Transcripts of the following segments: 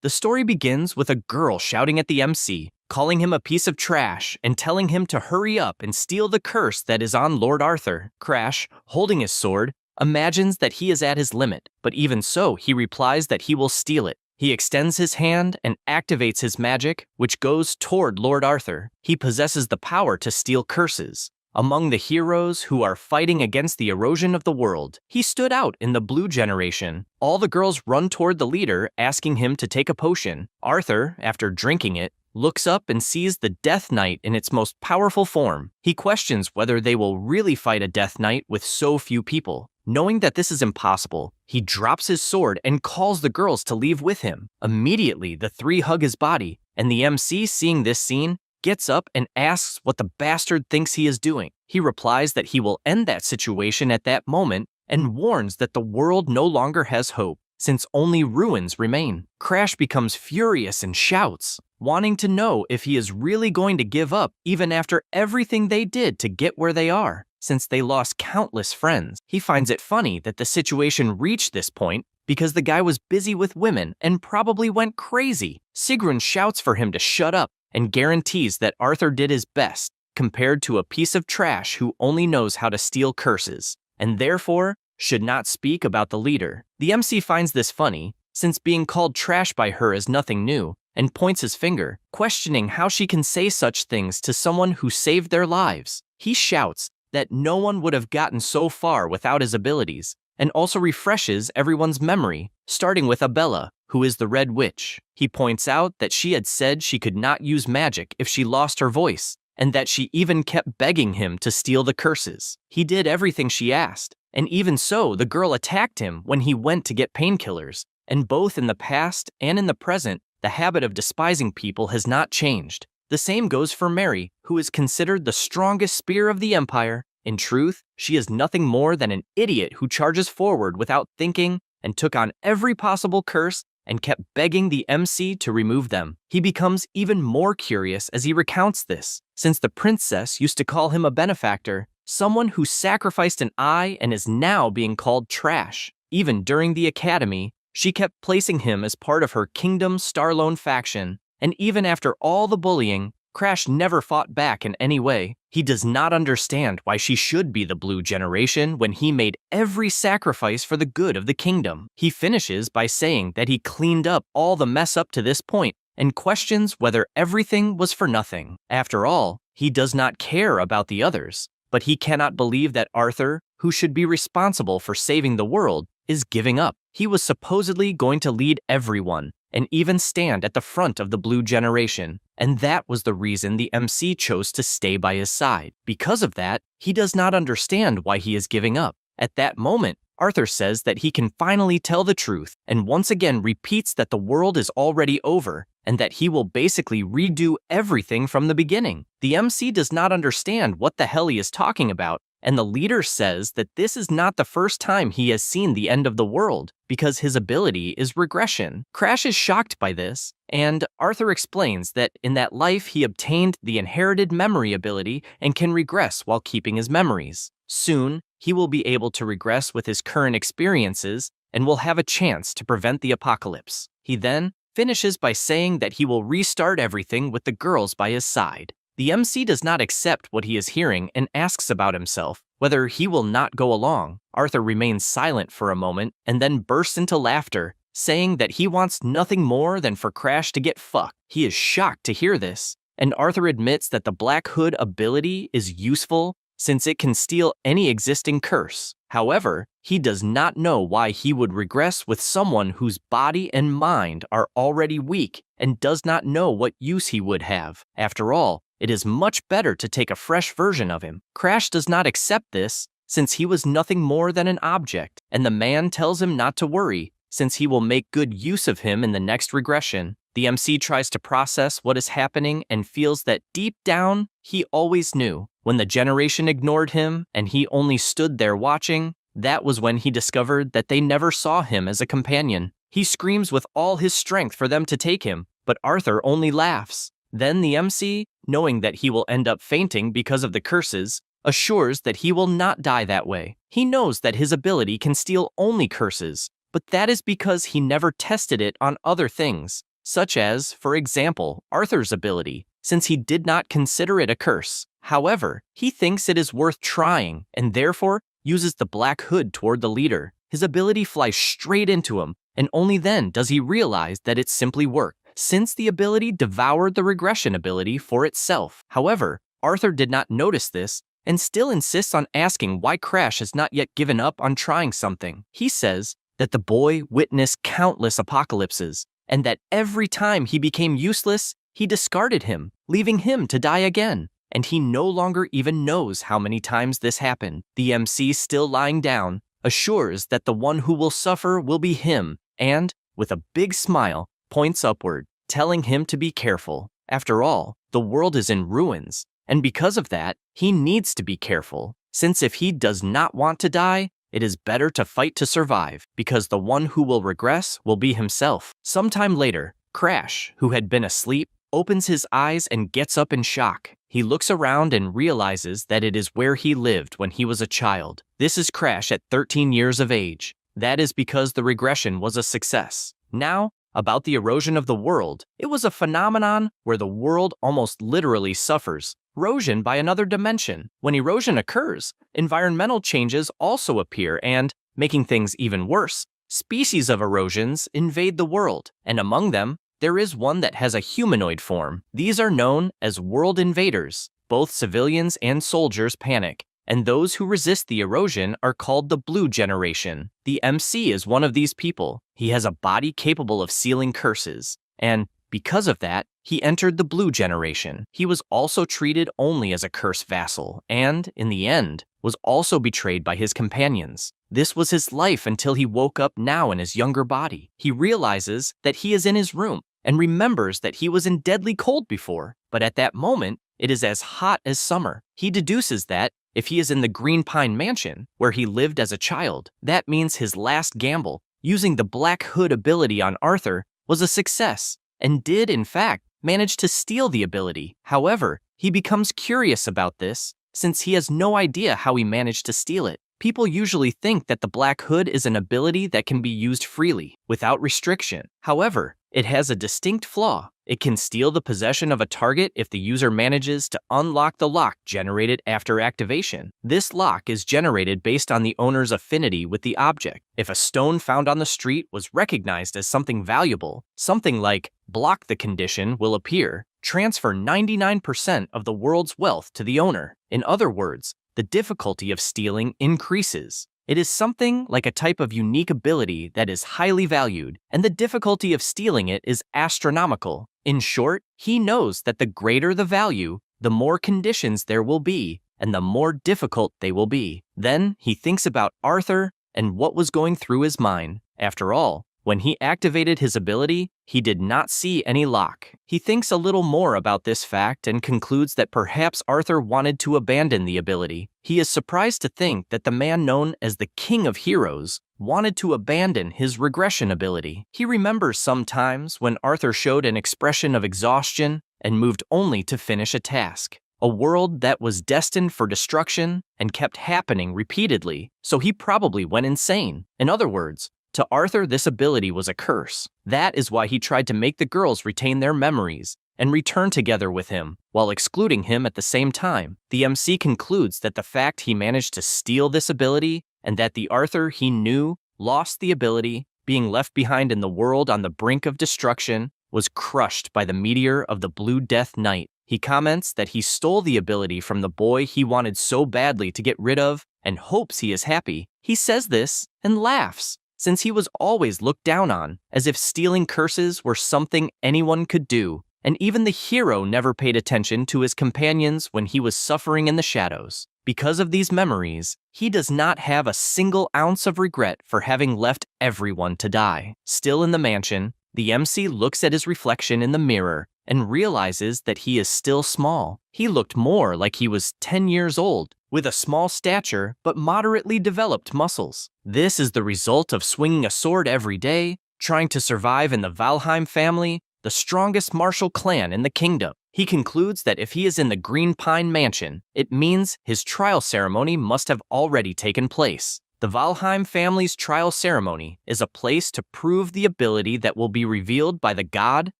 The story begins with a girl shouting at the MC, calling him a piece of trash and telling him to hurry up and steal the curse that is on Lord Arthur. Crash, holding his sword, imagines that he is at his limit, but even so, he replies that he will steal it. He extends his hand and activates his magic, which goes toward Lord Arthur. He possesses the power to steal curses. Among the heroes who are fighting against the erosion of the world, he stood out in the blue generation. All the girls run toward the leader, asking him to take a potion. Arthur, after drinking it, looks up and sees the Death Knight in its most powerful form. He questions whether they will really fight a Death Knight with so few people. Knowing that this is impossible, he drops his sword and calls the girls to leave with him. Immediately, the three hug his body, and the MC, seeing this scene, gets up and asks what the bastard thinks he is doing. He replies that he will end that situation at that moment and warns that the world no longer has hope, since only ruins remain. Crash becomes furious and shouts, wanting to know if he is really going to give up even after everything they did to get where they are, since they lost countless friends. He finds it funny that the situation reached this point because the guy was busy with women and probably went crazy. Sigrun shouts for him to shut up and guarantees that Arthur did his best, compared to a piece of trash who only knows how to steal curses, and therefore should not speak about the leader. The MC finds this funny, since being called trash by her is nothing new, and points his finger, questioning how she can say such things to someone who saved their lives. He shouts that no one would have gotten so far without his abilities, and also refreshes everyone's memory, starting with Abella, who is the Red Witch. He points out that she had said she could not use magic if she lost her voice, and that she even kept begging him to steal the curses. He did everything she asked, and even so, the girl attacked him when he went to get painkillers, and both in the past and in the present, the habit of despising people has not changed. The same goes for Mary, who is considered the strongest spear of the Empire. In truth, she is nothing more than an idiot who charges forward without thinking and took on every possible curse and kept begging the MC to remove them. He becomes even more curious as he recounts this, since the princess used to call him a benefactor, someone who sacrificed an eye and is now being called trash. Even during the academy, she kept placing him as part of her Kingdom Starlone faction, and even after all the bullying, Crash never fought back in any way. He does not understand why she should be the blue generation when he made every sacrifice for the good of the kingdom. He finishes by saying that he cleaned up all the mess up to this point and questions whether everything was for nothing. After all, he does not care about the others, but he cannot believe that Arthur, who should be responsible for saving the world, is giving up. He was supposedly going to lead everyone and even stand at the front of the blue generation, and that was the reason the MC chose to stay by his side. Because of that, he does not understand why he is giving up. At that moment, Arthur says that he can finally tell the truth, and once again repeats that the world is already over, and that he will basically redo everything from the beginning. The MC does not understand what the hell he is talking about, and the leader says that this is not the first time he has seen the end of the world, because his ability is regression. Crash is shocked by this, and Arthur explains that in that life he obtained the inherited memory ability and can regress while keeping his memories. Soon, he will be able to regress with his current experiences and will have a chance to prevent the apocalypse. He then finishes by saying that he will restart everything with the girls by his side. The MC does not accept what he is hearing and asks about himself, whether he will not go along. Arthur remains silent for a moment and then bursts into laughter, saying that he wants nothing more than for Crash to get fucked. He is shocked to hear this, and Arthur admits that the Black Hood ability is useful since it can steal any existing curse. However, he does not know why he would regress with someone whose body and mind are already weak and does not know what use he would have. After all, it is much better to take a fresh version of him. Crash does not accept this, since he was nothing more than an object, and the man tells him not to worry, since he will make good use of him in the next regression. The MC tries to process what is happening and feels that deep down, he always knew. When the generation ignored him and he only stood there watching, that was when he discovered that they never saw him as a companion. He screams with all his strength for them to take him, but Arthur only laughs. Then the MC, knowing that he will end up fainting because of the curses, assures that he will not die that way. He knows that his ability can steal only curses, but that is because he never tested it on other things. such as, for example, Arthur's ability, since he did not consider it a curse. However, he thinks it is worth trying and therefore uses the black hood toward the leader. His ability flies straight into him, and only then does he realize that it simply worked, since the ability devoured the regression ability for itself. However, Arthur did not notice this and still insists on asking why Crash has not yet given up on trying something. He says that the boy witnessed countless apocalypses, and that every time he became useless, he discarded him, leaving him to die again. And he no longer even knows how many times this happened. The MC, still lying down, assures that the one who will suffer will be him, and, with a big smile, points upward, telling him to be careful. After all, the world is in ruins, and because of that, he needs to be careful, since if he does not want to die, it is better to fight to survive, because the one who will regress will be himself. Sometime later, Crash, who had been asleep, opens his eyes and gets up in shock. He looks around and realizes that it is where he lived when he was a child. This is Crash at 13 years of age. That is because the regression was a success. Now, about the erosion of the world, it was a phenomenon where the world almost literally suffers. Erosion by another dimension. When erosion occurs, environmental changes also appear and, making things even worse, species of erosions invade the world, and among them, there is one that has a humanoid form. These are known as world invaders. Both civilians and soldiers panic, and those who resist the erosion are called the Blue Generation. The MC is one of these people. He has a body capable of sealing curses, and because of that, he entered the Blue Generation. He was also treated only as a curse vassal, and, in the end, was also betrayed by his companions. This was his life until he woke up now in his younger body. He realizes that he is in his room, and remembers that he was in deadly cold before, but at that moment, it is as hot as summer. He deduces that, if he is in the Green Pine Mansion, where he lived as a child, that means his last gamble, using the Black Hood ability on Arthur, was a success, and did, in fact, manage to steal the ability. However, he becomes curious about this, since he has no idea how he managed to steal it. People usually think that the Black Hood is an ability that can be used freely, without restriction. However, it has a distinct flaw. It can steal the possession of a target if the user manages to unlock the lock generated after activation. This lock is generated based on the owner's affinity with the object. If a stone found on the street was recognized as something valuable, something like block the condition will appear. Transfer 99% of the world's wealth to the owner. In other words, the difficulty of stealing increases. It is something like a type of unique ability that is highly valued, and the difficulty of stealing it is astronomical. In short, he knows that the greater the value, the more conditions there will be, and the more difficult they will be. Then he thinks about Arthur and what was going through his mind. After all, when he activated his ability, he did not see any lock. He thinks a little more about this fact and concludes that perhaps Arthur wanted to abandon the ability. He is surprised to think that the man known as the King of Heroes wanted to abandon his regression ability. He remembers some times when Arthur showed an expression of exhaustion and moved only to finish a task. A world that was destined for destruction and kept happening repeatedly, so he probably went insane. In other words, to Arthur, this ability was a curse. That is why he tried to make the girls retain their memories and return together with him, while excluding him at the same time. The MC concludes that the fact he managed to steal this ability, and that the Arthur he knew lost the ability, being left behind in the world on the brink of destruction, was crushed by the meteor of the Blue Death Knight. He comments that he stole the ability from the boy he wanted so badly to get rid of, and hopes he is happy. He says this and laughs, since he was always looked down on, as if stealing curses were something anyone could do, and even the hero never paid attention to his companions when he was suffering in the shadows. Because of these memories, he does not have a single ounce of regret for having left everyone to die. Still in the mansion, the MC looks at his reflection in the mirror and realizes that he is still small. He looked more like he was 10 years old, with a small stature but moderately developed muscles. This is the result of swinging a sword every day, trying to survive in the Valheim family, the strongest martial clan in the kingdom. He concludes that if he is in the Green Pine Mansion, it means his trial ceremony must have already taken place. The Valheim family's trial ceremony is a place to prove the ability that will be revealed by the god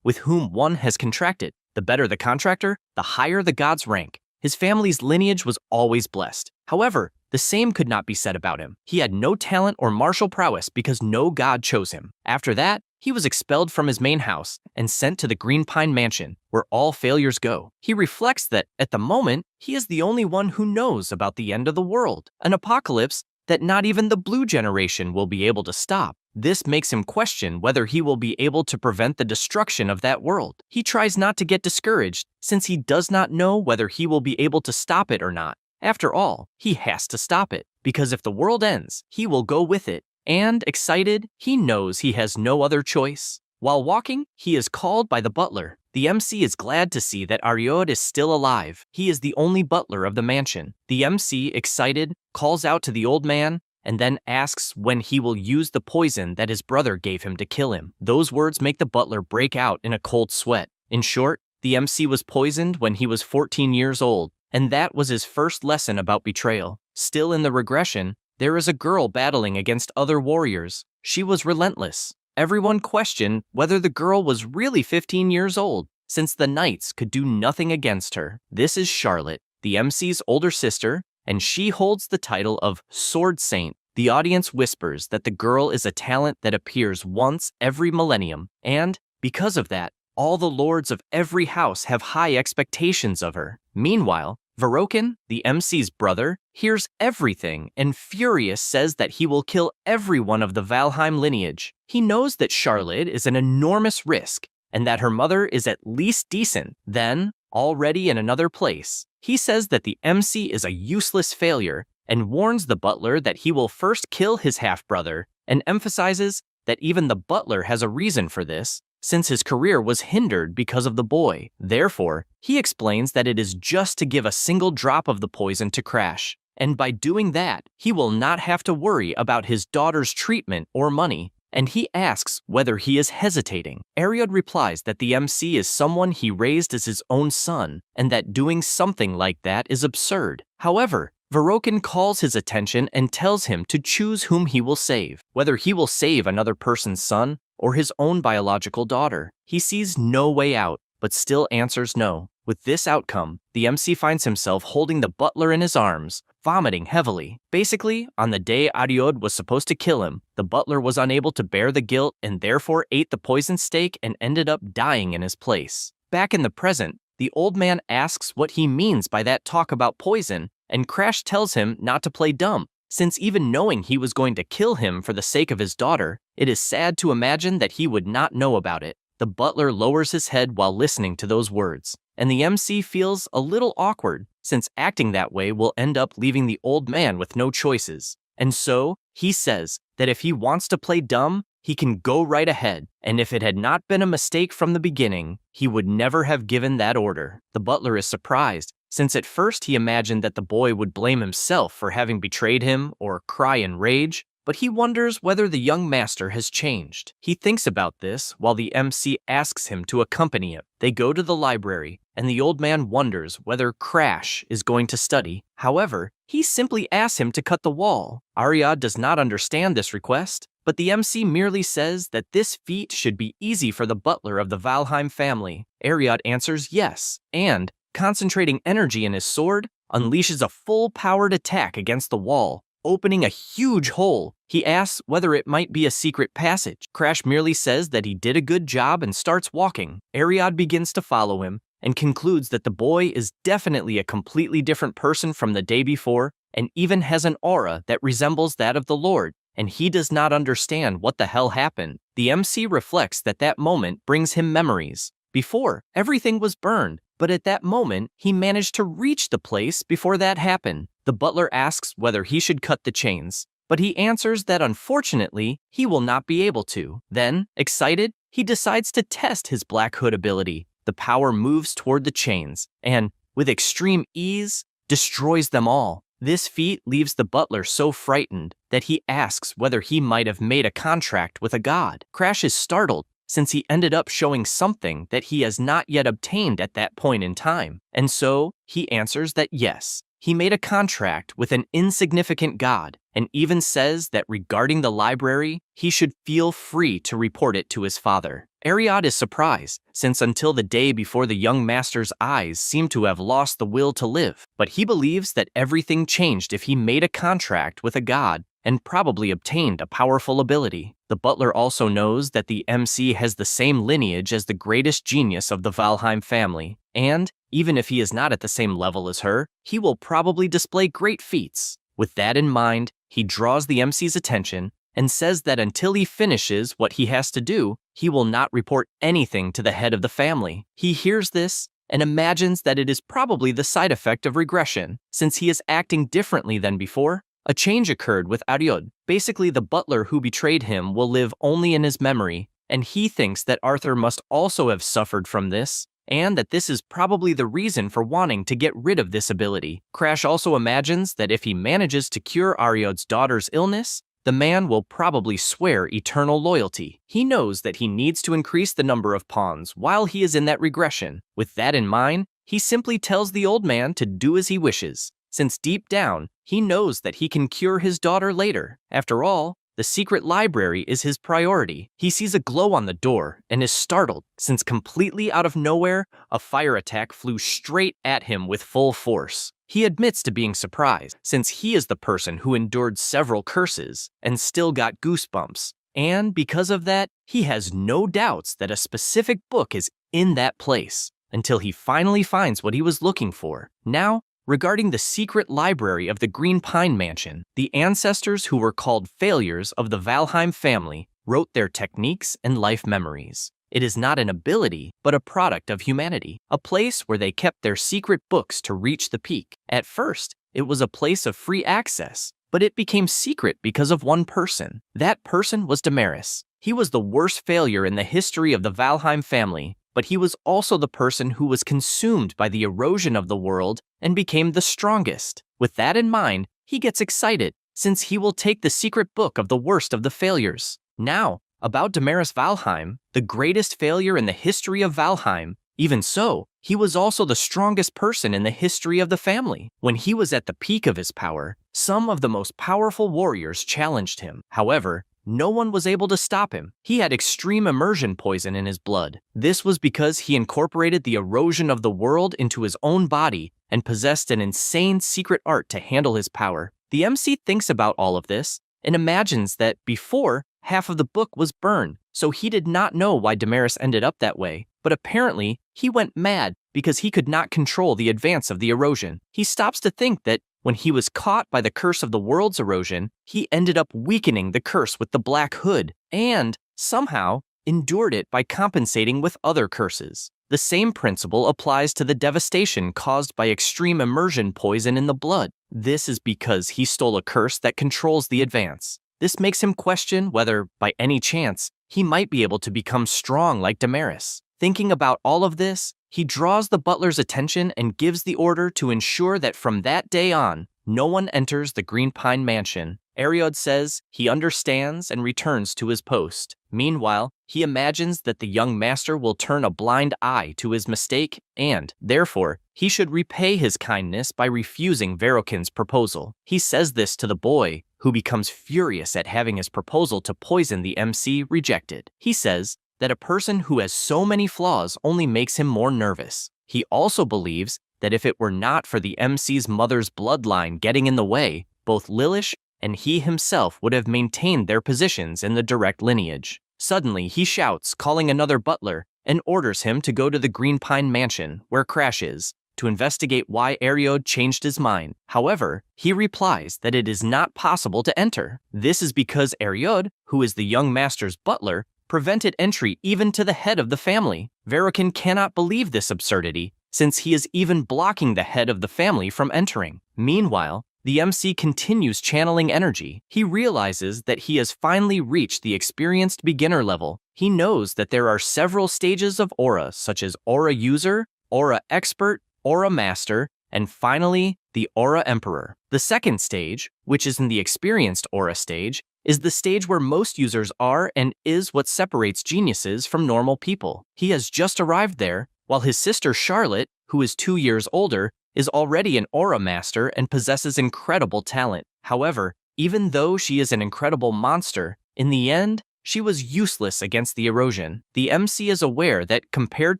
with whom one has contracted. The better the contractor, the higher the god's rank. His family's lineage was always blessed. However, the same could not be said about him. He had no talent or martial prowess because no god chose him. After that, he was expelled from his main house and sent to the Green Pine Mansion, where all failures go. He reflects that, at the moment, he is the only one who knows about the end of the world, an apocalypse that not even the blue generation will be able to stop. This makes him question whether he will be able to prevent the destruction of that world. He tries not to get discouraged, since he does not know whether he will be able to stop it or not. After all, he has to stop it, because if the world ends, he will go with it. And, excited, he knows he has no other choice. While walking, he is called by the butler. The MC is glad to see that Ariod is still alive. He is the only butler of the mansion. The MC, excited, calls out to the old man and then asks when he will use the poison that his brother gave him to kill him. Those words make the butler break out in a cold sweat. In short, the MC was poisoned when he was 14 years old, and that was his first lesson about betrayal. Still in the regression, there is a girl battling against other warriors. She was relentless. Everyone questioned whether the girl was really 15 years old, since the knights could do nothing against her. This is Charlotte, the MC's older sister, and she holds the title of Sword Saint. The audience whispers that the girl is a talent that appears once every millennium, and, because of that, all the lords of every house have high expectations of her. Meanwhile, Verokin, the MC's brother, hears everything and furious says that he will kill everyone of the Valheim lineage. He knows that Charlotte is an enormous risk and that her mother is at least decent. Then, already in another place, he says that the MC is a useless failure and warns the butler that he will first kill his half-brother and emphasizes that even the butler has a reason for this, since his career was hindered because of the boy. Therefore, he explains that it is just to give a single drop of the poison to Crash, and by doing that, he will not have to worry about his daughter's treatment or money, and he asks whether he is hesitating. Ariod replies that the MC is someone he raised as his own son, and that doing something like that is absurd. However, Verokin calls his attention and tells him to choose whom he will save, whether he will save another person's son or his own biological daughter. He sees no way out, but still answers no. With this outcome, the MC finds himself holding the butler in his arms, vomiting heavily. Basically, on the day Ariod was supposed to kill him, the butler was unable to bear the guilt and therefore ate the poisoned steak and ended up dying in his place. Back in the present, the old man asks what he means by that talk about poison, and Crash tells him not to play dumb. Since even knowing he was going to kill him for the sake of his daughter, it is sad to imagine that he would not know about it. The butler lowers his head while listening to those words, and the MC feels a little awkward, since acting that way will end up leaving the old man with no choices. And so, he says that if he wants to play dumb, he can go right ahead, and if it had not been a mistake from the beginning, he would never have given that order. The butler is surprised, since at first he imagined that the boy would blame himself for having betrayed him or cry in rage, but he wonders whether the young master has changed. He thinks about this while the MC asks him to accompany him. They go to the library, and the old man wonders whether Crash is going to study. However, he simply asks him to cut the wall. Ariod does not understand this request, but the MC merely says that this feat should be easy for the butler of the Valheim family. Ariod answers yes, and, concentrating energy in his sword, unleashes a full-powered attack against the wall, opening a huge hole. He asks whether it might be a secret passage. Crash merely says that he did a good job and starts walking. Ariod begins to follow him and concludes that the boy is definitely a completely different person from the day before and even has an aura that resembles that of the Lord, and he does not understand what the hell happened. The MC reflects that that moment brings him memories. Before, everything was burned, but at that moment, he managed to reach the place before that happened. The butler asks whether he should cut the chains, but he answers that unfortunately, he will not be able to. Then, excited, he decides to test his Black Hood ability. The power moves toward the chains, and, with extreme ease, destroys them all. This feat leaves the butler so frightened that he asks whether he might have made a contract with a god. Crash is startled, since he ended up showing something that he has not yet obtained at that point in time. And so, he answers that yes, he made a contract with an insignificant god, and even says that regarding the library, he should feel free to report it to his father. Ariod is surprised, since until the day before the young master's eyes seem to have lost the will to live, but he believes that everything changed if he made a contract with a god and probably obtained a powerful ability. The butler also knows that the MC has the same lineage as the greatest genius of the Valheim family, and, even if he is not at the same level as her, he will probably display great feats. With that in mind, he draws the MC's attention and says that until he finishes what he has to do, he will not report anything to the head of the family. He hears this and imagines that it is probably the side effect of regression, since he is acting differently than before. A change occurred with Ariod. Basically, the butler who betrayed him will live only in his memory, and he thinks that Arthur must also have suffered from this, and that this is probably the reason for wanting to get rid of this ability. Crash also imagines that if he manages to cure Ariod's daughter's illness, the man will probably swear eternal loyalty. He knows that he needs to increase the number of pawns while he is in that regression. With that in mind, he simply tells the old man to do as he wishes, since deep down, he knows that he can cure his daughter later. After all, the secret library is his priority. He sees a glow on the door and is startled, since completely out of nowhere, a fire attack flew straight at him with full force. He admits to being surprised, since he is the person who endured several curses and still got goosebumps. And because of that, he has no doubts that a specific book is in that place, until he finally finds what he was looking for. Now, regarding the secret library of the Green Pine Mansion, the ancestors who were called failures of the Valheim family wrote their techniques and life memories. It is not an ability, but a product of humanity, a place where they kept their secret books to reach the peak. At first, it was a place of free access, but it became secret because of one person. That person was Damaris. He was the worst failure in the history of the Valheim family, but he was also the person who was consumed by the erosion of the world and became the strongest. With that in mind, he gets excited, since he will take the secret book of the worst of the failures. Now, about Damaris Valheim, the greatest failure in the history of Valheim. Even so, he was also the strongest person in the history of the family. When he was at the peak of his power, some of the most powerful warriors challenged him. However, no one was able to stop him. He had extreme immersion poison in his blood. This was because he incorporated the erosion of the world into his own body and possessed an insane secret art to handle his power. The MC thinks about all of this and imagines that before, half of the book was burned, so he did not know why Damaris ended up that way. But apparently, he went mad because he could not control the advance of the erosion. He stops to think that when he was caught by the curse of the world's erosion, he ended up weakening the curse with the Black Hood, and, somehow, endured it by compensating with other curses. The same principle applies to the devastation caused by extreme immersion poison in the blood. This is because he stole a curse that controls the advance. This makes him question whether, by any chance, he might be able to become strong like Damaris. Thinking about all of this, he draws the butler's attention and gives the order to ensure that from that day on, no one enters the Green Pine Mansion. Ariod says he understands and returns to his post. Meanwhile, he imagines that the young master will turn a blind eye to his mistake and, therefore, he should repay his kindness by refusing Verokin's proposal. He says this to the boy, who becomes furious at having his proposal to poison the MC rejected. He says that a person who has so many flaws only makes him more nervous. He also believes that if it were not for the MC's mother's bloodline getting in the way, both Lilish and he himself would have maintained their positions in the direct lineage. Suddenly, he shouts, calling another butler, and orders him to go to the Green Pine Mansion, where Crash is, to investigate why Ariod changed his mind. However, he replies that it is not possible to enter. This is because Ariod, who is the young master's butler, prevented entry even to the head of the family. Verokin cannot believe this absurdity, since he is even blocking the head of the family from entering. Meanwhile, the MC continues channeling energy. He realizes that he has finally reached the experienced beginner level. He knows that there are several stages of aura, such as aura user, aura expert, aura master, and finally, the aura emperor. The second stage, which is in the experienced aura stage, is the stage where most users are and is what separates geniuses from normal people. He has just arrived there, while his sister Charlotte, who is 2 years older, is already an aura master and possesses incredible talent. However, even though she is an incredible monster, in the end, she was useless against the erosion. The MC is aware that, compared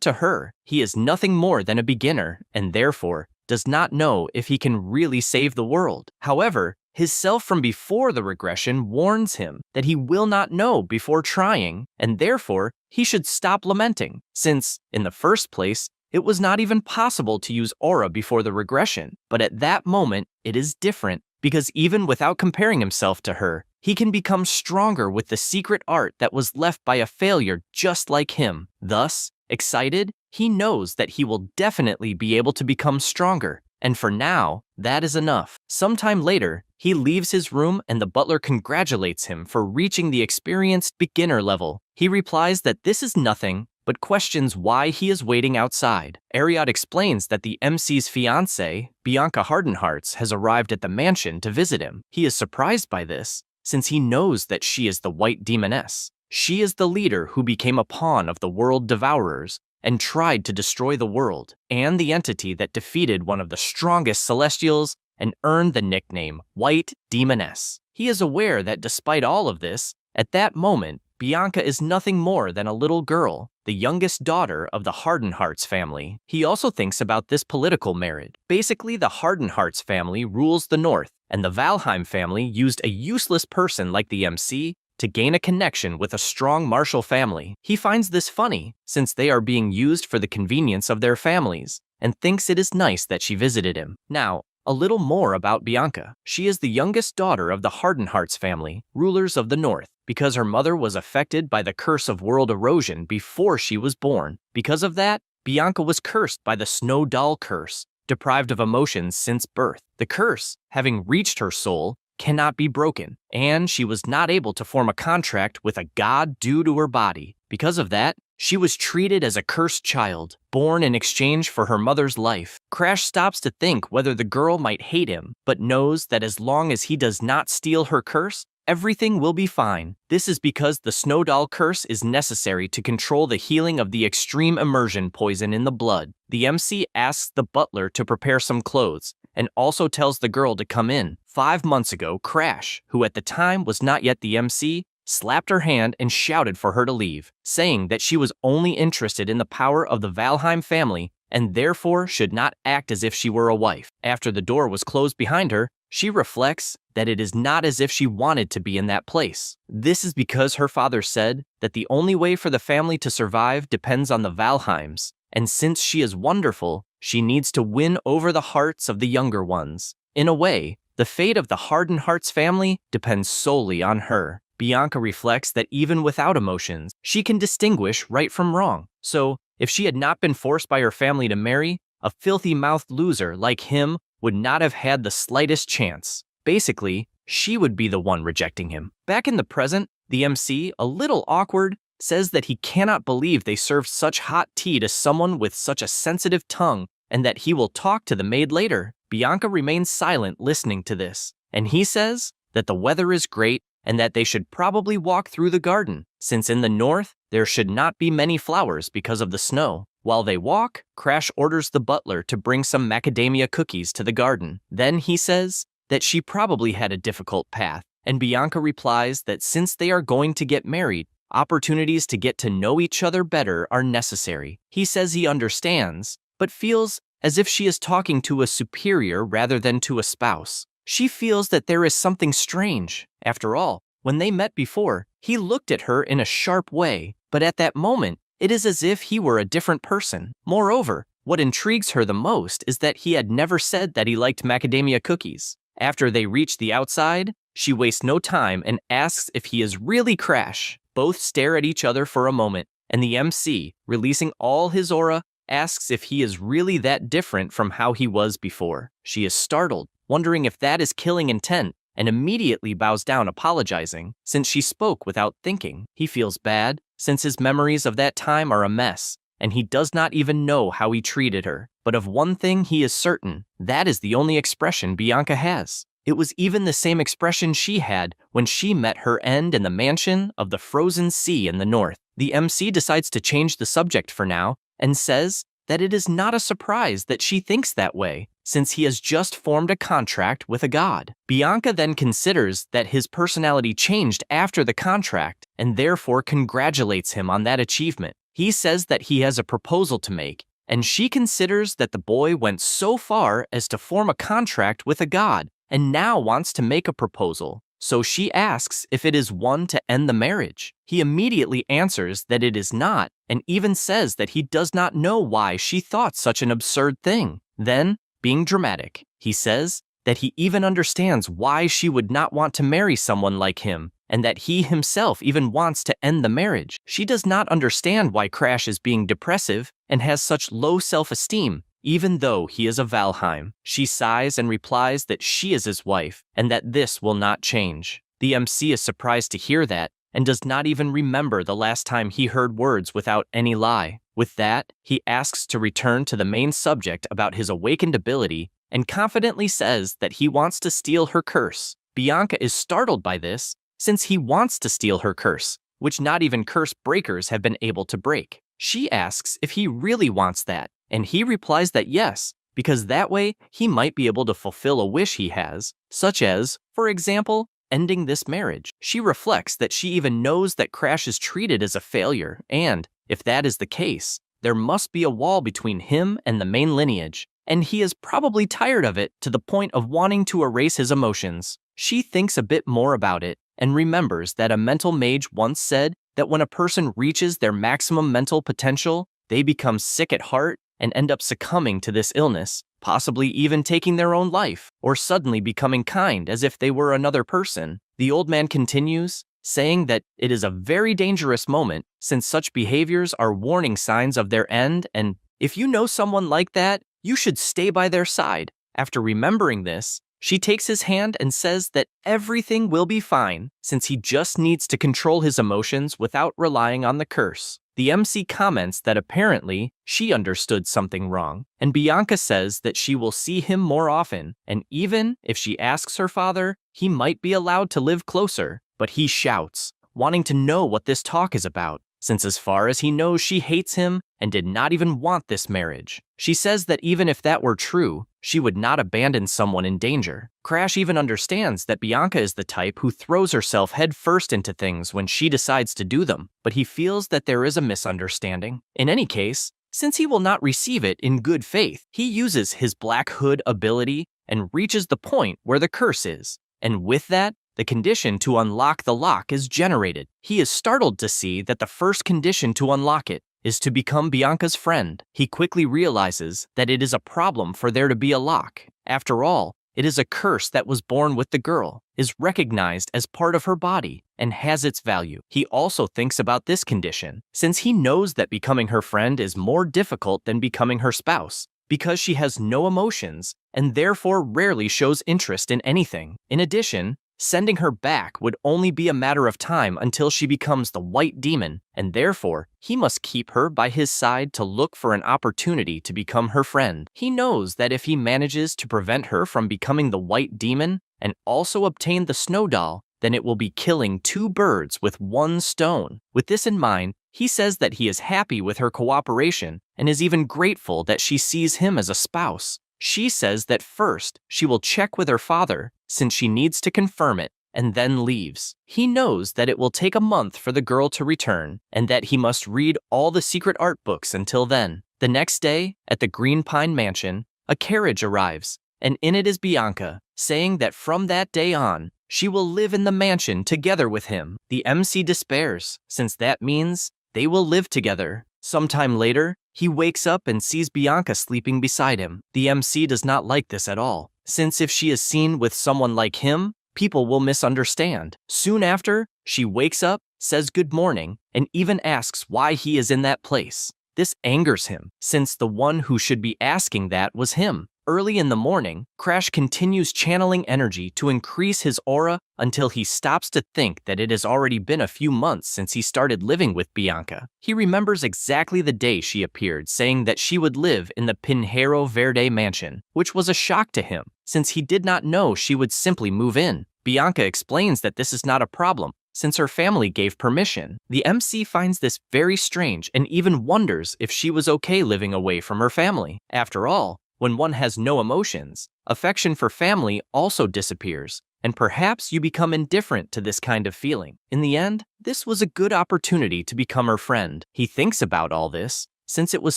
to her, he is nothing more than a beginner, and therefore does not know if he can really save the world. However, his self from before the regression warns him that he will not know before trying, and therefore he should stop lamenting, since, in the first place, it was not even possible to use aura before the regression. But at that moment, it is different, because even without comparing himself to her, he can become stronger with the secret art that was left by a failure just like him. Thus, excited, he knows that he will definitely be able to become stronger, and for now, that is enough. Sometime later, he leaves his room and the butler congratulates him for reaching the experienced beginner level. He replies that this is nothing, but questions why he is waiting outside. Ariad explains that the MC's fiancée, Bianca Hardenhearts, has arrived at the mansion to visit him. He is surprised by this, since he knows that she is the White Demoness. She is the leader who became a pawn of the World Devourers and tried to destroy the world, and the entity that defeated one of the strongest Celestials and earned the nickname White Demoness. He is aware that despite all of this, at that moment, Bianca is nothing more than a little girl, the youngest daughter of the Hardenhearts family. He also thinks about this political marriage. Basically, the Hardenhearts family rules the North, and the Valheim family used a useless person like the MC to gain a connection with a strong martial family. He finds this funny, since they are being used for the convenience of their families, and thinks it is nice that she visited him. Now, a little more about Bianca. She is the youngest daughter of the Hardenhearts family, rulers of the North, because her mother was affected by the curse of world erosion before she was born. Because of that, Bianca was cursed by the Snow Doll curse, deprived of emotions since birth. The curse, having reached her soul, cannot be broken, and she was not able to form a contract with a god due to her body. Because of that, she was treated as a cursed child, born in exchange for her mother's life. Crash stops to think whether the girl might hate him, but knows that as long as he does not steal her curse, everything will be fine. This is because the Snow Doll curse is necessary to control the healing of the extreme immersion poison in the blood. The MC asks the butler to prepare some clothes, and also tells the girl to come in. 5 months ago, Crash, who at the time was not yet the MC, slapped her hand and shouted for her to leave, saying that she was only interested in the power of the Valheim family and therefore should not act as if she were a wife. After the door was closed behind her, she reflects that it is not as if she wanted to be in that place. This is because her father said that the only way for the family to survive depends on the Valheims, and since she is wonderful, she needs to win over the hearts of the younger ones. In a way, the fate of the Hardenhearts family depends solely on her. Bianca reflects that even without emotions, she can distinguish right from wrong. So, if she had not been forced by her family to marry, a filthy-mouthed loser like him would not have had the slightest chance. Basically, she would be the one rejecting him. Back in the present, the MC, a little awkward, says that he cannot believe they served such hot tea to someone with such a sensitive tongue, and that he will talk to the maid later. Bianca remains silent listening to this, and he says that the weather is great and that they should probably walk through the garden, since in the north there should not be many flowers because of the snow. While they walk, Crash orders the butler to bring some macadamia cookies to the garden. Then he says that she probably had a difficult path, and Bianca replies that since they are going to get married, opportunities to get to know each other better are necessary. He says he understands, but feels as if she is talking to a superior rather than to a spouse. She feels that there is something strange. After all, when they met before, he looked at her in a sharp way, but at that moment, it is as if he were a different person. Moreover, what intrigues her the most is that he had never said that he liked macadamia cookies. After they reach the outside, she wastes no time and asks if he is really Crash. Both stare at each other for a moment, and the MC, releasing all his aura, asks if he is really that different from how he was before. She is startled, wondering if that is killing intent, and immediately bows down apologizing, since she spoke without thinking. He feels bad, since his memories of that time are a mess, and he does not even know how he treated her. But of one thing he is certain, that is the only expression Bianca has. It was even the same expression she had when she met her end in the mansion of the frozen sea in the north. The MC decides to change the subject for now, and says that it is not a surprise that she thinks that way, since he has just formed a contract with a god. Bianca then considers that his personality changed after the contract and therefore congratulates him on that achievement. He says that he has a proposal to make, and she considers that the boy went so far as to form a contract with a god and now wants to make a proposal. So she asks if it is one to end the marriage. He immediately answers that it is not, and even says that he does not know why she thought such an absurd thing. Then, being dramatic, he says that he even understands why she would not want to marry someone like him, and that he himself even wants to end the marriage. She does not understand why Crash is being depressive and has such low self-esteem, even though he is a Valheim. She sighs and replies that she is his wife, and that this will not change. The MC is surprised to hear that, and does not even remember the last time he heard words without any lie. With that, he asks to return to the main subject about his awakened ability, and confidently says that he wants to steal her curse. Bianca is startled by this, since he wants to steal her curse, which not even curse breakers have been able to break. She asks if he really wants that, and he replies that yes, because that way he might be able to fulfill a wish he has, such as, for example, ending this marriage. She reflects that she even knows that Crash is treated as a failure, and, if that is the case, there must be a wall between him and the main lineage, and he is probably tired of it to the point of wanting to erase his emotions. She thinks a bit more about it, and remembers that a mental mage once said that when a person reaches their maximum mental potential, they become sick at heart and end up succumbing to this illness, possibly even taking their own life, or suddenly becoming kind as if they were another person. The old man continues, saying that it is a very dangerous moment since such behaviors are warning signs of their end, and if you know someone like that, you should stay by their side. After remembering this, she takes his hand and says that everything will be fine since he just needs to control his emotions without relying on the curse. The MC comments that apparently she understood something wrong, and Bianca says that she will see him more often, and even if she asks her father, he might be allowed to live closer, but he shouts, wanting to know what this talk is about, since as far as he knows she hates him and did not even want this marriage. She says that even if that were true, she would not abandon someone in danger. Crash even understands that Bianca is the type who throws herself headfirst into things when she decides to do them, but he feels that there is a misunderstanding. In any case, since he will not receive it in good faith, he uses his Black Hood ability and reaches the point where the curse is, and with that, the condition to unlock the lock is generated. He is startled to see that the first condition to unlock it is to become Bianca's friend. He quickly realizes that it is a problem for there to be a lock. After all, it is a curse that was born with the girl, is recognized as part of her body, and has its value. He also thinks about this condition, since he knows that becoming her friend is more difficult than becoming her spouse, because she has no emotions and therefore rarely shows interest in anything. In addition, sending her back would only be a matter of time until she becomes the White Demon, and therefore, he must keep her by his side to look for an opportunity to become her friend. He knows that if he manages to prevent her from becoming the White Demon and also obtain the Snow Doll, then it will be killing two birds with one stone. With this in mind, he says that he is happy with her cooperation and is even grateful that she sees him as a spouse. She says that first, she will check with her father, since she needs to confirm it, and then leaves. He knows that it will take a month for the girl to return, and that he must read all the secret art books until then. The next day, at the Green Pine Mansion, a carriage arrives, and in it is Bianca, saying that from that day on, she will live in the mansion together with him. The MC despairs, since that means they will live together. Sometime later, he wakes up and sees Bianca sleeping beside him. The MC does not like this at all, since if she is seen with someone like him, people will misunderstand. Soon after, she wakes up, says good morning, and even asks why he is in that place. This angers him, since the one who should be asking that was him. Early in the morning, Crash continues channeling energy to increase his aura until he stops to think that it has already been a few months since he started living with Bianca. He remembers exactly the day she appeared, saying that she would live in the Pinheiro Verde mansion, which was a shock to him, since he did not know she would simply move in. Bianca explains that this is not a problem, since her family gave permission. The MC finds this very strange and even wonders if she was okay living away from her family. After all, When one has no emotions, affection for family also disappears, and perhaps you become indifferent to this kind of feeling. In the end, this was a good opportunity to become her friend. He thinks about all this, since it was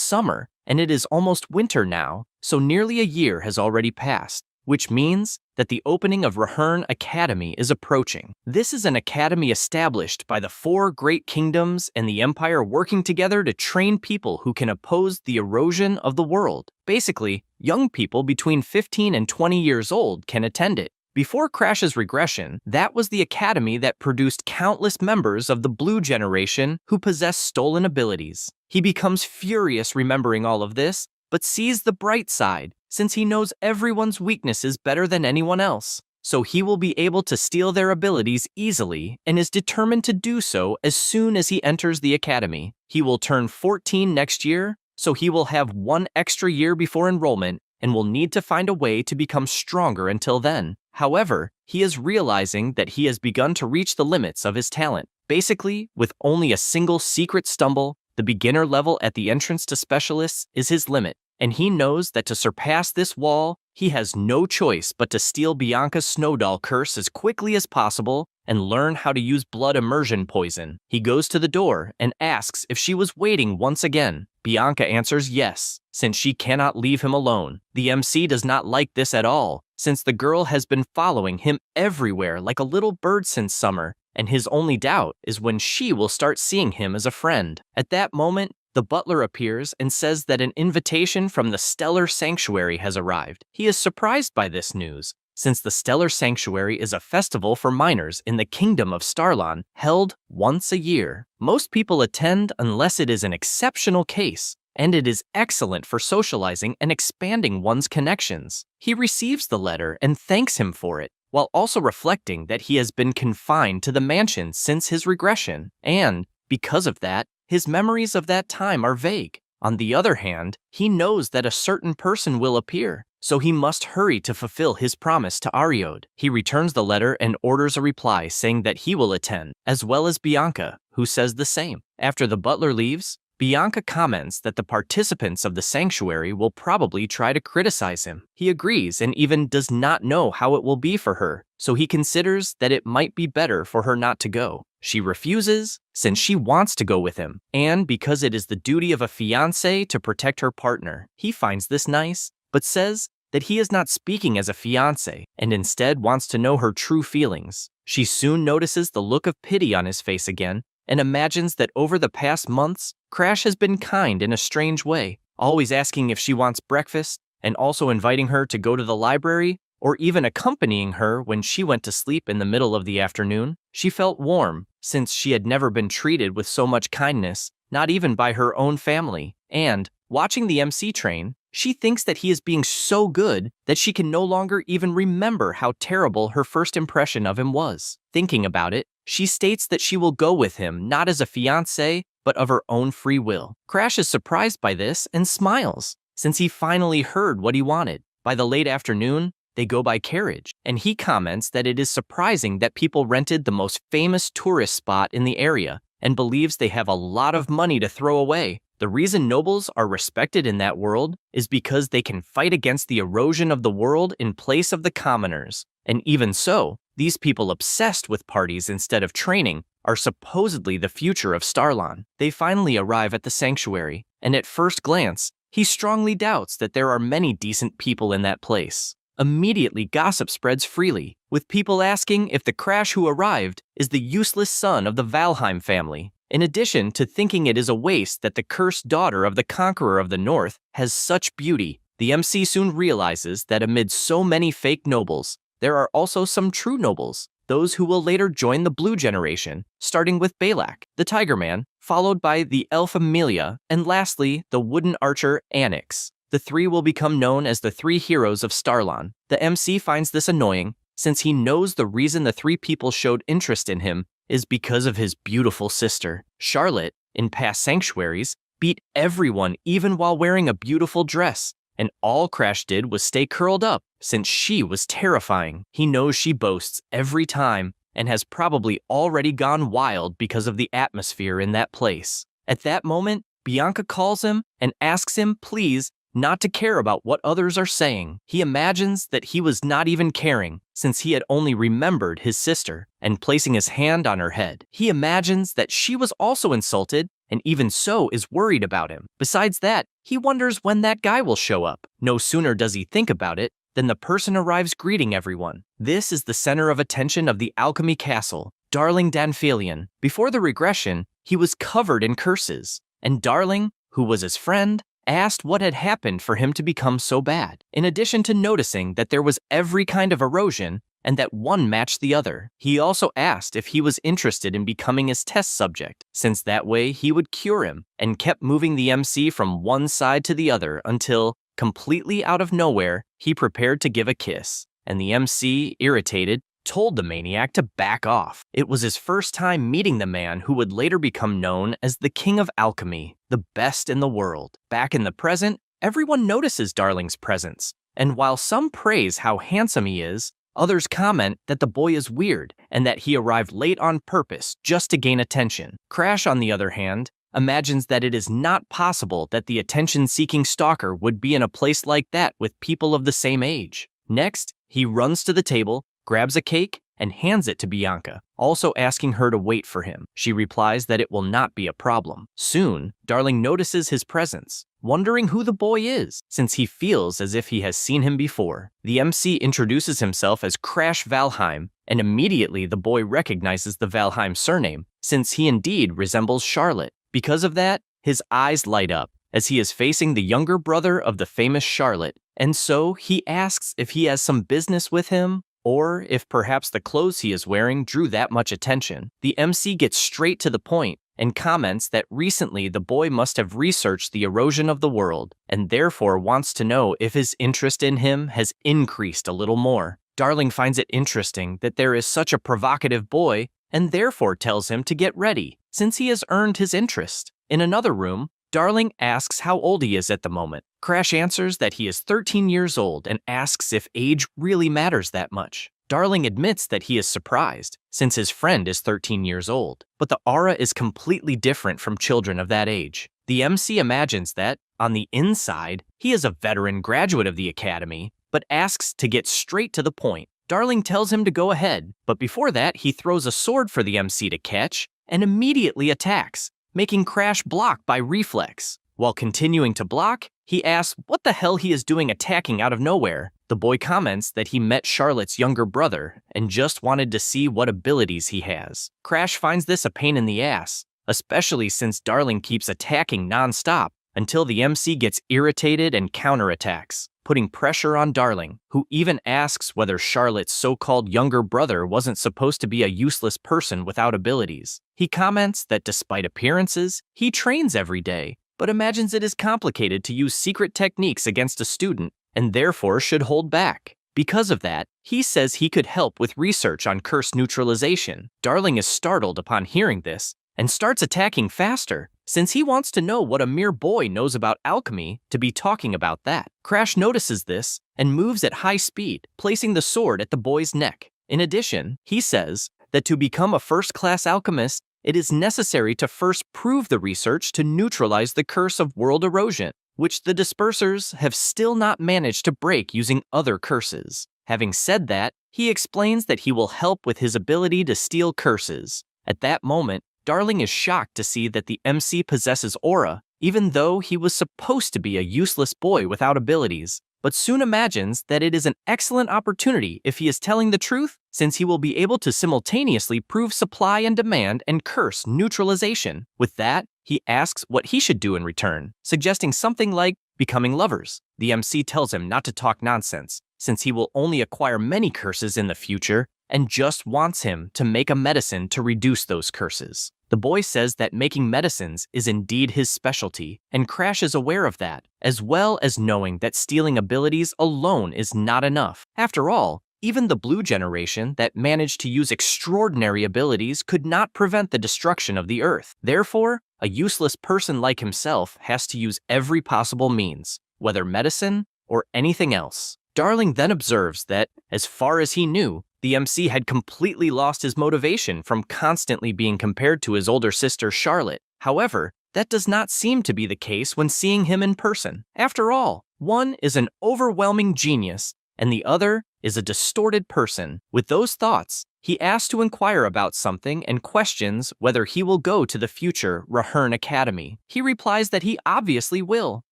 summer, and it is almost winter now, so nearly a year has already passed, which means that the opening of Rahern Academy is approaching. This is an academy established by the 4 great kingdoms and the empire working together to train people who can oppose the erosion of the world. Basically, young people between 15 and 20 years old can attend it. Before Crash's regression, that was the academy that produced countless members of the Blue generation who possess stolen abilities. He becomes furious remembering all of this, but sees the bright side, since he knows everyone's weaknesses better than anyone else. So he will be able to steal their abilities easily and is determined to do so as soon as he enters the academy. He will turn 14 next year, so he will have 1 extra year before enrollment and will need to find a way to become stronger until then. However, he is realizing that he has begun to reach the limits of his talent. Basically, with only a single secret stumble, the beginner level at the entrance to specialists is his limit, and he knows that to surpass this wall, he has no choice but to steal Bianca's Snowdoll curse as quickly as possible and learn how to use blood immersion poison. He goes to the door and asks if she was waiting once again. Bianca answers yes, since she cannot leave him alone. The MC does not like this at all, since the girl has been following him everywhere like a little bird since summer, and his only doubt is when she will start seeing him as a friend. At that moment, the butler appears and says that an invitation from the Stellar Sanctuary has arrived. He is surprised by this news, since the Stellar Sanctuary is a festival for miners in the Kingdom of Starlon, held once a year. Most people attend unless it is an exceptional case, and it is excellent for socializing and expanding one's connections. He receives the letter and thanks him for it, while also reflecting that he has been confined to the mansion since his regression, and, because of that, his memories of that time are vague. On the other hand, he knows that a certain person will appear, so he must hurry to fulfill his promise to Ariode. He returns the letter and orders a reply saying that he will attend, as well as Bianca, who says the same. After the butler leaves, Bianca comments that the participants of the sanctuary will probably try to criticize him. He agrees and even does not know how it will be for her, so he considers that it might be better for her not to go. She refuses, since she wants to go with him, and because it is the duty of a fiancé to protect her partner. He finds this nice, but says that he is not speaking as a fiancé, and instead wants to know her true feelings. She soon notices the look of pity on his face again, and imagines that over the past months, Crash has been kind in a strange way, always asking if she wants breakfast, and also inviting her to go to the library, or even accompanying her when she went to sleep in the middle of the afternoon. She felt warm, since she had never been treated with so much kindness, not even by her own family. And, watching the MC train, she thinks that he is being so good that she can no longer even remember how terrible her first impression of him was. Thinking about it, she states that she will go with him not as a fiancé, but of her own free will. Crash is surprised by this and smiles, since he finally heard what he wanted. By the late afternoon, they go by carriage, and he comments that it is surprising that people rented the most famous tourist spot in the area, and believes they have a lot of money to throw away. The reason nobles are respected in that world is because they can fight against the erosion of the world in place of the commoners. And even so, these people obsessed with parties instead of training are supposedly the future of Starlon. They finally arrive at the sanctuary, and at first glance, he strongly doubts that there are many decent people in that place. Immediately, gossip spreads freely, with people asking if the Crash who arrived is the useless son of the Valheim family. In addition to thinking it is a waste that the cursed daughter of the Conqueror of the North has such beauty, the MC soon realizes that amid so many fake nobles, there are also some true nobles, those who will later join the Blue generation, starting with Balak, the Tiger Man, followed by the elf Amelia, and lastly, the wooden archer Anix. The 3 will become known as the 3 heroes of Starlon. The MC finds this annoying, since he knows the reason the 3 people showed interest in him is because of his beautiful sister. Charlotte, in past sanctuaries, beat everyone even while wearing a beautiful dress, and all Crash did was stay curled up, since she was terrifying. He knows she boasts every time, and has probably already gone wild because of the atmosphere in that place. At that moment, Bianca calls him and asks him, please, not to care about what others are saying. He imagines that he was not even caring, since he had only remembered his sister, and placing his hand on her head. He imagines that she was also insulted, and even so is worried about him. Besides that, he wonders when that guy will show up. No sooner does he think about it than the person arrives greeting everyone. This is the center of attention of the alchemy castle, Darling Danfilion. Before the regression, he was covered in curses, and Darling, who was his friend, asked what had happened for him to become so bad. In addition to noticing that there was every kind of erosion and that one matched the other, he also asked if he was interested in becoming his test subject, since that way he would cure him, and kept moving the MC from one side to the other until, completely out of nowhere, he prepared to give a kiss, and the MC, irritated, told the maniac to back off. It was his first time meeting the man who would later become known as the King of Alchemy, the best in the world. Back in the present, everyone notices Darling's presence, and while some praise how handsome he is, others comment that the boy is weird and that he arrived late on purpose just to gain attention. Crash, on the other hand, imagines that it is not possible that the attention-seeking stalker would be in a place like that with people of the same age. Next, he runs to the table, grabs a cake, and hands it to Bianca, also asking her to wait for him. She replies that it will not be a problem. Soon, Darling notices his presence, wondering who the boy is, since he feels as if he has seen him before. The MC introduces himself as Crash Valheim, and immediately the boy recognizes the Valheim surname, since he indeed resembles Charlotte. Because of that, his eyes light up, as he is facing the younger brother of the famous Charlotte, and so he asks if he has some business with him, or if perhaps the clothes he is wearing drew that much attention. The MC gets straight to the point and comments that recently the boy must have researched the erosion of the world and therefore wants to know if his interest in him has increased a little more. Darling finds it interesting that there is such a provocative boy and therefore tells him to get ready, since he has earned his interest. In another room, Darling asks how old he is at the moment. Crash answers that he is 13 years old and asks if age really matters that much. Darling admits that he is surprised, since his friend is 13 years old, but the aura is completely different from children of that age. The MC imagines that, on the inside, he is a veteran graduate of the academy, but asks to get straight to the point. Darling tells him to go ahead, but before that he throws a sword for the MC to catch and immediately attacks, making Crash block by reflex. While continuing to block, he asks what the hell he is doing attacking out of nowhere. The boy comments that he met Charlotte's younger brother and just wanted to see what abilities he has. Crash finds this a pain in the ass, especially since Darling keeps attacking non-stop until the MC gets irritated and counterattacks, putting pressure on Darling, who even asks whether Charlotte's so-called younger brother wasn't supposed to be a useless person without abilities. He comments that despite appearances, he trains every day, but imagines it is complicated to use secret techniques against a student and therefore should hold back. Because of that, he says he could help with research on curse neutralization. Darling is startled upon hearing this and starts attacking faster, since he wants to know what a mere boy knows about alchemy to be talking about that. Crash notices this and moves at high speed, placing the sword at the boy's neck. In addition, he says that to become a first-class alchemist, it is necessary to first prove the research to neutralize the curse of world erosion, which the dispersers have still not managed to break using other curses. Having said that, he explains that he will help with his ability to steal curses. At that moment, Darling is shocked to see that the MC possesses aura, even though he was supposed to be a useless boy without abilities, but soon imagines that it is an excellent opportunity if he is telling the truth, since he will be able to simultaneously prove supply and demand and curse neutralization. With that, he asks what he should do in return, suggesting something like becoming lovers. The MC tells him not to talk nonsense, since he will only acquire many curses in the future and just wants him to make a medicine to reduce those curses. The boy says that making medicines is indeed his specialty, and Crash is aware of that, as well as knowing that stealing abilities alone is not enough. After all, even the blue generation that managed to use extraordinary abilities could not prevent the destruction of the Earth. Therefore, a useless person like himself has to use every possible means, whether medicine or anything else. Darling then observes that, as far as he knew, the MC had completely lost his motivation from constantly being compared to his older sister Charlotte. However, that does not seem to be the case when seeing him in person. After all, one is an overwhelming genius, and the other is a distorted person. With those thoughts, he asks to inquire about something and questions whether he will go to the future Rahern Academy. He replies that he obviously will,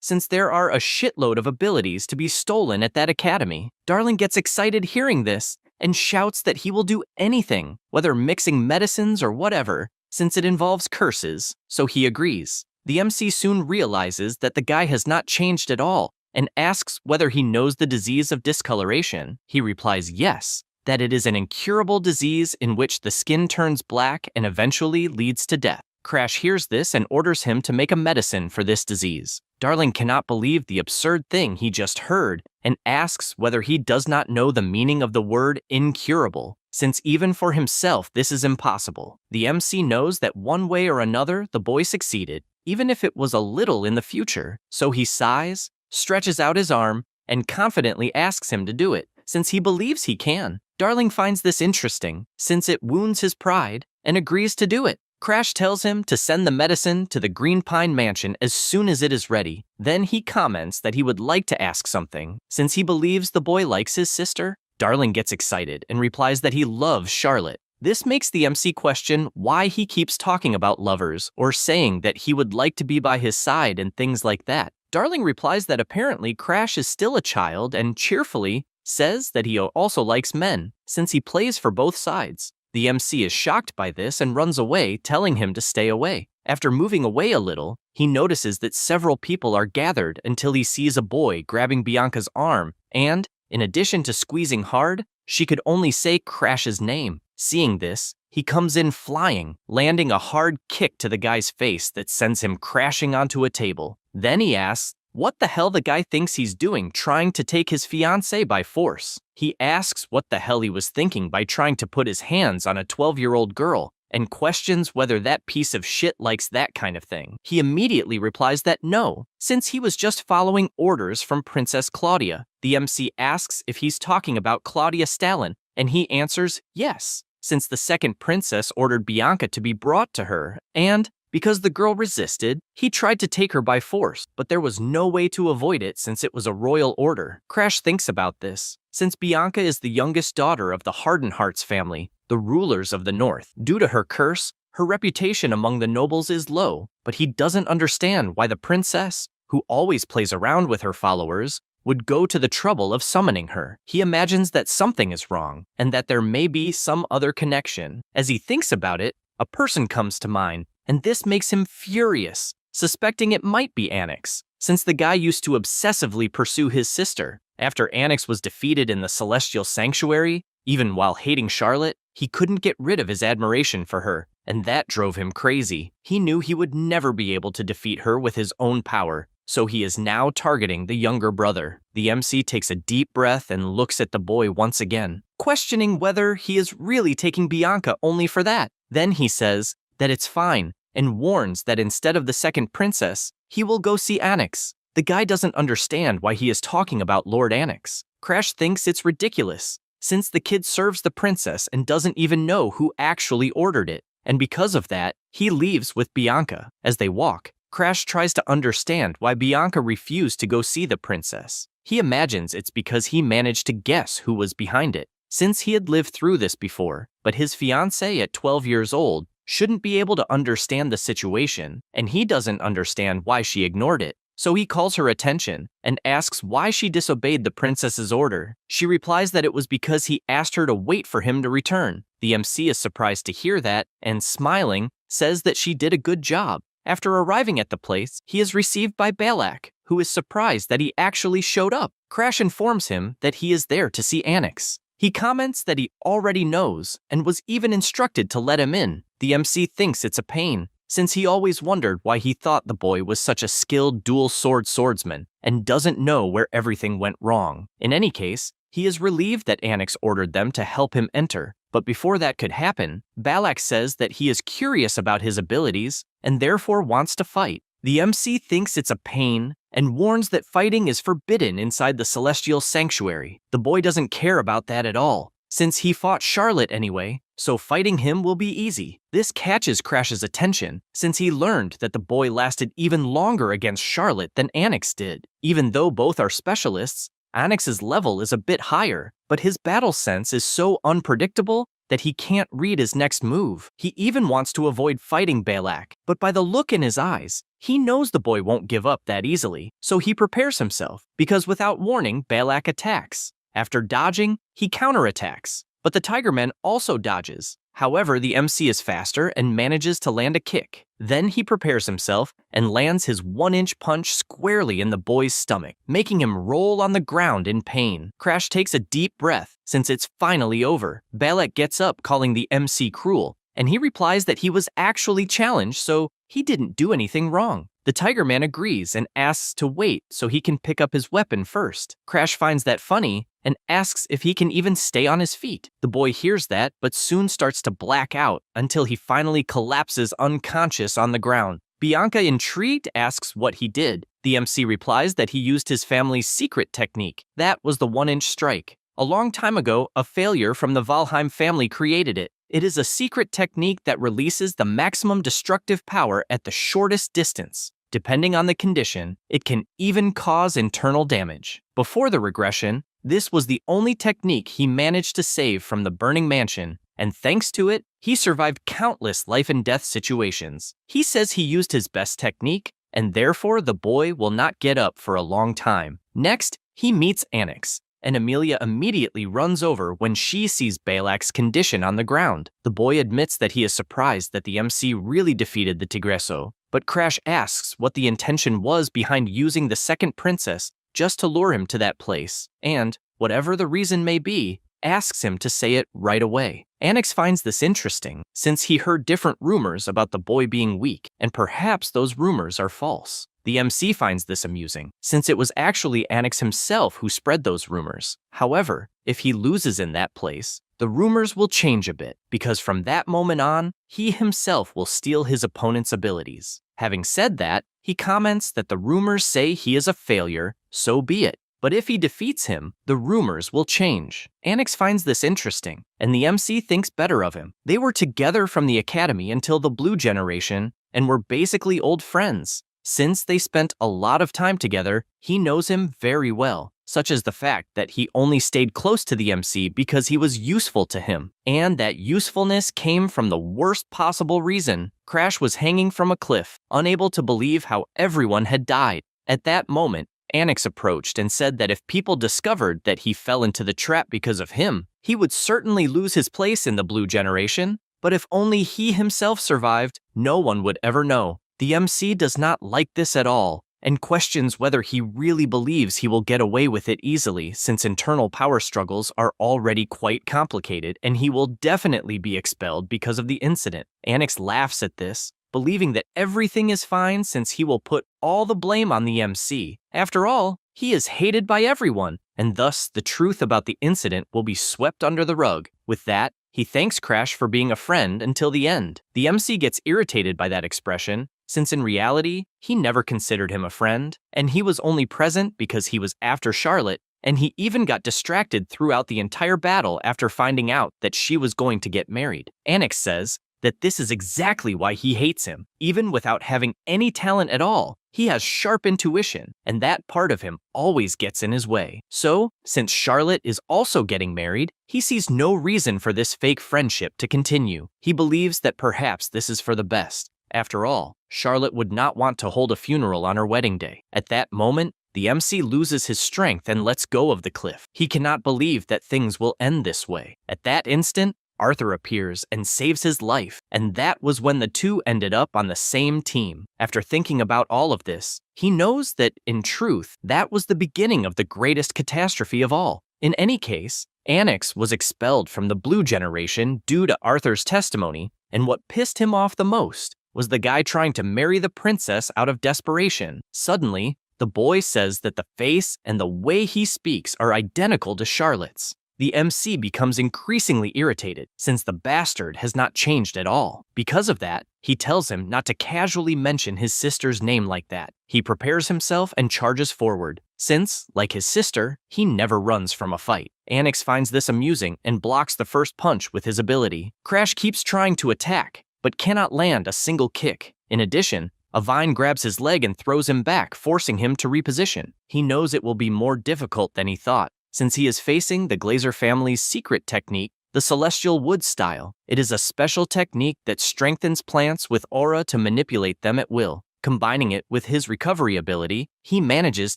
since there are a shitload of abilities to be stolen at that academy. Darling gets excited hearing this and shouts that he will do anything, whether mixing medicines or whatever, since it involves curses, so he agrees. The MC soon realizes that the guy has not changed at all and asks whether he knows the disease of discoloration. He replies yes, that it is an incurable disease in which the skin turns black and eventually leads to death. Crash hears this and orders him to make a medicine for this disease. Darling cannot believe the absurd thing he just heard and asks whether he does not know the meaning of the word incurable, since even for himself this is impossible. The MC knows that one way or another the boy succeeded, even if it was a little in the future, so he sighs, stretches out his arm, and confidently asks him to do it, since he believes he can. Darling finds this interesting, since it wounds his pride, and agrees to do it. Crash tells him to send the medicine to the Green Pine Mansion as soon as it is ready. Then he comments that he would like to ask something, since he believes the boy likes his sister. Darling gets excited and replies that he loves Charlotte. This makes the MC question why he keeps talking about lovers or saying that he would like to be by his side and things like that. Darling replies that apparently Crash is still a child and cheerfully says that he also likes men, since he plays for both sides. The MC is shocked by this and runs away, telling him to stay away. After moving away a little, he notices that several people are gathered until he sees a boy grabbing Bianca's arm, and, in addition to squeezing hard, she could only say Crash's name. Seeing this, he comes in flying, landing a hard kick to the guy's face that sends him crashing onto a table. Then he asks what the hell the guy thinks he's doing trying to take his fiancée by force. He asks what the hell he was thinking by trying to put his hands on a 12-year-old girl, and questions whether that piece of shit likes that kind of thing. He immediately replies that no, since he was just following orders from Princess Claudia. The MC asks if he's talking about Claudia Stalin, and he answers yes, since the second princess ordered Bianca to be brought to her, and because the girl resisted, he tried to take her by force, but there was no way to avoid it since it was a royal order. Crash thinks about this, since Bianca is the youngest daughter of the Hardenhearts family, the rulers of the north. Due to her curse, her reputation among the nobles is low, but he doesn't understand why the princess, who always plays around with her followers, would go to the trouble of summoning her. He imagines that something is wrong, and that there may be some other connection. As he thinks about it, a person comes to mind, and this makes him furious, suspecting it might be Annex, since the guy used to obsessively pursue his sister. After Annex was defeated in the Celestial Sanctuary, even while hating Charlotte, he couldn't get rid of his admiration for her, and that drove him crazy. He knew he would never be able to defeat her with his own power, so he is now targeting the younger brother. The MC takes a deep breath and looks at the boy once again, questioning whether he is really taking Bianca only for that. Then he says that it's fine, and warns that instead of the second princess, he will go see Annex. The guy doesn't understand why he is talking about Lord Annex. Crash thinks it's ridiculous, since the kid serves the princess and doesn't even know who actually ordered it, and because of that, he leaves with Bianca. As they walk, Crash tries to understand why Bianca refused to go see the princess. He imagines it's because he managed to guess who was behind it, since he had lived through this before, but his fiancée at 12 years old shouldn't be able to understand the situation, and he doesn't understand why she ignored it. So he calls her attention and asks why she disobeyed the princess's order. She replies that it was because he asked her to wait for him to return. The MC is surprised to hear that and, smiling, says that she did a good job. After arriving at the place, he is received by Balak, who is surprised that he actually showed up. Crash informs him that he is there to see Annex. He comments that he already knows and was even instructed to let him in. The MC thinks it's a pain, since he always wondered why he thought the boy was such a skilled dual-sword swordsman and doesn't know where everything went wrong. In any case, he is relieved that Annex ordered them to help him enter, but before that could happen, Balak says that he is curious about his abilities and therefore wants to fight. The MC thinks it's a pain and warns that fighting is forbidden inside the Celestial Sanctuary. The boy doesn't care about that at all, since he fought Charlotte anyway, so fighting him will be easy. This catches Crash's attention, since he learned that the boy lasted even longer against Charlotte than Onyx did. Even though both are specialists, Onyx's level is a bit higher, but his battle sense is so unpredictable that he can't read his next move. He even wants to avoid fighting Balak, but by the look in his eyes, he knows the boy won't give up that easily, so he prepares himself, because without warning, Balak attacks. After dodging, he counterattacks, but the Tigerman also dodges. However, the MC is faster and manages to land a kick. Then he prepares himself and lands his 1-inch punch squarely in the boy's stomach, making him roll on the ground in pain. Crash takes a deep breath, since it's finally over. Balak gets up, calling the MC cruel, and he replies that he was actually challenged, so he didn't do anything wrong. The Tigerman agrees and asks to wait so he can pick up his weapon first. Crash finds that funny and asks if he can even stay on his feet. The boy hears that, but soon starts to black out until he finally collapses unconscious on the ground. Bianca, intrigued, asks what he did. The MC replies that he used his family's secret technique. That was the 1-inch strike. A long time ago, a failure from the Valheim family created it. It is a secret technique that releases the maximum destructive power at the shortest distance. Depending on the condition, it can even cause internal damage. Before the regression, this was the only technique he managed to save from the burning mansion, and thanks to it, he survived countless life-and-death situations. He says he used his best technique, and therefore the boy will not get up for a long time. Next, he meets Onyx, and Amelia immediately runs over when she sees Balak's condition on the ground. The boy admits that he is surprised that the MC really defeated the Tigreso, but Crash asks what the intention was behind using the second princess just to lure him to that place, and, whatever the reason may be, asks him to say it right away. Onyx finds this interesting, since he heard different rumors about the boy being weak, and perhaps those rumors are false. The MC finds this amusing, since it was actually Onyx himself who spread those rumors. However, if he loses in that place, the rumors will change a bit, because from that moment on, he himself will steal his opponent's abilities. Having said that, he comments that the rumors say he is a failure, so be it. But if he defeats him, the rumors will change. Onyx finds this interesting, and the MC thinks better of him. They were together from the academy until the Blue Generation, and were basically old friends. Since they spent a lot of time together, he knows him very well, such as the fact that he only stayed close to the MC because he was useful to him. And that usefulness came from the worst possible reason. Crash was hanging from a cliff, unable to believe how everyone had died. At that moment, Onyx approached and said that if people discovered that he fell into the trap because of him, he would certainly lose his place in the Blue Generation, but if only he himself survived, no one would ever know. The MC does not like this at all, and questions whether he really believes he will get away with it easily, since internal power struggles are already quite complicated, and he will definitely be expelled because of the incident. Onyx laughs at this, believing that everything is fine since he will put all the blame on the MC. After all, he is hated by everyone, and thus the truth about the incident will be swept under the rug. With that, he thanks Crash for being a friend until the end. The MC gets irritated by that expression, since in reality, he never considered him a friend, and he was only present because he was after Charlotte, and he even got distracted throughout the entire battle after finding out that she was going to get married. Onyx says that this is exactly why he hates him. Even without having any talent at all, he has sharp intuition, and that part of him always gets in his way. So, since Charlotte is also getting married, he sees no reason for this fake friendship to continue. He believes that perhaps this is for the best. After all, Charlotte would not want to hold a funeral on her wedding day. At that moment, the MC loses his strength and lets go of the cliff. He cannot believe that things will end this way. At that instant, Arthur appears and saves his life, and that was when the two ended up on the same team. After thinking about all of this, he knows that, in truth, that was the beginning of the greatest catastrophe of all. In any case, Onyx was expelled from the Blue Generation due to Arthur's testimony, and what pissed him off the most was the guy trying to marry the princess out of desperation. Suddenly, the boy says that the face and the way he speaks are identical to Charlotte's. The MC becomes increasingly irritated, since the bastard has not changed at all. Because of that, he tells him not to casually mention his sister's name like that. He prepares himself and charges forward, since, like his sister, he never runs from a fight. Anix finds this amusing and blocks the first punch with his ability. Crash keeps trying to attack, but cannot land a single kick. In addition, a vine grabs his leg and throws him back, forcing him to reposition. He knows it will be more difficult than he thought, since he is facing the Glazer family's secret technique, the Celestial Wood style. It is a special technique that strengthens plants with aura to manipulate them at will. Combining it with his recovery ability, he manages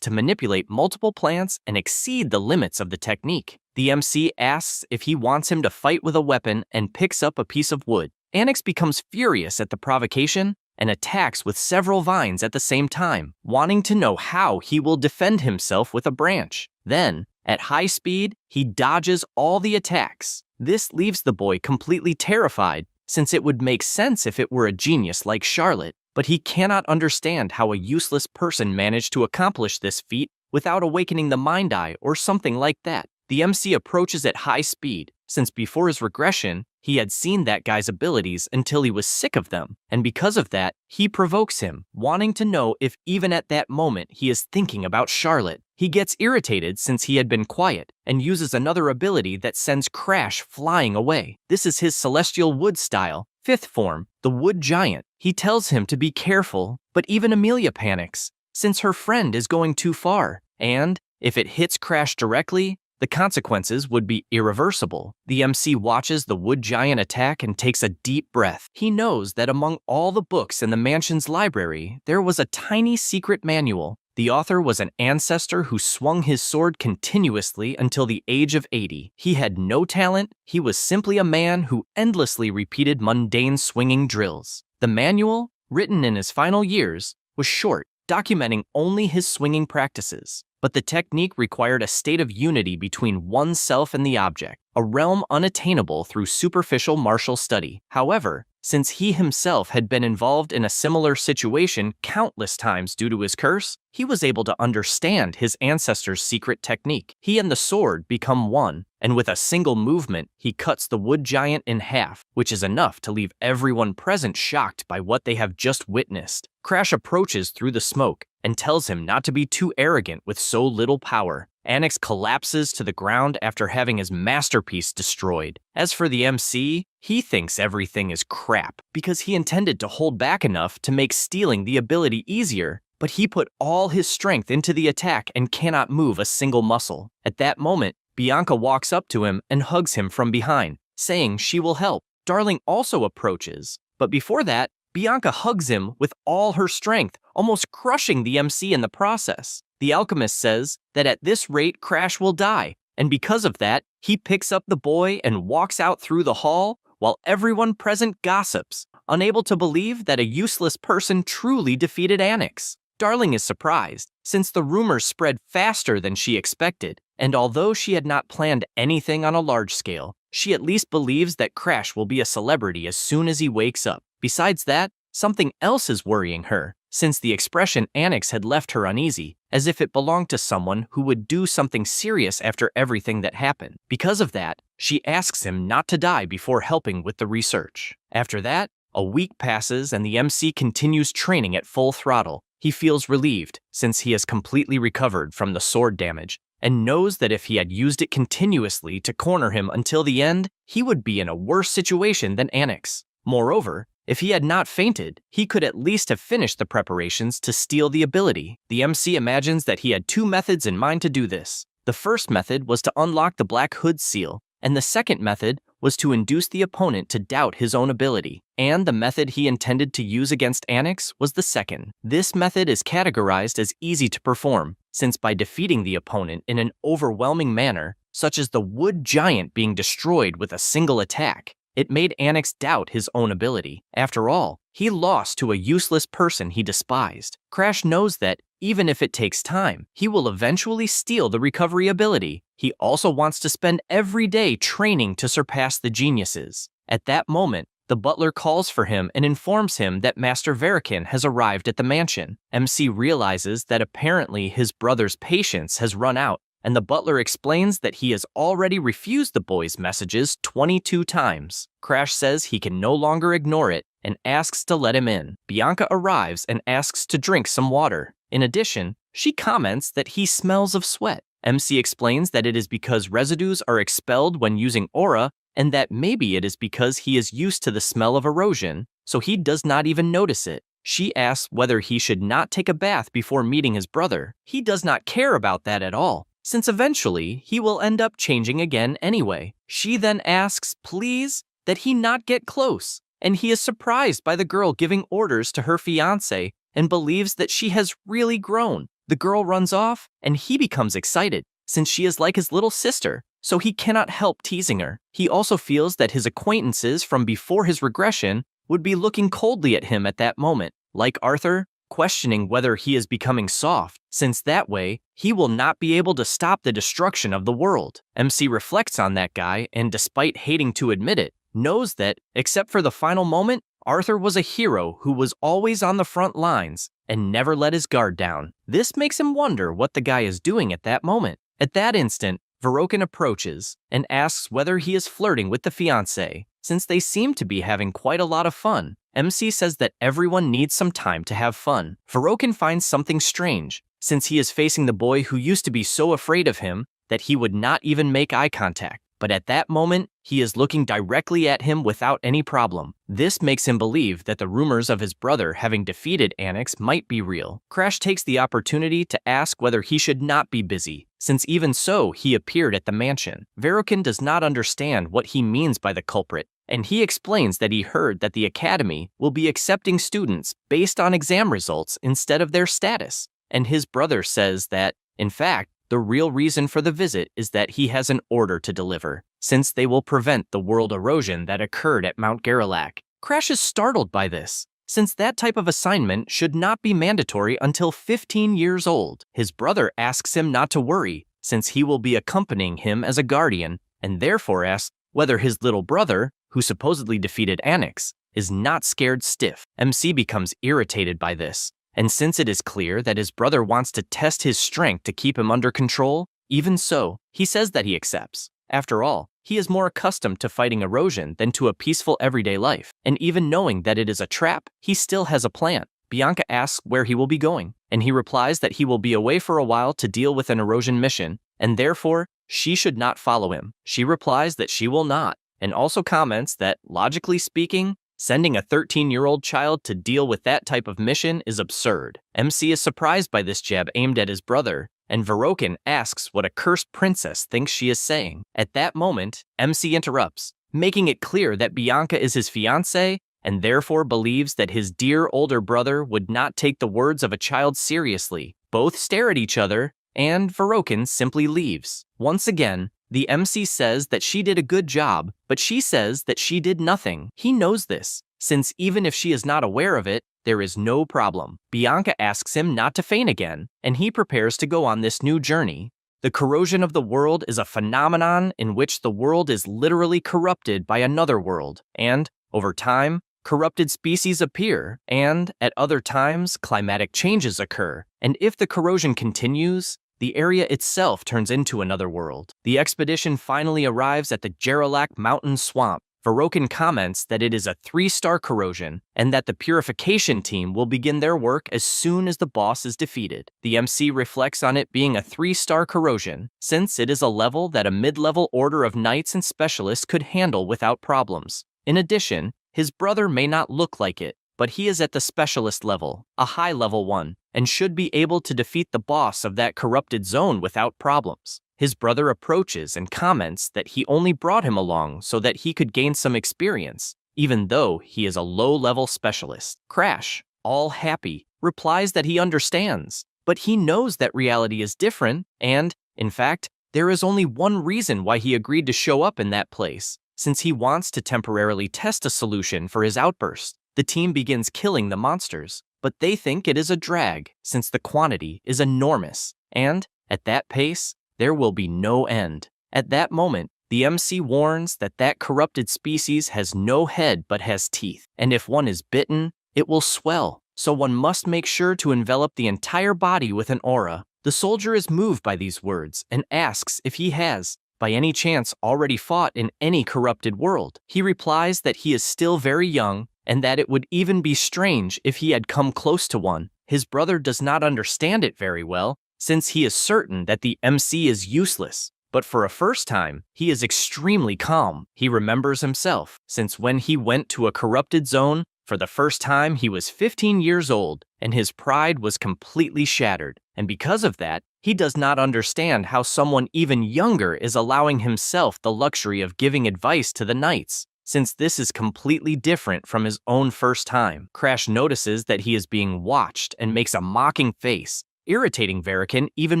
to manipulate multiple plants and exceed the limits of the technique. The MC asks if he wants him to fight with a weapon and picks up a piece of wood. Anix becomes furious at the provocation and attacks with several vines at the same time, wanting to know how he will defend himself with a branch. Then, at high speed, he dodges all the attacks. This leaves the boy completely terrified, since it would make sense if it were a genius like Charlotte, but he cannot understand how a useless person managed to accomplish this feat without awakening the Mind Eye or something like that. The MC approaches at high speed, since before his regression, he had seen that guy's abilities until he was sick of them, and because of that, he provokes him, wanting to know if even at that moment he is thinking about Charlotte. He gets irritated since he had been quiet, and uses another ability that sends Crash flying away. This is his Celestial Wood style, 5th form, the Wood Giant. He tells him to be careful, but even Amelia panics, since her friend is going too far, and if it hits Crash directly, the consequences would be irreversible. The MC watches the Wood Giant attack and takes a deep breath. He knows that among all the books in the mansion's library, there was a tiny secret manual. The author was an ancestor who swung his sword continuously until the age of 80. He had no talent, he was simply a man who endlessly repeated mundane swinging drills. The manual, written in his final years, was short, documenting only his swinging practices. But the technique required a state of unity between oneself and the object, a realm unattainable through superficial martial study. However, since he himself had been involved in a similar situation countless times due to his curse, he was able to understand his ancestor's secret technique. He and the sword become one, and with a single movement, he cuts the Wood Giant in half, which is enough to leave everyone present shocked by what they have just witnessed. Crash approaches through the smoke and tells him not to be too arrogant with so little power. Anix collapses to the ground after having his masterpiece destroyed. As for the MC, he thinks everything is crap because he intended to hold back enough to make stealing the ability easier, but he put all his strength into the attack and cannot move a single muscle. At that moment, Bianca walks up to him and hugs him from behind, saying she will help. Darling also approaches, but before that, Bianca hugs him with all her strength, almost crushing the MC in the process. The alchemist says that at this rate Crash will die, and because of that, he picks up the boy and walks out through the hall while everyone present gossips, unable to believe that a useless person truly defeated Anix. Darling is surprised, since the rumors spread faster than she expected, and although she had not planned anything on a large scale, she at least believes that Crash will be a celebrity as soon as he wakes up. Besides that, something else is worrying her, since the expression Anix had left her uneasy, as if it belonged to someone who would do something serious after everything that happened. Because of that, she asks him not to die before helping with the research. After that, a week passes and the MC continues training at full throttle. He feels relieved, since he has completely recovered from the sword damage, and knows that if he had used it continuously to corner him until the end, he would be in a worse situation than Anix. Moreover, if he had not fainted, he could at least have finished the preparations to steal the ability. The MC imagines that he had two methods in mind to do this. The first method was to unlock the Black Hood seal, and the second method was to induce the opponent to doubt his own ability. And the method he intended to use against Anix was the second. This method is categorized as easy to perform, since by defeating the opponent in an overwhelming manner, such as the Wood Giant being destroyed with a single attack, it made Anix doubt his own ability. After all, he lost to a useless person he despised. Crash knows that, even if it takes time, he will eventually steal the recovery ability. He also wants to spend every day training to surpass the geniuses. At that moment, the butler calls for him and informs him that Master Verikin has arrived at the mansion. MC realizes that apparently his brother's patience has run out, and the butler explains that he has already refused the boy's messages 22 times. Crash says he can no longer ignore it and asks to let him in. Bianca arrives and asks to drink some water. In addition, she comments that he smells of sweat. MC explains that it is because residues are expelled when using aura, and that maybe it is because he is used to the smell of erosion, so he does not even notice it. She asks whether he should not take a bath before meeting his brother. He does not care about that at all, since eventually he will end up changing again anyway. She then asks, please, that he not get close, and he is surprised by the girl giving orders to her fiancé and believes that she has really grown. The girl runs off, and he becomes excited, since she is like his little sister, so he cannot help teasing her. He also feels that his acquaintances from before his regression would be looking coldly at him at that moment, like Arthur, questioning whether he is becoming soft, since that way, he will not be able to stop the destruction of the world. MC reflects on that guy, and despite hating to admit it, knows that, except for the final moment, Arthur was a hero who was always on the front lines and never let his guard down. This makes him wonder what the guy is doing at that moment. At that instant, Verokin approaches and asks whether he is flirting with the fiancé, since they seem to be having quite a lot of fun. MC says that everyone needs some time to have fun. Verokin finds something strange, since he is facing the boy who used to be so afraid of him that he would not even make eye contact. But at that moment, he is looking directly at him without any problem. This makes him believe that the rumors of his brother having defeated Annex might be real. Crash takes the opportunity to ask whether he should not be busy, since even so, he appeared at the mansion. Verokin does not understand what he means by the culprit, and he explains that he heard that the academy will be accepting students based on exam results instead of their status. And his brother says that, in fact, the real reason for the visit is that he has an order to deliver, since they will prevent the world erosion that occurred at Mount Garrelak. Crash is startled by this, since that type of assignment should not be mandatory until 15 years old. His brother asks him not to worry, since he will be accompanying him as a guardian, and therefore asks whether his little brother, who supposedly defeated Annex, is not scared stiff. MC becomes irritated by this, and since it is clear that his brother wants to test his strength to keep him under control, even so, he says that he accepts. After all, he is more accustomed to fighting erosion than to a peaceful everyday life, and even knowing that it is a trap, he still has a plan. Bianca asks where he will be going, and he replies that he will be away for a while to deal with an erosion mission, and therefore, she should not follow him. She replies that she will not, and also comments that, logically speaking, sending a 13-year-old child to deal with that type of mission is absurd. MC is surprised by this jab aimed at his brother, and Verokin asks what a cursed princess thinks she is saying. At that moment, MC interrupts, making it clear that Bianca is his fiancée and therefore believes that his dear older brother would not take the words of a child seriously. Both stare at each other, and Verokin simply leaves. Once again, the MC says that she did a good job, but she says that she did nothing. He knows this, since even if she is not aware of it, there is no problem. Bianca asks him not to faint again, and he prepares to go on this new journey. The corrosion of the world is a phenomenon in which the world is literally corrupted by another world, and, over time, corrupted species appear, and, at other times, climatic changes occur. And if the corrosion continues, the area itself turns into another world. The expedition finally arrives at the Jarrelak Mountain Swamp. Verokin comments that it is a 3-star corrosion, and that the purification team will begin their work as soon as the boss is defeated. The MC reflects on it being a 3-star corrosion, since it is a level that a mid-level order of knights and specialists could handle without problems. In addition, his brother may not look like it, but he is at the specialist level, a high-level one, and should be able to defeat the boss of that corrupted zone without problems. His brother approaches and comments that he only brought him along so that he could gain some experience, even though he is a low-level specialist. Crash, all happy, replies that he understands, but he knows that reality is different, and, in fact, there is only one reason why he agreed to show up in that place, since he wants to temporarily test a solution for his outburst. The team begins killing the monsters, but they think it is a drag, since the quantity is enormous, and, at that pace, there will be no end. At that moment, the MC warns that that corrupted species has no head but has teeth, and if one is bitten, it will swell, so one must make sure to envelop the entire body with an aura. The soldier is moved by these words and asks if he has, by any chance, already fought in any corrupted world. He replies that he is still very young, and that it would even be strange if he had come close to one. His brother does not understand it very well, since he is certain that the MC is useless. But for a first time, he is extremely calm. He remembers himself, since when he went to a corrupted zone, for the first time he was 15 years old, and his pride was completely shattered. And because of that, he does not understand how someone even younger is allowing himself the luxury of giving advice to the knights, since this is completely different from his own first time. Crash notices that he is being watched and makes a mocking face, irritating Verikan even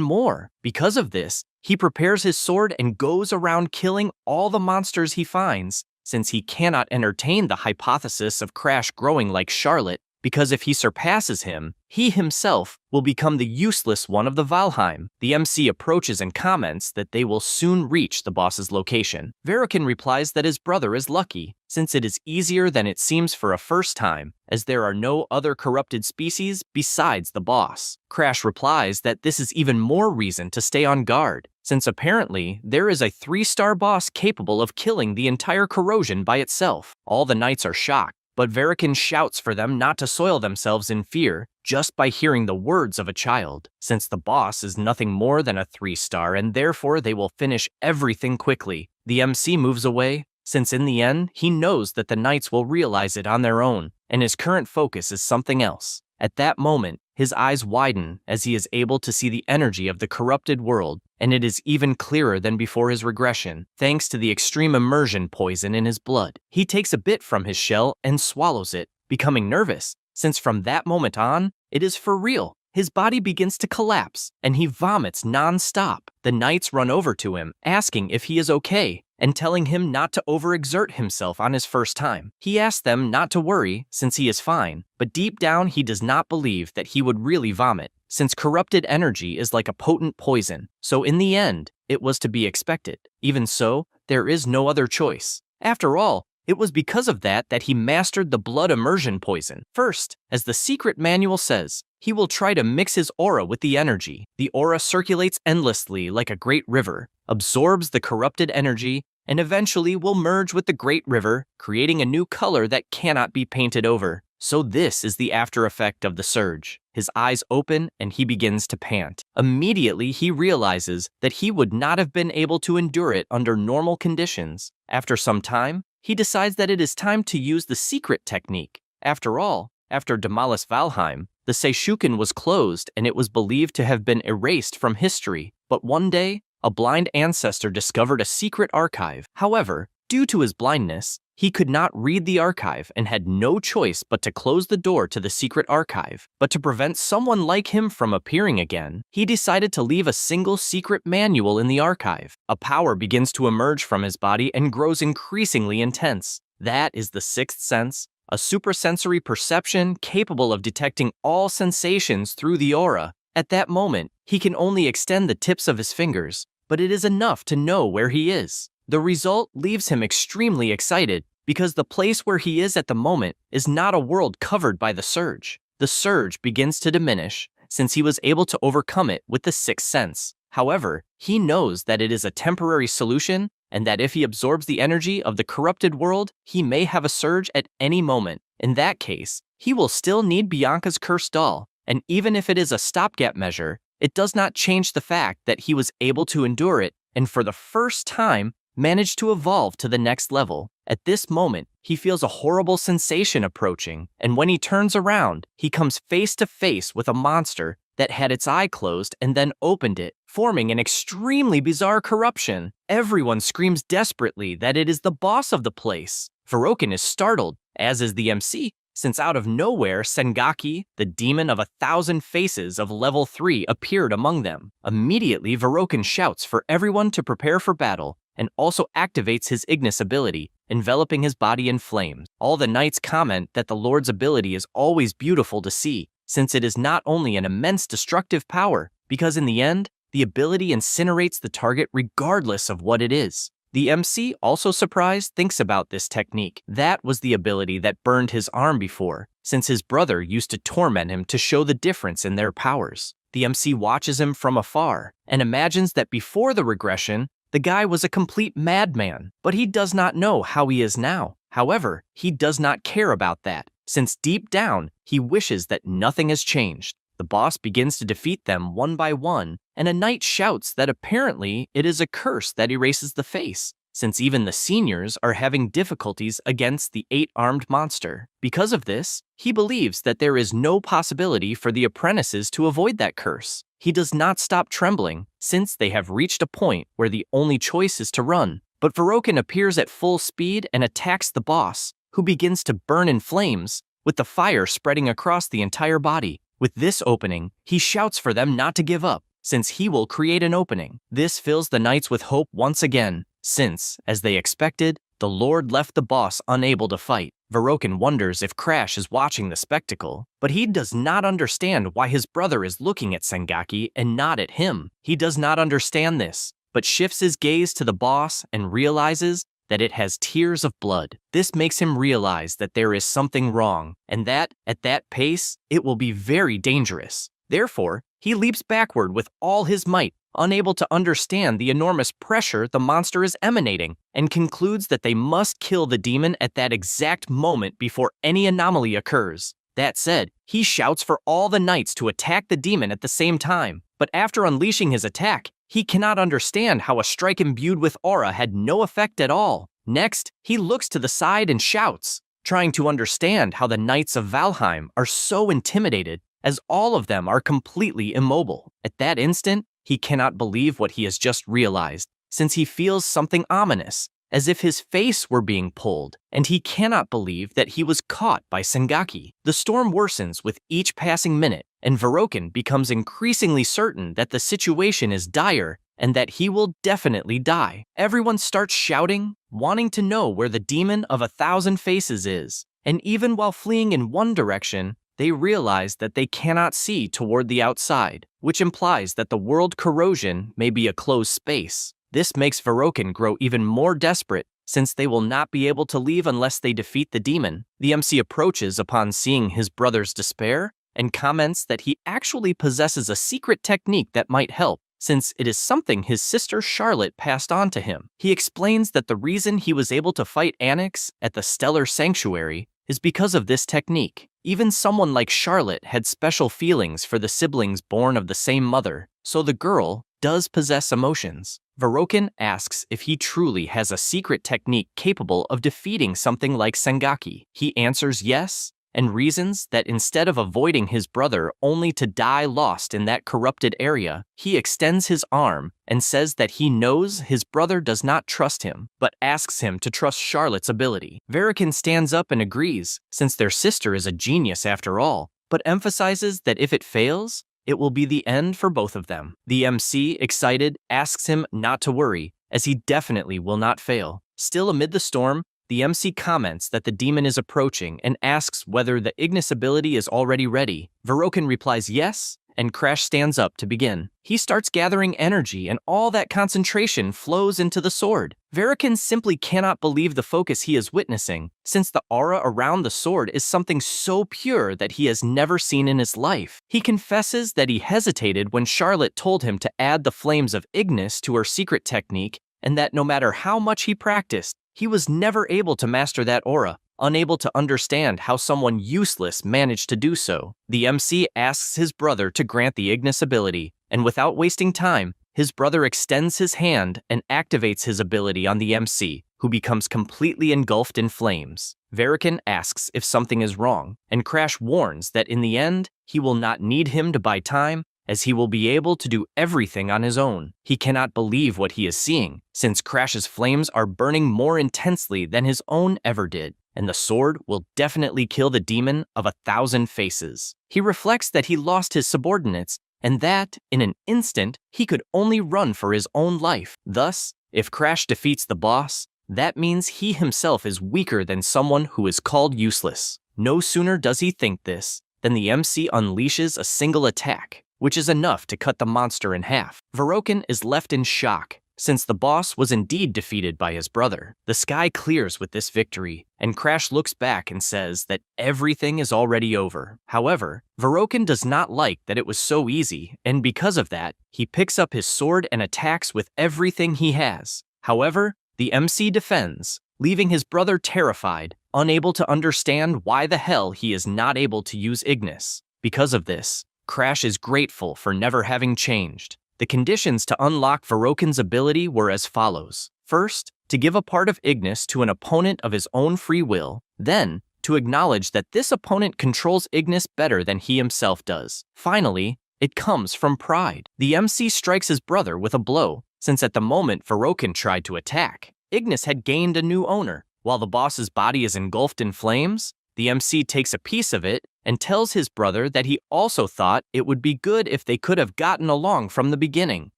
more. Because of this, he prepares his sword and goes around killing all the monsters he finds, since he cannot entertain the hypothesis of Crash growing like Charlotte, because if he surpasses him, he himself will become the useless one of the Valheim. The MC approaches and comments that they will soon reach the boss's location. Verikan replies that his brother is lucky, since it is easier than it seems for a first time, as there are no other corrupted species besides the boss. Crash replies that this is even more reason to stay on guard, since apparently there is a 3-star boss capable of killing the entire corrosion by itself. All the knights are shocked, but Verikan shouts for them not to soil themselves in fear just by hearing the words of a child, since the boss is nothing more than a 3-star and therefore they will finish everything quickly. The MC moves away, since in the end he knows that the knights will realize it on their own, and his current focus is something else. At that moment, his eyes widen as he is able to see the energy of the corrupted world, and it is even clearer than before his regression, thanks to the extreme immersion poison in his blood. He takes a bit from his shell and swallows it, becoming nervous, since from that moment on, it is for real. His body begins to collapse, and he vomits non-stop. The knights run over to him, asking if he is okay, and telling him not to overexert himself on his first time. He asks them not to worry, since he is fine, but deep down he does not believe that he would really vomit, since corrupted energy is like a potent poison, so in the end, it was to be expected. Even so, there is no other choice. After all, it was because of that he mastered the blood immersion poison. First, as the secret manual says, he will try to mix his aura with the energy. The aura circulates endlessly like a great river, absorbs the corrupted energy, and eventually will merge with the great river, creating a new color that cannot be painted over. So this is the after effect of the surge. His eyes open and he begins to pant. Immediately he realizes that he would not have been able to endure it under normal conditions. After some time, he decides that it is time to use the secret technique. After all, after Demolus Valheim, the Seishuken was closed and it was believed to have been erased from history. But one day, a blind ancestor discovered a secret archive. However, due to his blindness, he could not read the archive and had no choice but to close the door to the secret archive. But to prevent someone like him from appearing again, he decided to leave a single secret manual in the archive. A power begins to emerge from his body and grows increasingly intense. That is the sixth sense, a supersensory perception capable of detecting all sensations through the aura. At that moment, he can only extend the tips of his fingers, but it is enough to know where he is. The result leaves him extremely excited because the place where he is at the moment is not a world covered by the surge. The surge begins to diminish since he was able to overcome it with the sixth sense. However, he knows that it is a temporary solution and that if he absorbs the energy of the corrupted world, he may have a surge at any moment. In that case, he will still need Bianca's cursed doll, and even if it is a stopgap measure, it does not change the fact that he was able to endure it and for the first time managed to evolve to the next level. At this moment, he feels a horrible sensation approaching, and when he turns around, he comes face to face with a monster that had its eye closed and then opened it, forming an extremely bizarre corruption. Everyone screams desperately that it is the boss of the place. Verokin is startled, as is the MC, since out of nowhere, Sengaki, the demon of 1,000 faces of level 3, appeared among them. Immediately, Verokin shouts for everyone to prepare for battle, and also activates his Ignis ability, enveloping his body in flames. All the knights comment that the Lord's ability is always beautiful to see, since it is not only an immense destructive power, because in the end, the ability incinerates the target regardless of what it is. The MC, also surprised, thinks about this technique. That was the ability that burned his arm before, since his brother used to torment him to show the difference in their powers. The MC watches him from afar and imagines that before the regression, the guy was a complete madman, but he does not know how he is now. However, he does not care about that, since deep down, he wishes that nothing has changed. The boss begins to defeat them one by one, and a knight shouts that apparently it is a curse that erases the face, since even the seniors are having difficulties against the 8-armed monster. Because of this, he believes that there is no possibility for the apprentices to avoid that curse. He does not stop trembling, since they have reached a point where the only choice is to run. But Verokin appears at full speed and attacks the boss, who begins to burn in flames, with the fire spreading across the entire body. With this opening, he shouts for them not to give up, since he will create an opening. This fills the knights with hope once again, since, as they expected, the Lord left the boss unable to fight. Verokin wonders if Crash is watching the spectacle, but he does not understand why his brother is looking at Sengaki and not at him. He does not understand this, but shifts his gaze to the boss and realizes that it has tears of blood. This makes him realize that there is something wrong, and that, at that pace, it will be very dangerous. Therefore, he leaps backward with all his might, unable to understand the enormous pressure the monster is emanating, and concludes that they must kill the demon at that exact moment before any anomaly occurs. That said, he shouts for all the knights to attack the demon at the same time, but after unleashing his attack, he cannot understand how a strike imbued with aura had no effect at all. Next, he looks to the side and shouts, trying to understand how the knights of Valheim are so intimidated, as all of them are completely immobile. At that instant, he cannot believe what he has just realized, since he feels something ominous, as if his face were being pulled, and he cannot believe that he was caught by Sengaki. The storm worsens with each passing minute, and Verokin becomes increasingly certain that the situation is dire and that he will definitely die. Everyone starts shouting, wanting to know where the demon of 1,000 faces is, and even while fleeing in one direction, they realize that they cannot see toward the outside, which implies that the world corrosion may be a closed space. This makes Verokin grow even more desperate, since they will not be able to leave unless they defeat the demon. The MC approaches upon seeing his brother's despair, and comments that he actually possesses a secret technique that might help, since it is something his sister Charlotte passed on to him. He explains that the reason he was able to fight Annex at the Stellar Sanctuary is because of this technique. Even someone like Charlotte had special feelings for the siblings born of the same mother, so the girl does possess emotions. Verokin asks if he truly has a secret technique capable of defeating something like Sengaki. He answers yes, and reasons that instead of avoiding his brother only to die lost in that corrupted area, he extends his arm and says that he knows his brother does not trust him, but asks him to trust Charlotte's ability. Verokin stands up and agrees, since their sister is a genius after all, but emphasizes that if it fails, it will be the end for both of them. The MC, excited, asks him not to worry, as he definitely will not fail. Still amid the storm, the MC comments that the demon is approaching and asks whether the Ignis ability is already ready. Verokin replies yes, and Crash stands up to begin. He starts gathering energy, and all that concentration flows into the sword. Verokin simply cannot believe the focus he is witnessing, since the aura around the sword is something so pure that he has never seen in his life. He confesses that he hesitated when Charlotte told him to add the flames of Ignis to her secret technique, and that no matter how much he practiced, he was never able to master that aura, unable to understand how someone useless managed to do so. The MC asks his brother to grant the Ignis ability, and without wasting time, his brother extends his hand and activates his ability on the MC, who becomes completely engulfed in flames. Verokin asks if something is wrong, and Crash warns that in the end, he will not need him to buy time, as he will be able to do everything on his own. He cannot believe what he is seeing, since Crash's flames are burning more intensely than his own ever did, and the sword will definitely kill the demon of 1,000 faces. He reflects that he lost his subordinates, and that, in an instant, he could only run for his own life. Thus, if Crash defeats the boss, that means he himself is weaker than someone who is called useless. No sooner does he think this, than the MC unleashes a single attack, which is enough to cut the monster in half. Verokin is left in shock, since the boss was indeed defeated by his brother. The sky clears with this victory, and Crash looks back and says that everything is already over. However, Verokin does not like that it was so easy, and because of that, he picks up his sword and attacks with everything he has. However, the MC defends, leaving his brother terrified, unable to understand why the hell he is not able to use Ignis. Because of this, Crash is grateful for never having changed. The conditions to unlock Verokin's ability were as follows. First, to give a part of Ignis to an opponent of his own free will, then, to acknowledge that this opponent controls Ignis better than he himself does. Finally, it comes from pride. The MC strikes his brother with a blow, since at the moment Verokin tried to attack, Ignis had gained a new owner. While the boss's body is engulfed in flames, the MC takes a piece of it and tells his brother that he also thought it would be good if they could have gotten along from the beginning.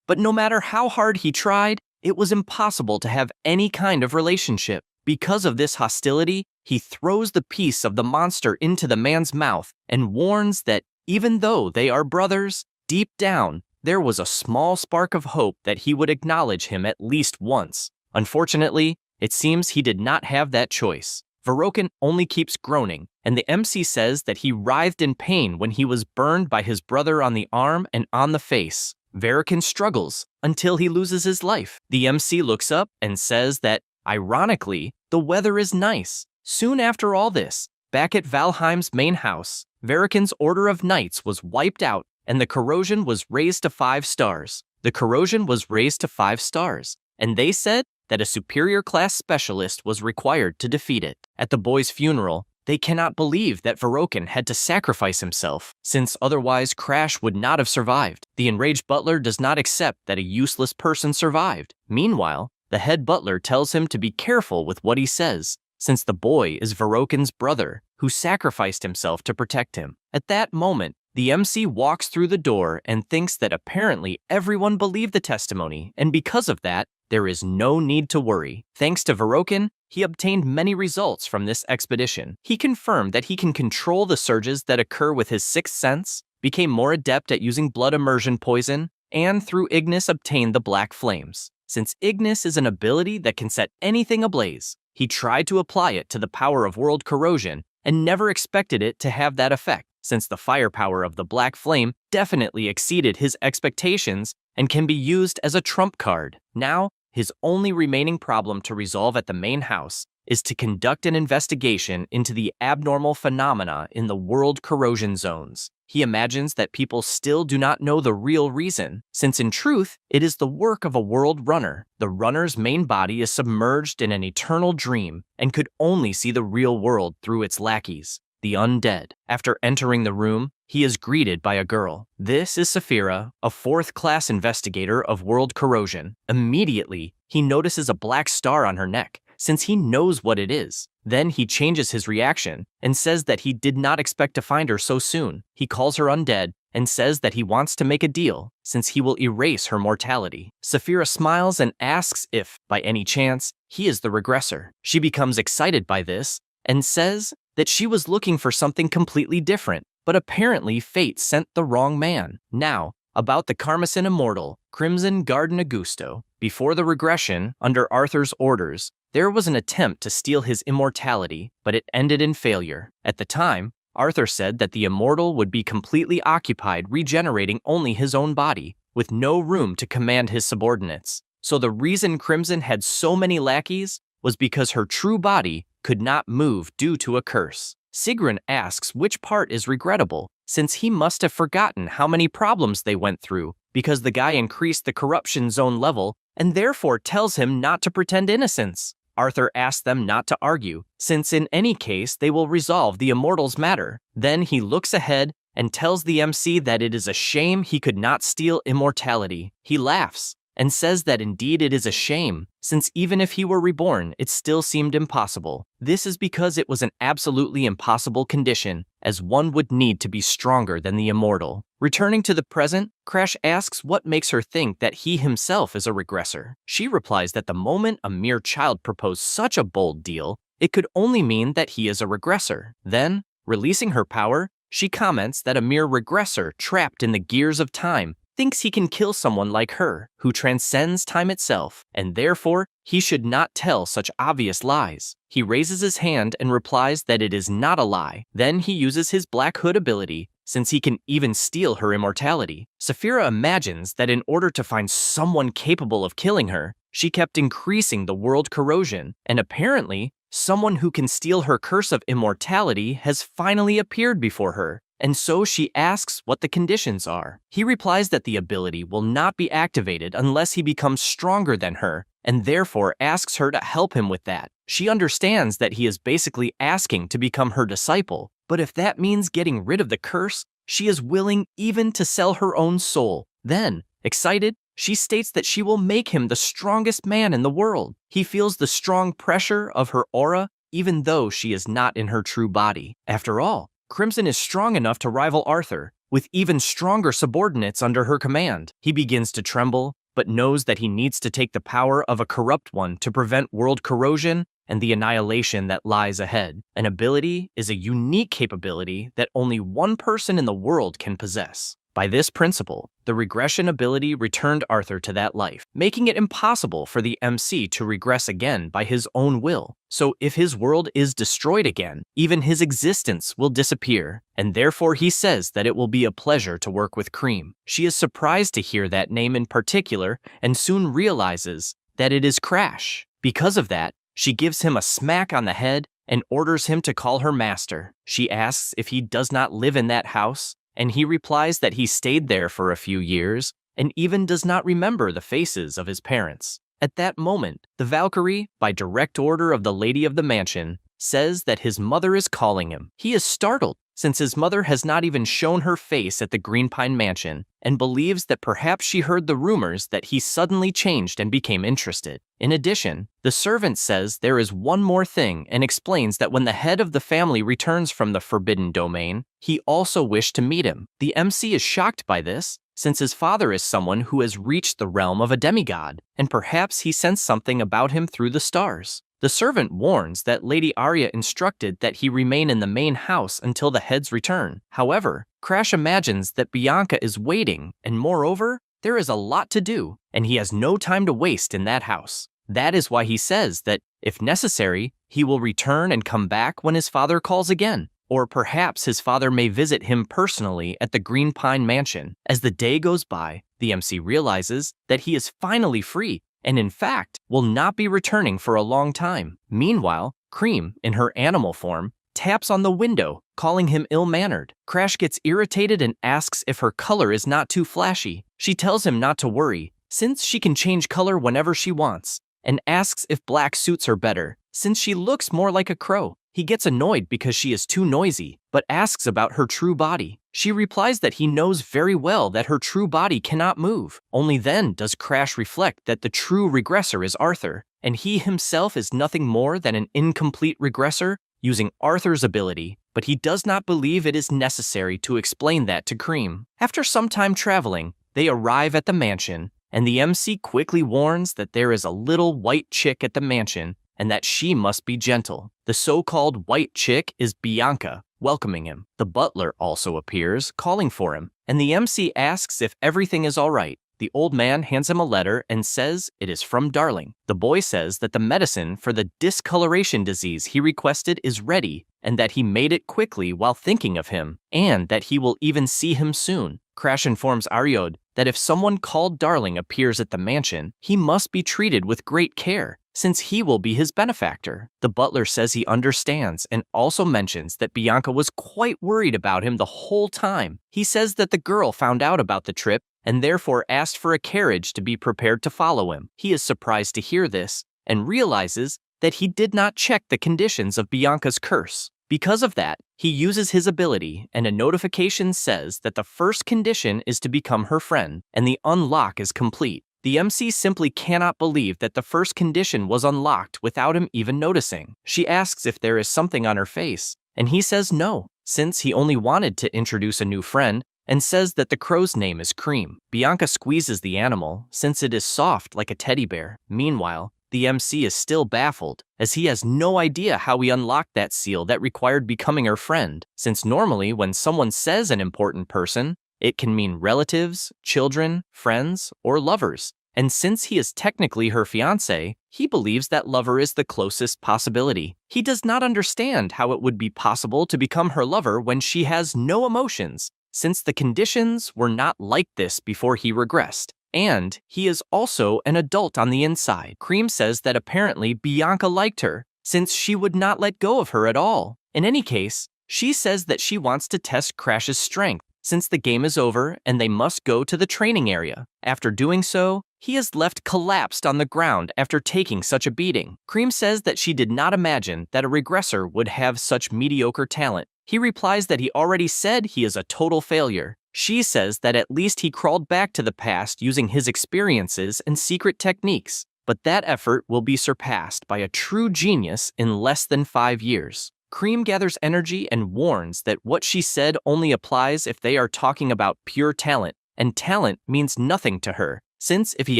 But no matter how hard he tried, it was impossible to have any kind of relationship. Because of this hostility, he throws the piece of the monster into the man's mouth and warns that even though they are brothers, deep down, there was a small spark of hope that he would acknowledge him at least once. Unfortunately, it seems he did not have that choice. Verokin only keeps groaning, and the MC says that he writhed in pain when he was burned by his brother on the arm and on the face. Verokin struggles until he loses his life. The MC looks up and says that, ironically, the weather is nice. Soon after all this, back at Valheim's main house, Verokin's order of knights was wiped out and the corrosion was raised to 5 stars. The corrosion was raised to 5 stars, and they said that a superior class specialist was required to defeat it. At the boy's funeral, they cannot believe that Verokin had to sacrifice himself, since otherwise Crash would not have survived. The enraged butler does not accept that a useless person survived. Meanwhile, the head butler tells him to be careful with what he says, since the boy is Verokin's brother, who sacrificed himself to protect him. At that moment, the MC walks through the door and thinks that apparently everyone believed the testimony, and because of that, there is no need to worry. Thanks to Verokin, he obtained many results from this expedition. He confirmed that he can control the surges that occur with his sixth sense, became more adept at using blood immersion poison, and through Ignis obtained the black flames. Since Ignis is an ability that can set anything ablaze, he tried to apply it to the power of world corrosion and never expected it to have that effect, since the firepower of the black flame definitely exceeded his expectations and can be used as a trump card. Now, his only remaining problem to resolve at the main house is to conduct an investigation into the abnormal phenomena in the world corrosion zones. He imagines that people still do not know the real reason, since in truth, it is the work of a world runner. The runner's main body is submerged in an eternal dream and could only see the real world through its lackeys, the undead. After entering the room, he is greeted by a girl. This is Saphira, a 4th-class investigator of world corrosion. Immediately, he notices a black star on her neck, since he knows what it is. Then he changes his reaction and says that he did not expect to find her so soon. He calls her undead and says that he wants to make a deal, since he will erase her mortality. Saphira smiles and asks if, by any chance, he is the regressor. She becomes excited by this and says that she was looking for something completely different, but apparently fate sent the wrong man. Now, about the Karmasin Immortal, Crimson Garden Augusto. Before the regression, under Arthur's orders, there was an attempt to steal his immortality, but it ended in failure. At the time, Arthur said that the immortal would be completely occupied regenerating only his own body, with no room to command his subordinates. So the reason Crimson had so many lackeys was because her true body could not move due to a curse. Sigrun asks which part is regrettable, since he must have forgotten how many problems they went through, because the guy increased the corruption zone level and therefore tells him not to pretend innocence. Arthur asks them not to argue, since in any case they will resolve the immortal's matter. Then he looks ahead and tells the MC that it is a shame he could not steal immortality. He laughs and says that indeed it is a shame, since even if he were reborn, it still seemed impossible. This is because it was an absolutely impossible condition, as one would need to be stronger than the immortal. Returning to the present, Crash asks what makes her think that he himself is a regressor. She replies that the moment a mere child proposed such a bold deal, it could only mean that he is a regressor. Then, releasing her power, she comments that a mere regressor trapped in the gears of time thinks he can kill someone like her, who transcends time itself, and therefore he should not tell such obvious lies. He raises his hand and replies that it is not a lie. Then he uses his Black Hood ability, since he can even steal her immortality. Saphira imagines that in order to find someone capable of killing her, she kept increasing the world corrosion, and apparently, someone who can steal her curse of immortality has finally appeared before her. and so she asks what the conditions are. He replies that the ability will not be activated unless he becomes stronger than her, and therefore asks her to help him with that. She understands that he is basically asking to become her disciple, but if that means getting rid of the curse, she is willing even to sell her own soul. Then, excited, she states that she will make him the strongest man in the world. He feels the strong pressure of her aura, even though she is not in her true body. After all, Crimson is strong enough to rival Arthur, with even stronger subordinates under her command. He begins to tremble, but knows that he needs to take the power of a corrupt one to prevent world corrosion and the annihilation that lies ahead. An ability is a unique capability that only one person in the world can possess. By this principle, the regression ability returned Arthur to that life, making it impossible for the MC to regress again by his own will. So if his world is destroyed again, even his existence will disappear, and therefore he says that it will be a pleasure to work with Cream. She is surprised to hear that name in particular, and soon realizes that it is Crash. Because of that, she gives him a smack on the head and orders him to call her master. She asks if he does not live in that house, and he replies that he stayed there for a few years and even does not remember the faces of his parents. At that moment, the Valkyrie, by direct order of the lady of the mansion, says that his mother is calling him. He is startled, since his mother has not even shown her face at the Green Pine Mansion, and believes that perhaps she heard the rumors that he suddenly changed and became interested. In addition, the servant says there is one more thing and explains that when the head of the family returns from the Forbidden Domain, he also wished to meet him. The MC is shocked by this, since his father is someone who has reached the realm of a demigod, and perhaps he sensed something about him through the stars. The servant warns that Lady Arya instructed that he remain in the main house until the head's return. However, Crash imagines that Bianca is waiting, and moreover, there is a lot to do, and he has no time to waste in that house. That is why he says that, if necessary, he will return and come back when his father calls again. Or perhaps his father may visit him personally at the Green Pine Mansion. As the day goes by, the MC realizes that he is finally free, and in fact, will not be returning for a long time. Meanwhile, Cream, in her animal form, taps on the window, calling him ill-mannered. Crash gets irritated and asks if her color is not too flashy. She tells him not to worry, since she can change color whenever she wants, and asks if black suits her better, since she looks more like a crow. He gets annoyed because she is too noisy, but asks about her true body. She replies that he knows very well that her true body cannot move. Only then does Crash reflect that the true regressor is Arthur, and he himself is nothing more than an incomplete regressor using Arthur's ability, but he does not believe it is necessary to explain that to Cream. After some time traveling, they arrive at the mansion, and the MC quickly warns that there is a little white chick at the mansion and that she must be gentle. The so-called white chick is Bianca, welcoming him. The butler also appears, calling for him, and the MC asks if everything is all right. The old man hands him a letter and says it is from Darling. The boy says that the medicine for the discoloration disease he requested is ready, and that he made it quickly while thinking of him, and that he will even see him soon. Crash informs Aryod that if someone called Darling appears at the mansion, he must be treated with great care, since he will be his benefactor. The butler says he understands and also mentions that Bianca was quite worried about him the whole time. He says that the girl found out about the trip and therefore asked for a carriage to be prepared to follow him. He is surprised to hear this and realizes that he did not check the conditions of Bianca's curse. Because of that, he uses his ability, and a notification says that the first condition is to become her friend, and the unlock is complete. The MC simply cannot believe that the first condition was unlocked without him even noticing. She asks if there is something on her face, and he says no, since he only wanted to introduce a new friend, and says that the crow's name is Cream. Bianca squeezes the animal, since it is soft like a teddy bear. Meanwhile, the MC is still baffled, as he has no idea how he unlocked that seal that required becoming her friend, since normally when someone says an important person, it can mean relatives, children, friends, or lovers. And since he is technically her fiancé, he believes that lover is the closest possibility. He does not understand how it would be possible to become her lover when she has no emotions, since the conditions were not like this before he regressed. And he is also an adult on the inside. Cream says that apparently Bianca liked her, since she would not let go of her at all. In any case, She says that she wants to test Crash's strength since the game is over and they must go to the training area. After doing so, he is left collapsed on the ground after taking such a beating. Cream says that she did not imagine that a regressor would have such mediocre talent. He replies that he already said he is a total failure. She says that at least he crawled back to the past using his experiences and secret techniques, but that effort will be surpassed by a true genius in less than 5 years. Cream gathers energy and warns that what she said only applies if they are talking about pure talent, and talent means nothing to her, since if he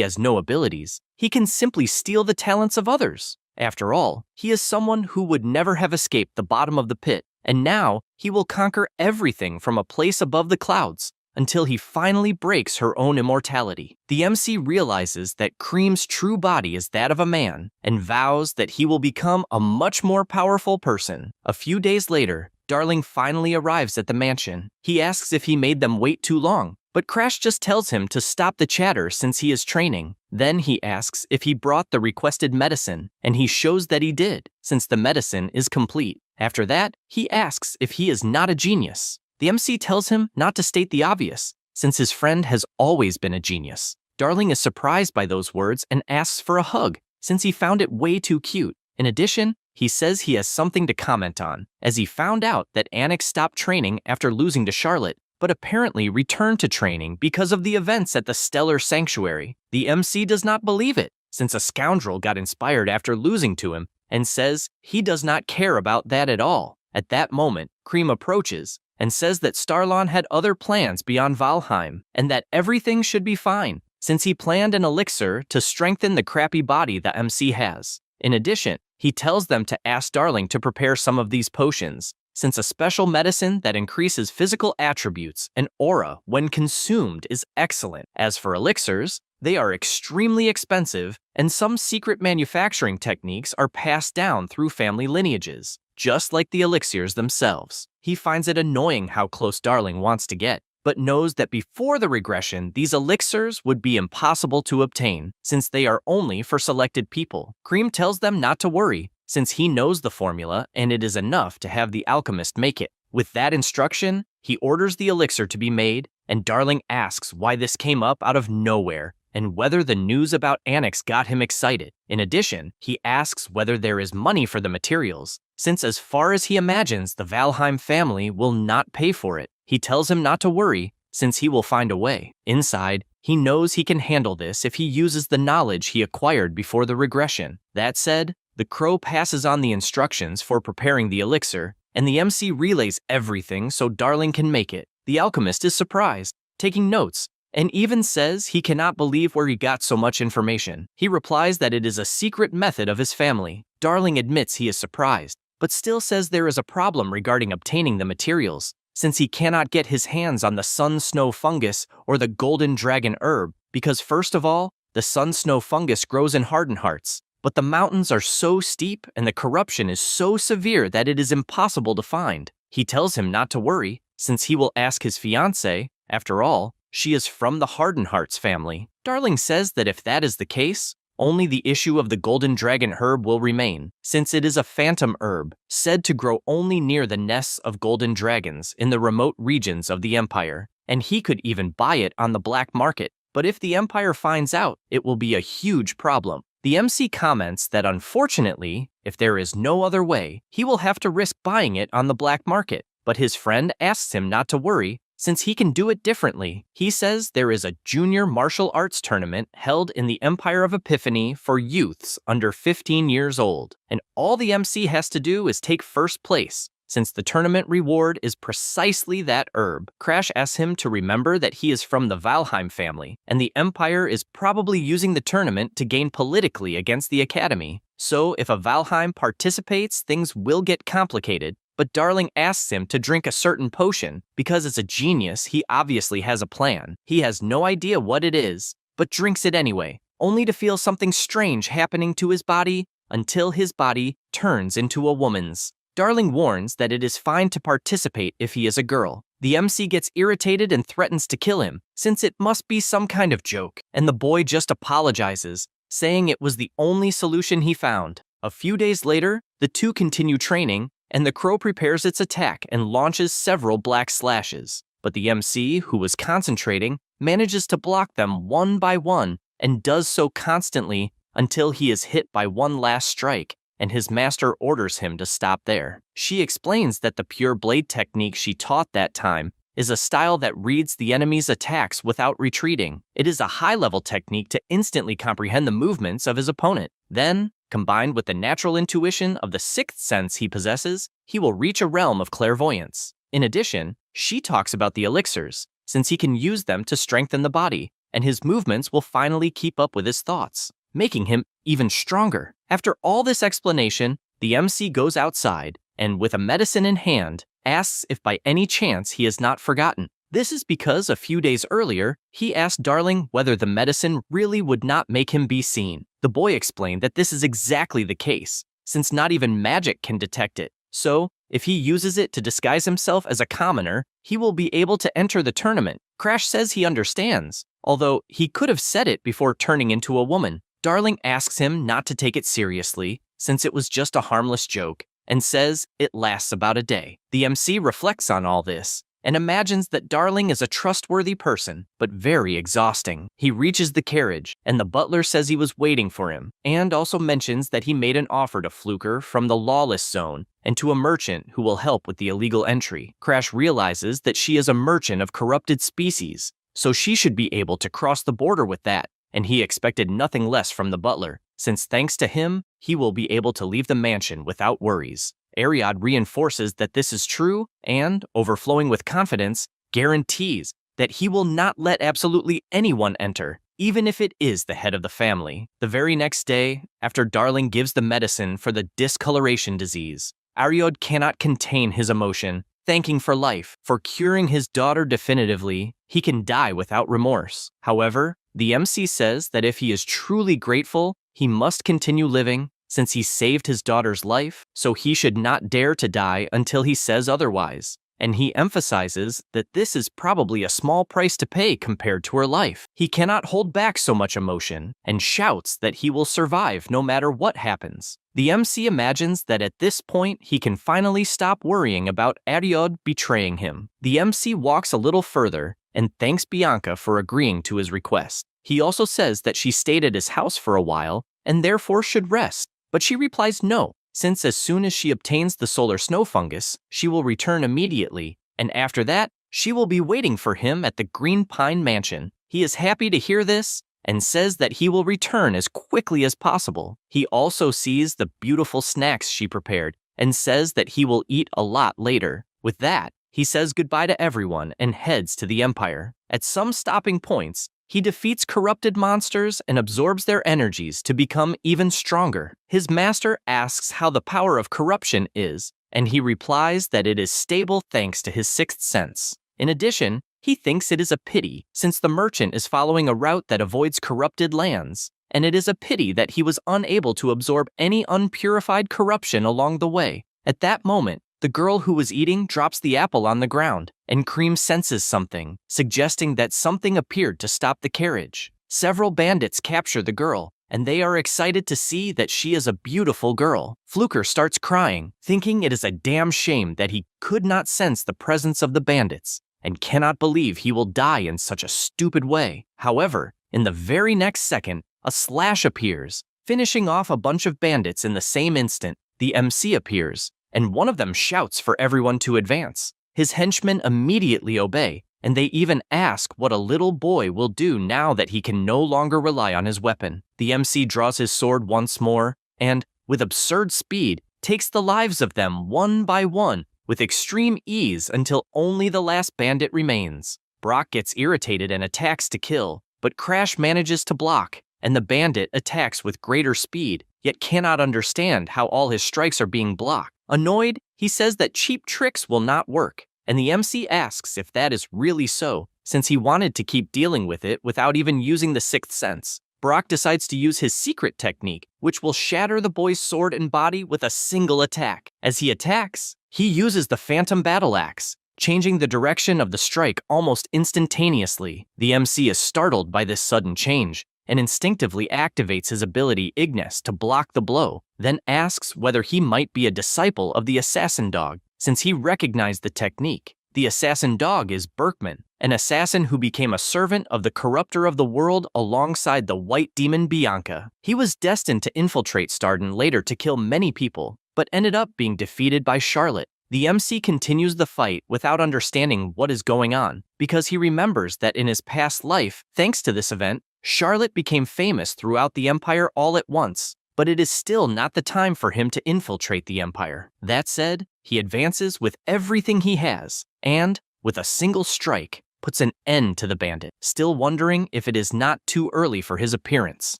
has no abilities, he can simply steal the talents of others. After all, he is someone who would never have escaped the bottom of the pit, and now he will conquer everything from a place above the clouds, until he finally breaks her own immortality. The MC realizes that Cream's true body is that of a man and vows that he will become a much more powerful person. A few days later, Darling finally arrives at the mansion. He asks if he made them wait too long, but Crash just tells him to stop the chatter since he is training. Then he asks if he brought the requested medicine, and he shows that he did, since the medicine is complete. After that, he asks if he is not a genius. The MC tells him not to state the obvious, since his friend has always been a genius. Darling is surprised by those words and asks for a hug, since he found it way too cute. In addition, he says he has something to comment on, as he found out that Annex stopped training after losing to Charlotte, but apparently returned to training because of the events at the Stellar Sanctuary. The MC does not believe it, since a scoundrel got inspired after losing to him, and says he does not care about that at all. At that moment, Cream approaches and says that Starlon had other plans beyond Valheim, and that everything should be fine, since he planned an elixir to strengthen the crappy body the MC has. In addition, he tells them to ask Darling to prepare some of these potions, since a special medicine that increases physical attributes and aura when consumed is excellent. As for elixirs, they are extremely expensive, and some secret manufacturing techniques are passed down through family lineages, just like the elixirs themselves. He finds it annoying how close Darling wants to get, but knows that before the regression, these elixirs would be impossible to obtain, since they are only for selected people. Cream tells them not to worry, since he knows the formula and it is enough to have the alchemist make it. With that instruction, he orders the elixir to be made, and Darling asks why this came up out of nowhere, and whether the news about Annex got him excited. In addition, he asks whether there is money for the materials, since as far as he imagines, the Valheim family will not pay for it. He tells him not to worry, since he will find a way. Inside, he knows he can handle this if he uses the knowledge he acquired before the regression. That said, the crow passes on the instructions for preparing the elixir, and the MC relays everything so Darling can make it. The alchemist is surprised, taking notes, and even says he cannot believe where he got so much information. He replies that it is a secret method of his family. Darling admits he is surprised, but still says there is a problem regarding obtaining the materials, since he cannot get his hands on the sun snow fungus or the golden dragon herb, because first of all, the sun snow fungus grows in Hardened Hearts, but the mountains are so steep and the corruption is so severe that it is impossible to find. He tells him not to worry, since he will ask his fiancée. After all, she is from the Hardened Hearts family. Darling says that if that is the case, only the issue of the golden dragon herb will remain, since it is a phantom herb, said to grow only near the nests of golden dragons in the remote regions of the Empire, and he could even buy it on the black market. But if the Empire finds out, it will be a huge problem. The MC comments that unfortunately, if there is no other way, he will have to risk buying it on the black market. But his friend asks him not to worry, since he can do it differently. He says there is a junior martial arts tournament held in the Empire of Epiphany for youths under 15 years old, and all the MC has to do is take first place, since the tournament reward is precisely that herb. Crash asks him to remember that he is from the Valheim family, and the Empire is probably using the tournament to gain politically against the Academy. So if a Valheim participates, things will get complicated. But Darling asks him to drink a certain potion, because as a genius, he obviously has a plan. He has no idea what it is, but drinks it anyway, only to feel something strange happening to his body until his body turns into a woman's. Darling warns that it is fine to participate if he is a girl. The MC gets irritated and threatens to kill him, since it must be some kind of joke, and the boy just apologizes, saying it was the only solution he found. A few days later, the two continue training, and the crow prepares its attack and launches several black slashes. But the MC, who was concentrating, manages to block them one by one and does so constantly until he is hit by one last strike, and his master orders him to stop there. She explains that the pure blade technique she taught that time is a style that reads the enemy's attacks without retreating. It is a high-level technique to instantly comprehend the movements of his opponent. Then, combined with the natural intuition of the sixth sense he possesses, he will reach a realm of clairvoyance. In addition, she talks about the elixirs, since he can use them to strengthen the body, and his movements will finally keep up with his thoughts, making him even stronger. After all this explanation, the MC goes outside, and with a medicine in hand, asks if by any chance he has not forgotten. This is because a few days earlier, he asked Darling whether the medicine really would not make him be seen. The boy explained that this is exactly the case, since not even magic can detect it. So, if he uses it to disguise himself as a commoner, he will be able to enter the tournament. Crash says he understands, although he could have said it before turning into a woman. Darling asks him not to take it seriously, since it was just a harmless joke, and says it lasts about a day. The MC reflects on all this and imagines that Darling is a trustworthy person, but very exhausting. He reaches the carriage, and the butler says he was waiting for him, and also mentions that he made an offer to Fluker from the lawless zone and to a merchant who will help with the illegal entry. Crash realizes that she is a merchant of corrupted species, so she should be able to cross the border with that, and he expected nothing less from the butler, since thanks to him, he will be able to leave the mansion without worries. Ariad reinforces that this is true and, overflowing with confidence, guarantees that he will not let absolutely anyone enter, even if it is the head of the family. The very next day, after Darling gives the medicine for the discoloration disease, Ariad cannot contain his emotion, thanking for life, for curing his daughter definitively. He can die without remorse. However, the MC says that if he is truly grateful, he must continue living, since he saved his daughter's life, so he should not dare to die until he says otherwise. And he emphasizes that this is probably a small price to pay compared to her life. He cannot hold back so much emotion, and shouts that he will survive no matter what happens. The MC imagines that at this point he can finally stop worrying about Ariad betraying him. The MC walks a little further and thanks Bianca for agreeing to his request. He also says that she stayed at his house for a while and therefore should rest, but she replies no, since as soon as she obtains the solar snow fungus, she will return immediately, and after that, she will be waiting for him at the Green Pine Mansion. He is happy to hear this and says that he will return as quickly as possible. He also sees the beautiful snacks she prepared and says that he will eat a lot later. With that, he says goodbye to everyone and heads to the Empire. At some stopping points, he defeats corrupted monsters and absorbs their energies to become even stronger. His master asks how the power of corruption is, and he replies that it is stable thanks to his sixth sense. In addition, he thinks it is a pity, since the merchant is following a route that avoids corrupted lands, and it is a pity that he was unable to absorb any unpurified corruption along the way. At that moment, the girl who was eating drops the apple on the ground, and Cream senses something, suggesting that something appeared to stop the carriage. Several bandits capture the girl, and they are excited to see that she is a beautiful girl. Fluker starts crying, thinking it is a damn shame that he could not sense the presence of the bandits, and cannot believe he will die in such a stupid way. However, in the very next second, a slash appears, finishing off a bunch of bandits in the same instant. The MC appears, and one of them shouts for everyone to advance. His henchmen immediately obey, and they even ask what a little boy will do now that he can no longer rely on his weapon. The MC draws his sword once more, and, with absurd speed, takes the lives of them one by one with extreme ease until only the last bandit remains. Brock gets irritated and attacks to kill, but Crash manages to block, and the bandit attacks with greater speed, yet cannot understand how all his strikes are being blocked. Annoyed, he says that cheap tricks will not work, and the MC asks if that is really so, since he wanted to keep dealing with it without even using the sixth sense. Brock decides to use his secret technique, which will shatter the boy's sword and body with a single attack. As he attacks, he uses the Phantom Battle Axe, changing the direction of the strike almost instantaneously. The MC is startled by this sudden change, and instinctively activates his ability Ignis to block the blow, then asks whether he might be a disciple of the assassin dog, since he recognized the technique. The assassin dog is Berkman, an assassin who became a servant of the corrupter of the world alongside the white demon Bianca. He was destined to infiltrate Starden later to kill many people, but ended up being defeated by Charlotte. The MC continues the fight without understanding what is going on, because he remembers that in his past life, thanks to this event, Charlotte became famous throughout the Empire all at once, but it is still not the time for him to infiltrate the Empire. That said, he advances with everything he has, and, with a single strike, puts an end to the bandit, still wondering if it is not too early for his appearance.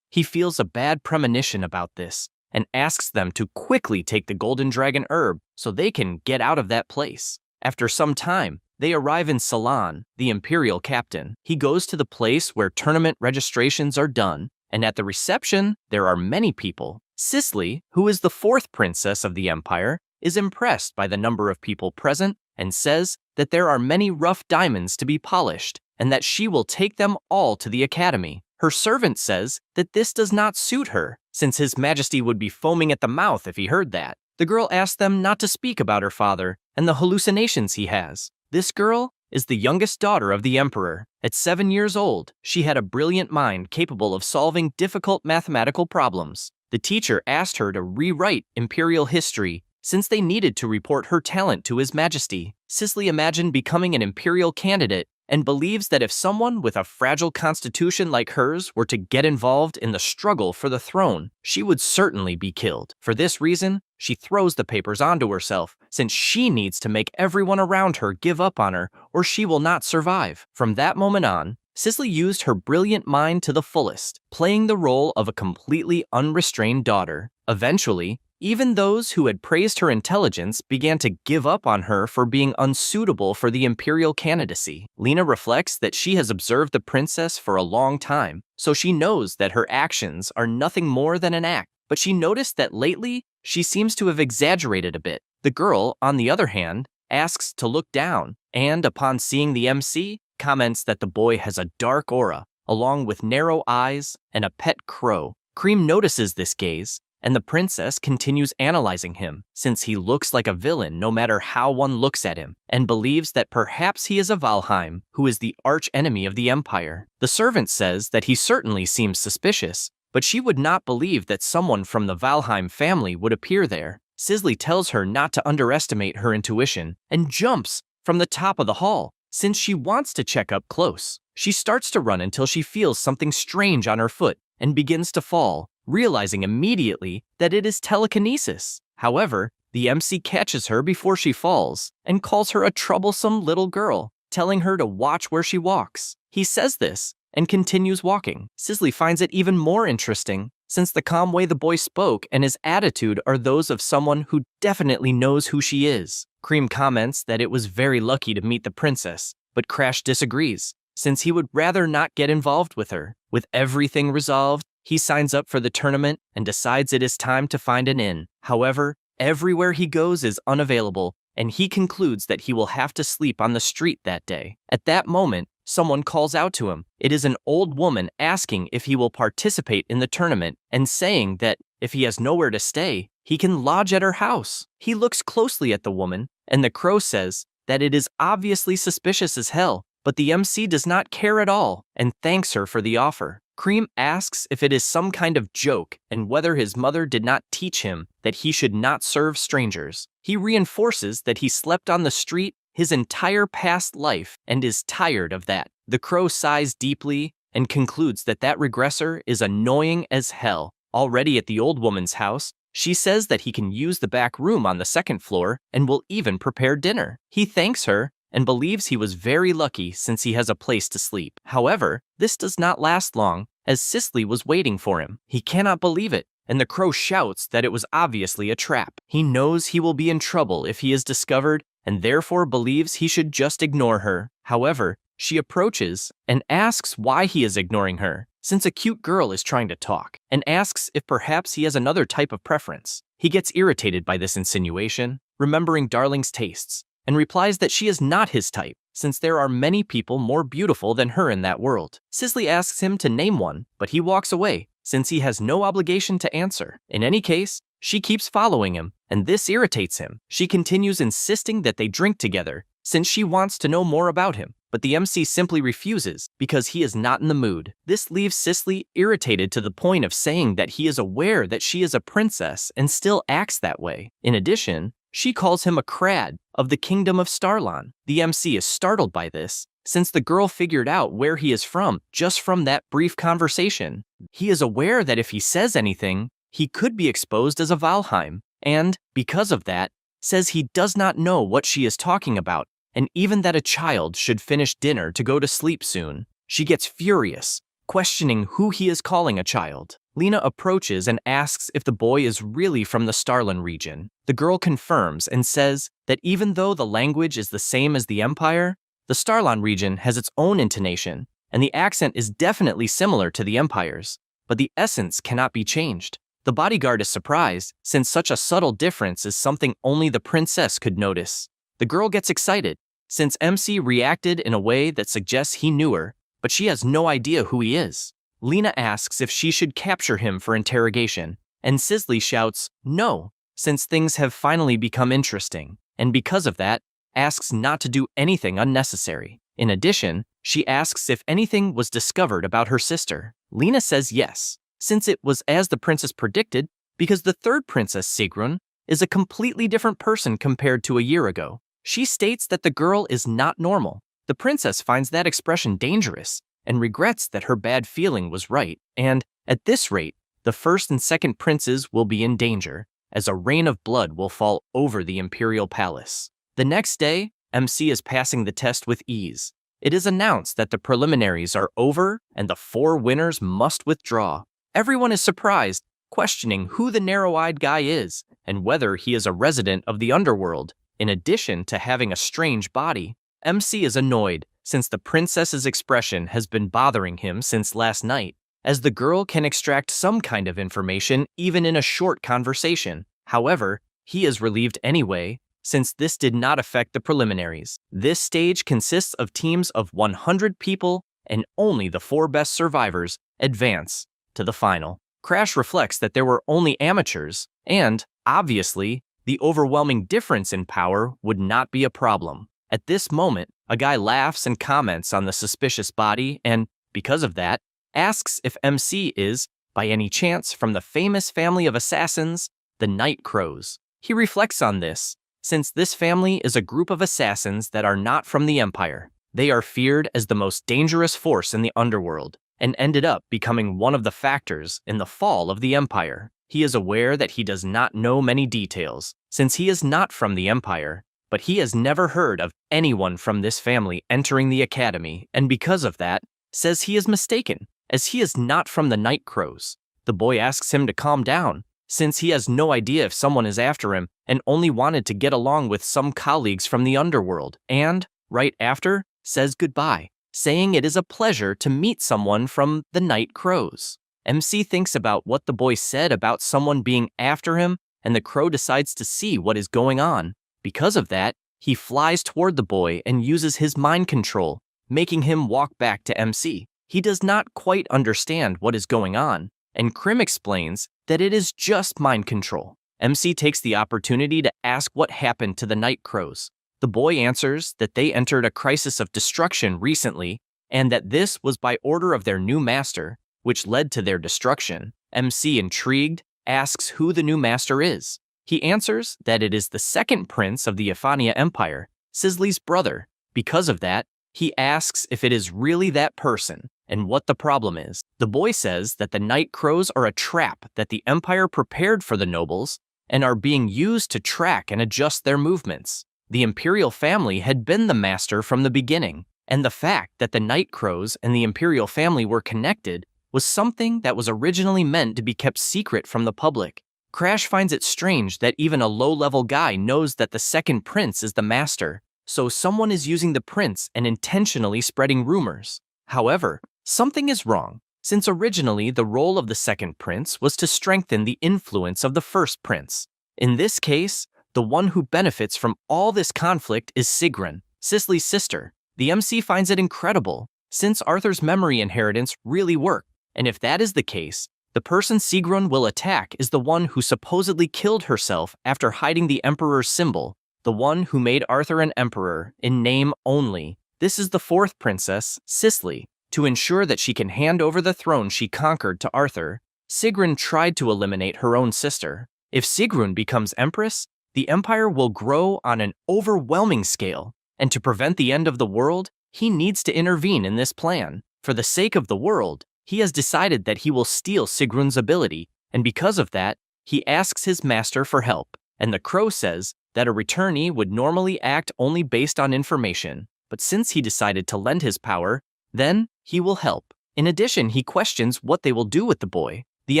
He feels a bad premonition about this, and asks them to quickly take the Golden Dragon Herb so they can get out of that place. After some time, they arrive in Ceylon, the Imperial captain. He goes to the place where tournament registrations are done, and at the reception, there are many people. Cicely, who is the fourth princess of the Empire, is impressed by the number of people present and says that there are many rough diamonds to be polished and that she will take them all to the academy. Her servant says that this does not suit her, since His Majesty would be foaming at the mouth if he heard that. The girl asks them not to speak about her father and the hallucinations he has. This girl is the youngest daughter of the Emperor. At 7 years old, she had a brilliant mind capable of solving difficult mathematical problems. The teacher asked her to rewrite imperial history since they needed to report her talent to His Majesty. Cicely imagined becoming an imperial candidate and believes that if someone with a fragile constitution like hers were to get involved in the struggle for the throne, she would certainly be killed. For this reason, she throws the papers onto herself, since she needs to make everyone around her give up on her or she will not survive. From that moment on, Cicely used her brilliant mind to the fullest, playing the role of a completely unrestrained daughter. Eventually, even those who had praised her intelligence began to give up on her for being unsuitable for the imperial candidacy. Lena reflects that she has observed the princess for a long time, so she knows that her actions are nothing more than an act. But she noticed that lately, she seems to have exaggerated a bit. The girl, on the other hand, asks to look down, and upon seeing the MC, comments that the boy has a dark aura, along with narrow eyes and a pet crow. Cream notices this gaze, and the princess continues analyzing him, since he looks like a villain no matter how one looks at him, and believes that perhaps he is a Valheim, who is the arch-enemy of the Empire. The servant says that he certainly seems suspicious, but she would not believe that someone from the Valheim family would appear there. Cicely tells her not to underestimate her intuition, and jumps from the top of the hall, since she wants to check up close. She starts to run until she feels something strange on her foot, and begins to fall, realizing immediately that it is telekinesis. However, the MC catches her before she falls and calls her a troublesome little girl, telling her to watch where she walks. He says this and continues walking. Cicely finds it even more interesting, since the calm way the boy spoke and his attitude are those of someone who definitely knows who she is. Cream comments that it was very lucky to meet the princess, but Crash disagrees, since he would rather not get involved with her. With everything resolved, he signs up for the tournament and decides it is time to find an inn. However, everywhere he goes is unavailable, and he concludes that he will have to sleep on the street that day. At that moment, someone calls out to him. It is an old woman asking if he will participate in the tournament and saying that if he has nowhere to stay, he can lodge at her house. He looks closely at the woman, and the crow says that it is obviously suspicious as hell, but the MC does not care at all and thanks her for the offer. Cream asks if it is some kind of joke and whether his mother did not teach him that he should not serve strangers. He reinforces that he slept on the street his entire past life and is tired of that. The crow sighs deeply and concludes that regressor is annoying as hell. Already at the old woman's house, she says that he can use the back room on the second floor and will even prepare dinner. He thanks her and believes he was very lucky since he has a place to sleep. However, this does not last long, as Cicely was waiting for him. He cannot believe it, and the crow shouts that it was obviously a trap. He knows he will be in trouble if he is discovered, and therefore believes he should just ignore her. However, she approaches and asks why he is ignoring her, since a cute girl is trying to talk, and asks if perhaps he has another type of preference. He gets irritated by this insinuation, remembering Darling's tastes, and replies that she is not his type. since there are many people more beautiful than her in that world. Sisley asks him to name one, but he walks away, since he has no obligation to answer. In any case, she keeps following him, and this irritates him. She continues insisting that they drink together, since she wants to know more about him, but the MC simply refuses because he is not in the mood. This leaves Sisley irritated to the point of saying that he is aware that she is a princess and still acts that way. In addition, she calls him a crad of the kingdom of Starlon. The MC is startled by this, since the girl figured out where he is from just from that brief conversation. He is aware that if he says anything, he could be exposed as a Valheim, and, because of that, says he does not know what she is talking about, and even that a child should finish dinner to go to sleep soon. She gets furious, questioning who he is calling a child. Lena approaches and asks if the boy is really from the Starlin region. The girl confirms and says that even though the language is the same as the Empire, the Starlon region has its own intonation, and the accent is definitely similar to the Empire's, but the essence cannot be changed. The bodyguard is surprised, since such a subtle difference is something only the princess could notice. The girl gets excited, since MC reacted in a way that suggests he knew her, but she has no idea who he is. Lena asks if she should capture him for interrogation, and Sisley shouts, no, since things have finally become interesting, and because of that, asks not to do anything unnecessary. In addition, she asks if anything was discovered about her sister. Lena says yes, since it was as the princess predicted, because the third princess, Sigrun, is a completely different person compared to a year ago. She states that the girl is not normal. The princess finds that expression dangerous and regrets that her bad feeling was right, and, at this rate, the first and second princes will be in danger, as a rain of blood will fall over the imperial palace. The next day, MC is passing the test with ease. It is announced that the preliminaries are over and the 4 winners must withdraw. Everyone is surprised, questioning who the narrow-eyed guy is and whether he is a resident of the underworld. In addition to having a strange body, MC is annoyed since the princess's expression has been bothering him since last night, as the girl can extract some kind of information even in a short conversation. However, he is relieved anyway, since this did not affect the preliminaries. This stage consists of teams of 100 people, and only the 4 best survivors advance to the final. Crash reflects that there were only amateurs, and, obviously, the overwhelming difference in power would not be a problem. At this moment, a guy laughs and comments on the suspicious body and, because of that, asks if MC is, by any chance, from the famous family of assassins, the Night Crows. He reflects on this, since this family is a group of assassins that are not from the Empire. They are feared as the most dangerous force in the underworld, and ended up becoming one of the factors in the fall of the Empire. He is aware that he does not know many details, since he is not from the Empire, but he has never heard of anyone from this family entering the academy, and because of that, says he is mistaken, as he is not from the Night Crows. The boy asks him to calm down, since he has no idea if someone is after him and only wanted to get along with some colleagues from the underworld, and, right after, says goodbye, saying it is a pleasure to meet someone from the Night Crows. MC thinks about what the boy said about someone being after him, and the crow decides to see what is going on. Because of that, he flies toward the boy and uses his mind control, making him walk back to MC. He does not quite understand what is going on, and Krim explains that it is just mind control. MC takes the opportunity to ask what happened to the Night Crows. The boy answers that they entered a crisis of destruction recently, and that this was by order of their new master, which led to their destruction. MC, intrigued, asks who the new master is. He answers that it is the second prince of the Ephania Empire, Sisley's brother. Because of that, he asks if it is really that person and what the problem is. The boy says that the Night Crows are a trap that the Empire prepared for the nobles and are being used to track and adjust their movements. The imperial family had been the master from the beginning, and the fact that the Night Crows and the imperial family were connected was something that was originally meant to be kept secret from the public. Crash finds it strange that even a low-level guy knows that the second prince is the master, so someone is using the prince and intentionally spreading rumors. However, something is wrong, since originally the role of the second prince was to strengthen the influence of the first prince. In this case, the one who benefits from all this conflict is Sigrun, Sisley's sister, The MC finds it incredible, since Arthur's memory inheritance really worked, and if that is the case, the person Sigrun will attack is the one who supposedly killed herself after hiding the Emperor's symbol, the one who made Arthur an emperor in name only. This is the fourth princess, Cicely. To ensure that she can hand over the throne she conquered to Arthur, Sigrun tried to eliminate her own sister. If Sigrun becomes empress, the empire will grow on an overwhelming scale, and to prevent the end of the world, he needs to intervene in this plan. For the sake of the world, he has decided that he will steal Sigrun's ability, and because of that, he asks his master for help. And the crow says that a returnee would normally act only based on information, but since he decided to lend his power, then he will help. In addition, he questions what they will do with the boy. The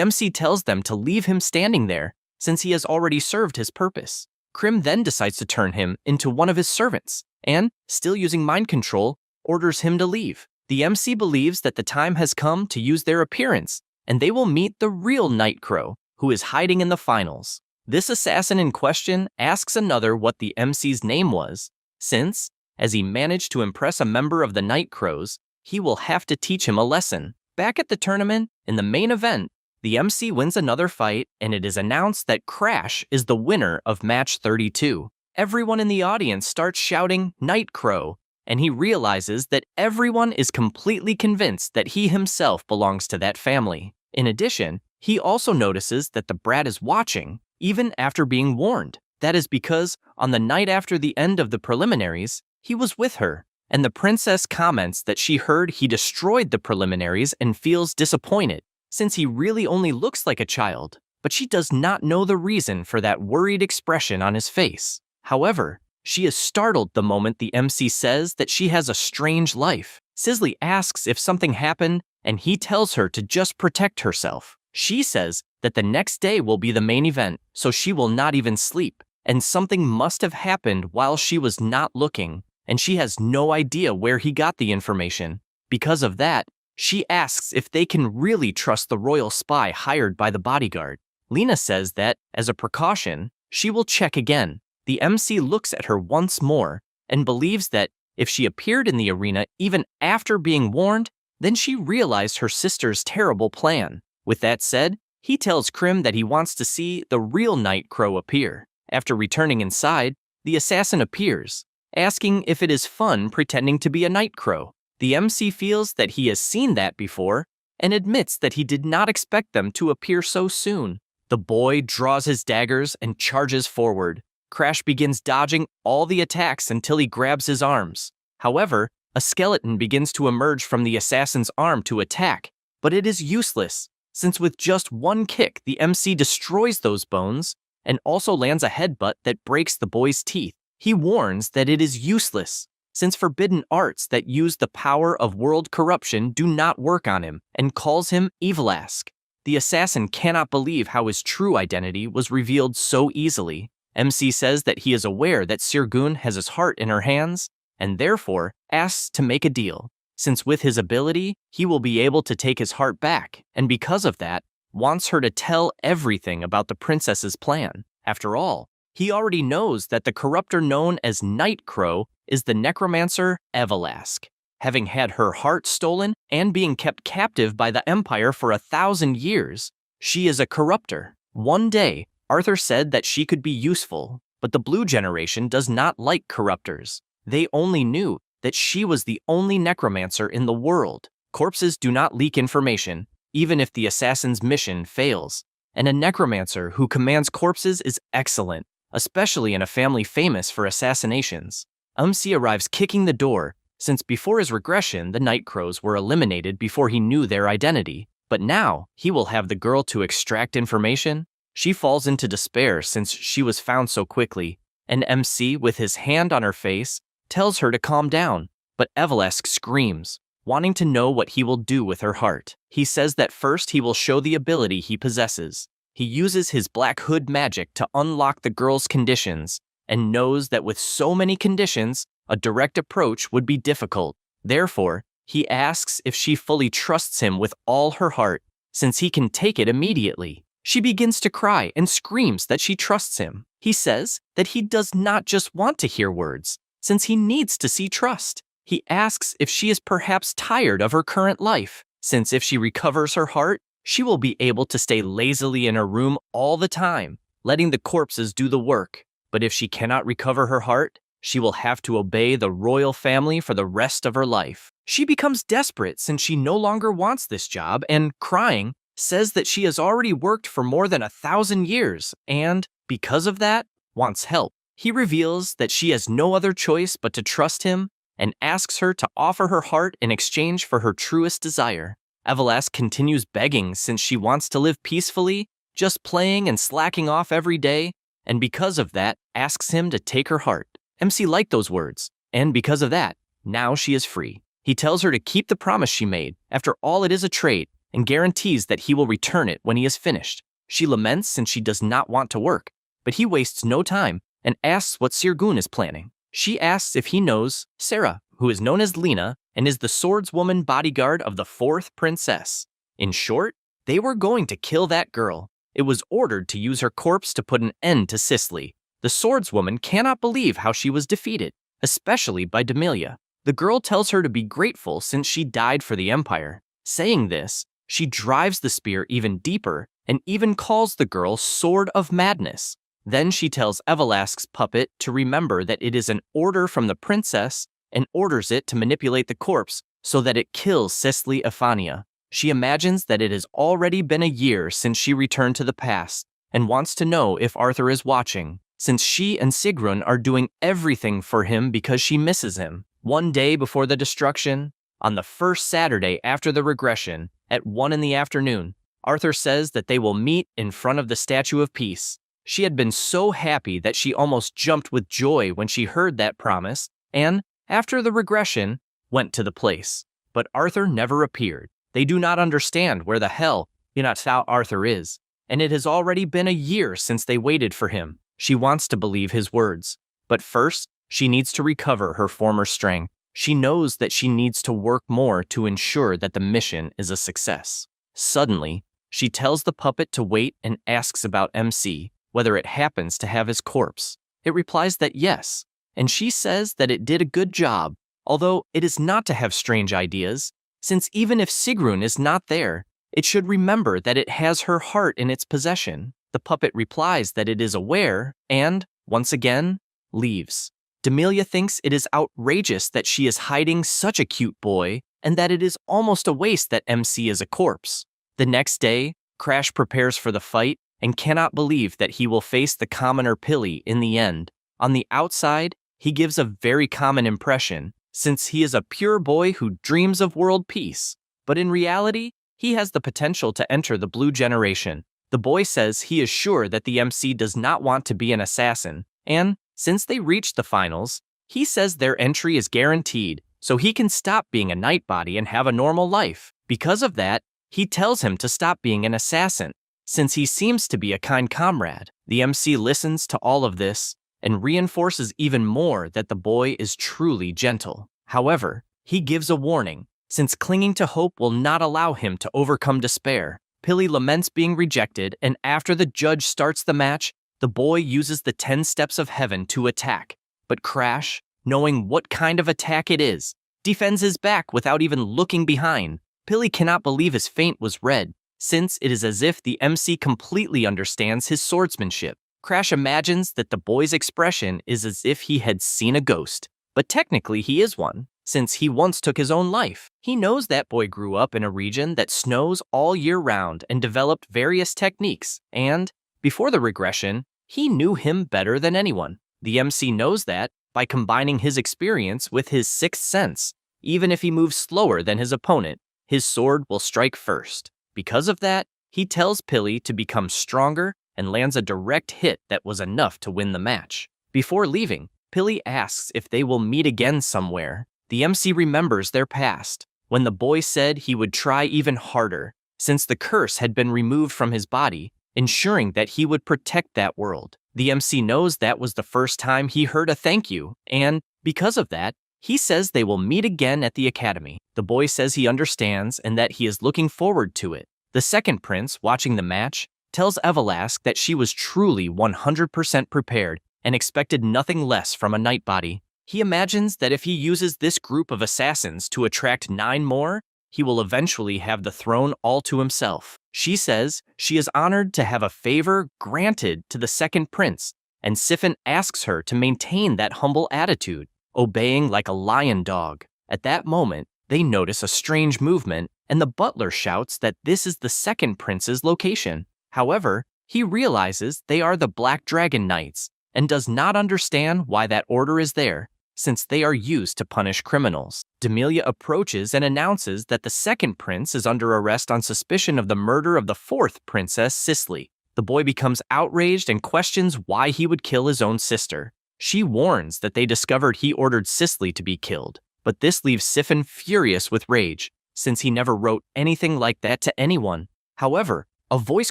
MC tells them to leave him standing there, since he has already served his purpose. Krim then decides to turn him into one of his servants, and, still using mind control, orders him to leave. The MC believes that the time has come to use their appearance, and they will meet the real Night Crow, who is hiding in the finals. This assassin in question asks another what the MC's name was, since, as he managed to impress a member of the Night Crows, he will have to teach him a lesson. Back at the tournament, in the main event, the MC wins another fight, and it is announced that Crash is the winner of match 32. Everyone in the audience starts shouting, "Night Crow," and he realizes that everyone is completely convinced that he himself belongs to that family. In addition, he also notices that the brat is watching, even after being warned. That is because, on the night after the end of the preliminaries, he was with her, and the princess comments that she heard he destroyed the preliminaries and feels disappointed, since he really only looks like a child, but she does not know the reason for that worried expression on his face. However, she is startled the moment the MC says that she has a strange life. Cicely asks if something happened, and he tells her to just protect herself. She says that the next day will be the main event, so she will not even sleep, and something must have happened while she was not looking, and she has no idea where he got the information. Because of that, she asks if they can really trust the royal spy hired by the bodyguard. Lena says that, as a precaution, she will check again. The MC looks at her once more and believes that if she appeared in the arena even after being warned, then she realized her sister's terrible plan. With that said, he tells Krim that he wants to see the real Night Crow appear. After returning inside, the assassin appears, asking if it is fun pretending to be a Night Crow. The MC feels that he has seen that before and admits that he did not expect them to appear so soon. The boy draws his daggers and charges forward. Crash begins dodging all the attacks until he grabs his arms. However, a skeleton begins to emerge from the assassin's arm to attack, but it is useless, since with just one kick the MC destroys those bones and also lands a headbutt that breaks the boy's teeth. He warns that it is useless, since forbidden arts that use the power of world corruption do not work on him, and calls him Evil-ask. The assassin cannot believe how his true identity was revealed so easily. MC says that he is aware that Sirgun has his heart in her hands, and therefore asks to make a deal, since with his ability, he will be able to take his heart back, and because of that, wants her to tell everything about the princess's plan. After all, he already knows that the corruptor known as Night Crow is the necromancer Evil-ask. Having had her heart stolen and being kept captive by the Empire for 1,000 years, she is a corruptor. One day, Arthur said that she could be useful, but the Blue generation does not like corruptors. They only knew that she was the only necromancer in the world. Corpses do not leak information, even if the assassin's mission fails. And a necromancer who commands corpses is excellent, especially in a family famous for assassinations. MC arrives kicking the door, since before his regression, the Night Crows were eliminated before he knew their identity. But now, he will have the girl to extract information. She falls into despair since she was found so quickly, and MC, with his hand on her face, tells her to calm down, but Evil-ask screams, wanting to know what he will do with her heart. He says that first he will show the ability he possesses. He uses his Black Hood magic to unlock the girl's conditions, and knows that with so many conditions, a direct approach would be difficult. Therefore, he asks if she fully trusts him with all her heart, since he can take it immediately. She begins to cry and screams that she trusts him. He says that he does not just want to hear words, since he needs to see trust. He asks if she is perhaps tired of her current life, since if she recovers her heart, she will be able to stay lazily in her room all the time, letting the corpses do the work. But if she cannot recover her heart, she will have to obey the royal family for the rest of her life. She becomes desperate since she no longer wants this job and, crying, says that she has already worked for more than 1,000 years and, because of that, wants help. He reveals that she has no other choice but to trust him and asks her to offer her heart in exchange for her truest desire. Everlast continues begging since she wants to live peacefully, just playing and slacking off every day, and because of that, asks him to take her heart. MC liked those words, and because of that, now she is free. He tells her to keep the promise she made. After all, it is a trade, and guarantees that he will return it when he is finished. She laments since she does not want to work, but he wastes no time and asks what Sirgun is planning. She asks if he knows Sarah, who is known as Lena and is the swordswoman bodyguard of the 4th princess. In short, they were going to kill that girl. It was ordered to use her corpse to put an end to Cicely. The swordswoman cannot believe how she was defeated, especially by Demelia. The girl tells her to be grateful since she died for the Empire. Saying this, she drives the spear even deeper and even calls the girl Sword of Madness. Then she tells Everlast's puppet to remember that it is an order from the princess and orders it to manipulate the corpse so that it kills Cicely Ephania. She imagines that it has already been a year since she returned to the past and wants to know if Arthur is watching, since she and Sigrun are doing everything for him because she misses him. One day before the destruction, on the first Saturday after the regression, at 1 in the afternoon, Arthur says that they will meet in front of the Statue of Peace. She had been so happy that she almost jumped with joy when she heard that promise, and, after the regression, went to the place. But Arthur never appeared. They do not understand where the hell Arthur is, and it has already been a year since they waited for him. She wants to believe his words, but first, she needs to recover her former strength. She knows that she needs to work more to ensure that the mission is a success. Suddenly, she tells the puppet to wait and asks about MC, whether it happens to have his corpse. It replies that yes, and she says that it did a good job, although it is not to have strange ideas, since even if Sigrun is not there, it should remember that it has her heart in its possession. The puppet replies that it is aware and, once again, leaves. Demelia thinks it is outrageous that she is hiding such a cute boy and that it is almost a waste that MC is a corpse. The next day, Crash prepares for the fight and cannot believe that he will face the commoner Pilly in the end. On the outside, he gives a very common impression, since he is a pure boy who dreams of world peace. But in reality, he has the potential to enter the blue generation. The boy says he is sure that the MC does not want to be an assassin, and, since they reached the finals, he says their entry is guaranteed, so he can stop being a Nightbody and have a normal life. Because of that, he tells him to stop being an assassin, since he seems to be a kind comrade. The MC listens to all of this and reinforces even more that the boy is truly gentle. However, he gives a warning, since clinging to hope will not allow him to overcome despair. Pilly laments being rejected, and after the judge starts the match, the boy uses the 10 steps of heaven to attack. But Crash, knowing what kind of attack it is, defends his back without even looking behind. Pilly cannot believe his feint was read, since it is as if the MC completely understands his swordsmanship. Crash imagines that the boy's expression is as if he had seen a ghost, but technically he is one, since he once took his own life. He knows that boy grew up in a region that snows all year round and developed various techniques, and, before the regression, he knew him better than anyone. The MC knows that, by combining his experience with his sixth sense, even if he moves slower than his opponent, his sword will strike first. Because of that, he tells Pilly to become stronger and lands a direct hit that was enough to win the match. Before leaving, Pilly asks if they will meet again somewhere. The MC remembers their past, when the boy said he would try even harder, since the curse had been removed from his body, ensuring that he would protect that world. The MC knows that was the first time he heard a thank you, and, because of that, he says they will meet again at the academy. The boy says he understands and that he is looking forward to it. The second prince, watching the match, tells Everlast that she was truly 100% prepared and expected nothing less from a Nightbody. He imagines that if he uses this group of assassins to attract 9 more, he will eventually have the throne all to himself. She says she is honored to have a favor granted to the second prince, and Siphon asks her to maintain that humble attitude, obeying like a lion dog. At that moment, they notice a strange movement, and the butler shouts that this is the second prince's location. However, he realizes they are the Black Dragon Knights, and does not understand why that order is there, since they are used to punish criminals. Demelia approaches and announces that the second prince is under arrest on suspicion of the murder of the fourth princess, Cicely. The boy becomes outraged and questions why he would kill his own sister. She warns that they discovered he ordered Cicely to be killed, but this leaves Siphon furious with rage, since he never wrote anything like that to anyone. However, a voice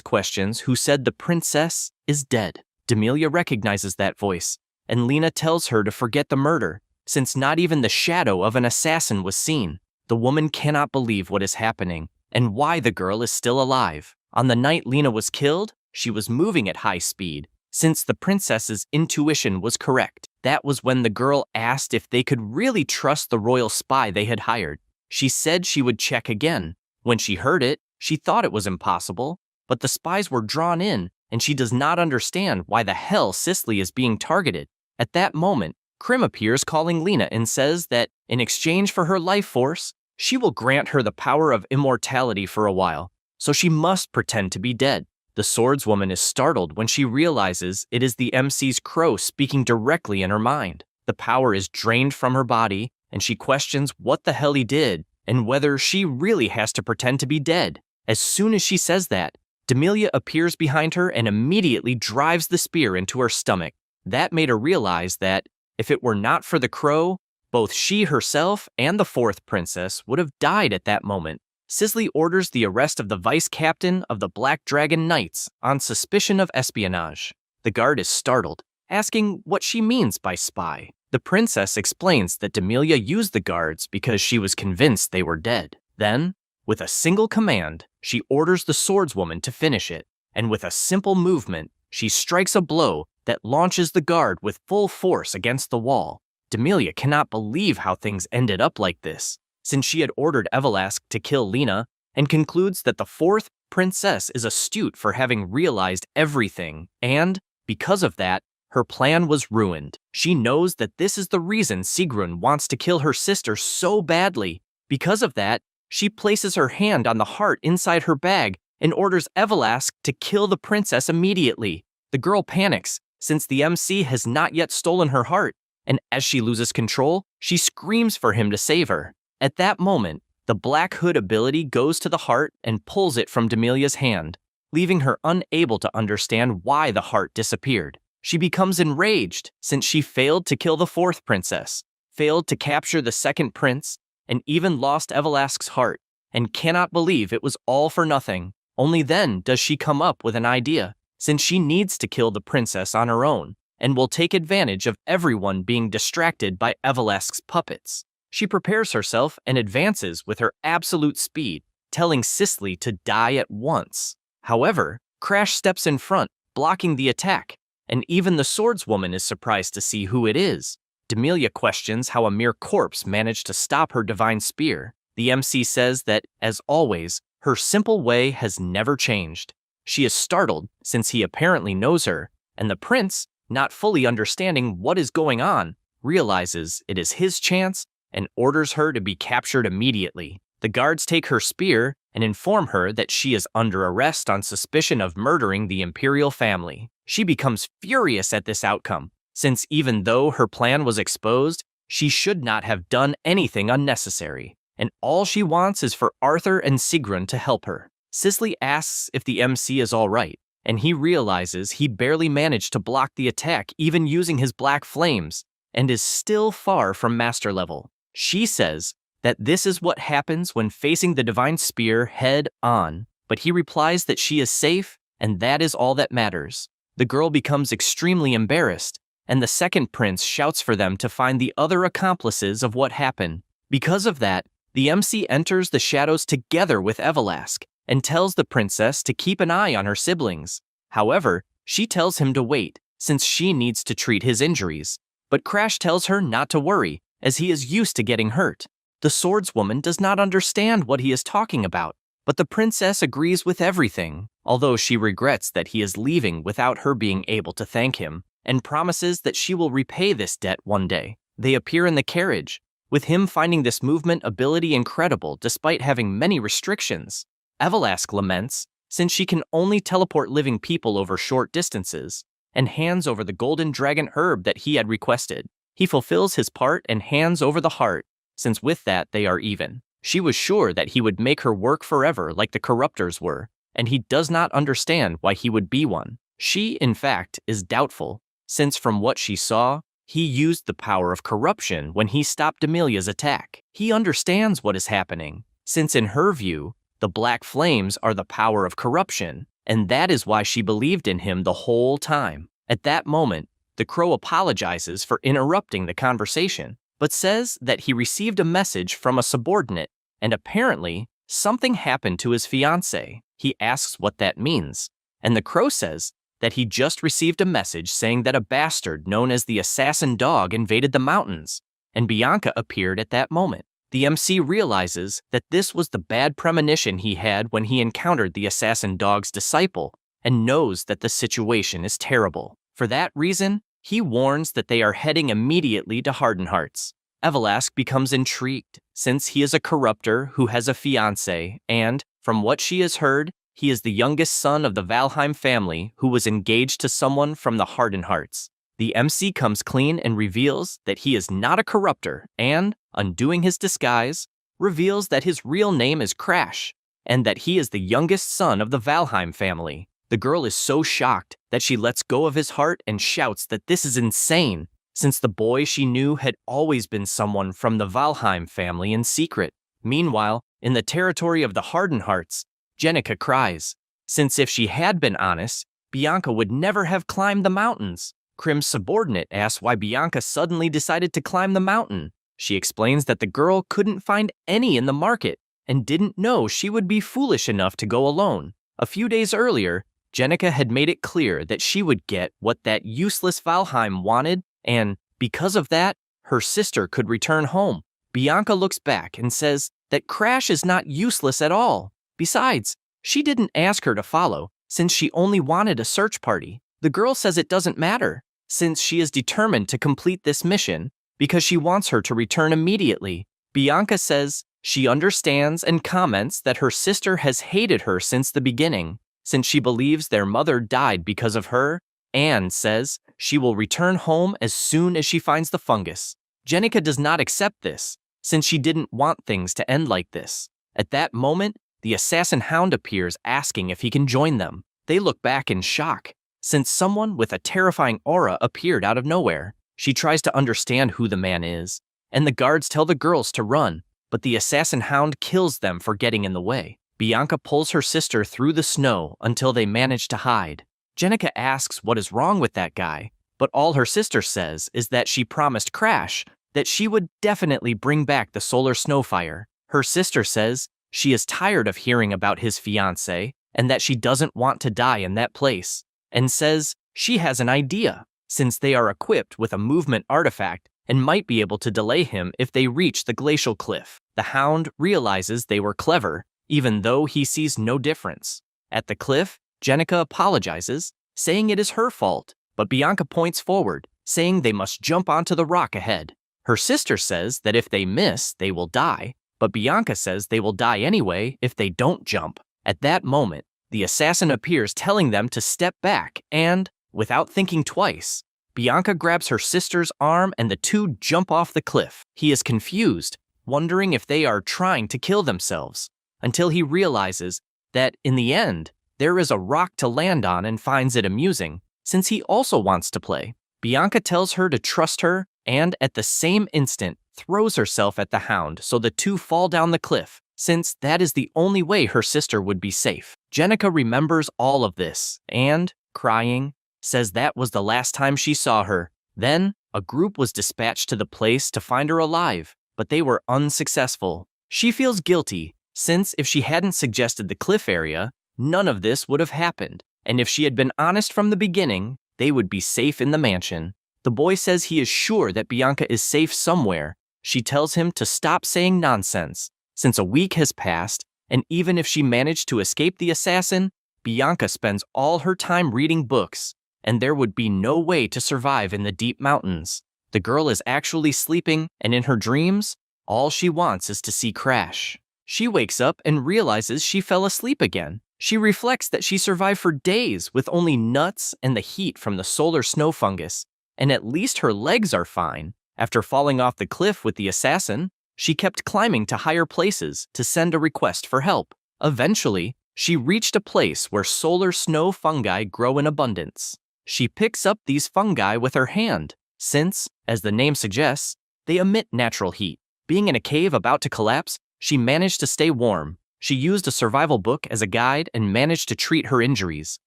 questions who said the princess is dead. Demelia recognizes that voice, and Lena tells her to forget the murder, since not even the shadow of an assassin was seen. The woman cannot believe what is happening, and why the girl is still alive. On the night Lena was killed, she was moving at high speed, since the princess's intuition was correct. That was when the girl asked if they could really trust the royal spy they had hired. She said she would check again. When she heard it, she thought it was impossible, but the spies were drawn in, and she does not understand why the hell Cicely is being targeted. At that moment, Krim appears calling Lena and says that, in exchange for her life force, she will grant her the power of immortality for a while, so she must pretend to be dead. The swordswoman is startled when she realizes it is the MC's crow speaking directly in her mind. The power is drained from her body, and she questions what the hell he did and whether she really has to pretend to be dead. As soon as she says that, Demelia appears behind her and immediately drives the spear into her stomach. That made her realize that, if it were not for the crow, both she herself and the fourth princess would have died at that moment. Cicely orders the arrest of the vice captain of the Black Dragon Knights on suspicion of espionage. The guard is startled, asking what she means by spy. The princess explains that Demelia used the guards because she was convinced they were dead. Then, with a single command, she orders the swordswoman to finish it, and with a simple movement, she strikes a blow that launches the guard with full force against the wall. Demelia cannot believe how things ended up like this, since she had ordered Evelask to kill Lena, and concludes that the fourth princess is astute for having realized everything, and, because of that, her plan was ruined. She knows that this is the reason Sigrun wants to kill her sister so badly. Because of that, she places her hand on the heart inside her bag and orders Evelask to kill the princess immediately. The girl panics, since the MC has not yet stolen her heart, and as she loses control, she screams for him to save her. At that moment, the Black Hood ability goes to the heart and pulls it from Demelia's hand, leaving her unable to understand why the heart disappeared. She becomes enraged since she failed to kill the fourth princess, failed to capture the second prince, and even lost Evelask's heart, and cannot believe it was all for nothing. Only then does she come up with an idea, since she needs to kill the princess on her own, and will take advantage of everyone being distracted by Evelask's puppets. She prepares herself and advances with her absolute speed, telling Cicely to die at once. However, Crash steps in front, blocking the attack, and even the swordswoman is surprised to see who it is. Demelia questions how a mere corpse managed to stop her divine spear. The MC says that, as always, her simple way has never changed. She is startled since he apparently knows her, and the prince, not fully understanding what is going on, realizes it is his chance and orders her to be captured immediately. The guards take her spear and inform her that she is under arrest on suspicion of murdering the imperial family. She becomes furious at this outcome, since even though her plan was exposed, she should not have done anything unnecessary, and all she wants is for Arthur and Sigrun to help her. Cicely asks if the MC is alright, and he realizes he barely managed to block the attack even using his black flames, and is still far from master level. She says that this is what happens when facing the divine spear head on, but he replies that she is safe, and that is all that matters. The girl becomes extremely embarrassed, and the second prince shouts for them to find the other accomplices of what happened. Because of that, the MC enters the shadows together with Evelask, and tells the princess to keep an eye on her siblings. However, she tells him to wait, since she needs to treat his injuries. but Crash tells her not to worry, as he is used to getting hurt. The swordswoman does not understand what he is talking about, but the princess agrees with everything, although she regrets that he is leaving without her being able to thank him, and promises that she will repay this debt one day. They appear in the carriage, with him finding this movement ability incredible despite having many restrictions. Evelask laments, since she can only teleport living people over short distances, and hands over the golden dragon herb that he had requested. He fulfills his part and hands over the heart, since with that they are even. She was sure that he would make her work forever like the corruptors were, and he does not understand why he would be one. She, in fact, is doubtful, since from what she saw, he used the power of corruption when he stopped Amelia's attack. He understands what is happening, since in her view, the black flames are the power of corruption, and that is why she believed in him the whole time. At that moment, the crow apologizes for interrupting the conversation, but says that he received a message from a subordinate, and apparently, something happened to his fiancée. He asks what that means, and the crow says that he just received a message saying that a bastard known as the assassin dog invaded the mountains, and Bianca appeared at that moment. The MC realizes that this was the bad premonition he had when he encountered the assassin dog's disciple, and knows that the situation is terrible. For that reason, he warns that they are heading immediately to Hardenhearts. Evelask becomes intrigued, since he is a corruptor who has a fiancé, and, from what she has heard, he is the youngest son of the Valheim family who was engaged to someone from the Hardenhearts. The MC comes clean and reveals that he is not a corruptor and, undoing his disguise, reveals that his real name is Crash, and that he is the youngest son of the Valheim family. The girl is so shocked that she lets go of his heart and shouts that this is insane, since the boy she knew had always been someone from the Valheim family in secret. Meanwhile, in the territory of the Hardenhearts, Jenica cries, since if she had been honest, Bianca would never have climbed the mountains. Krim's subordinate asks why Bianca suddenly decided to climb the mountain. She explains that the girl couldn't find any in the market and didn't know she would be foolish enough to go alone. A few days earlier, Jenica had made it clear that she would get what that useless Valheim wanted, and because of that, her sister could return home. Bianca looks back and says that Crash is not useless at all. Besides, she didn't ask her to follow, since she only wanted a search party. The girl says it doesn't matter, since she is determined to complete this mission, because she wants her to return immediately. Bianca says she understands and comments that her sister has hated her since the beginning, since she believes their mother died because of her, and says she will return home as soon as she finds the fungus. Jenica does not accept this, since she didn't want things to end like this. At that moment, the assassin hound appears asking if he can join them. They look back in shock, since someone with a terrifying aura appeared out of nowhere. She tries to understand who the man is, and the guards tell the girls to run, but the assassin hound kills them for getting in the way. Bianca pulls her sister through the snow until they manage to hide. Jenica asks what is wrong with that guy, but all her sister says is that she promised Crash that she would definitely bring back the solar snowfire. Her sister says she is tired of hearing about his fiancé and that she doesn't want to die in that place, and says she has an idea, since they are equipped with a movement artifact and might be able to delay him if they reach the glacial cliff. The hound realizes they were clever, even though he sees no difference. At the cliff, Jenica apologizes, saying it is her fault, but Bianca points forward, saying they must jump onto the rock ahead. Her sister says that if they miss, they will die, but Bianca says they will die anyway if they don't jump. At that moment, the assassin appears telling them to step back and, without thinking twice, Bianca grabs her sister's arm and the two jump off the cliff. He is confused, wondering if they are trying to kill themselves, until he realizes that, in the end, there is a rock to land on and finds it amusing, since he also wants to play. Bianca tells her to trust her and, at the same instant, throws herself at the hound so the two fall down the cliff, since that is the only way her sister would be safe. Jenica remembers all of this and, crying, says that was the last time she saw her. Then, a group was dispatched to the place to find her alive, but they were unsuccessful. She feels guilty, since if she hadn't suggested the cliff area, none of this would have happened, and if she had been honest from the beginning, they would be safe in the mansion. The boy says he is sure that Bianca is safe somewhere. She tells him to stop saying nonsense, since a week has passed, and even if she managed to escape the assassin, Bianca spends all her time reading books, and there would be no way to survive in the deep mountains. The girl is actually sleeping, and in her dreams, all she wants is to see Crash. She wakes up and realizes she fell asleep again. She reflects that she survived for days with only nuts and the heat from the solar snow fungus, and at least her legs are fine. After falling off the cliff with the assassin, she kept climbing to higher places to send a request for help. Eventually, she reached a place where solar snow fungi grow in abundance. She picks up these fungi with her hand, since, as the name suggests, they emit natural heat. Being in a cave about to collapse, she managed to stay warm. She used a survival book as a guide and managed to treat her injuries.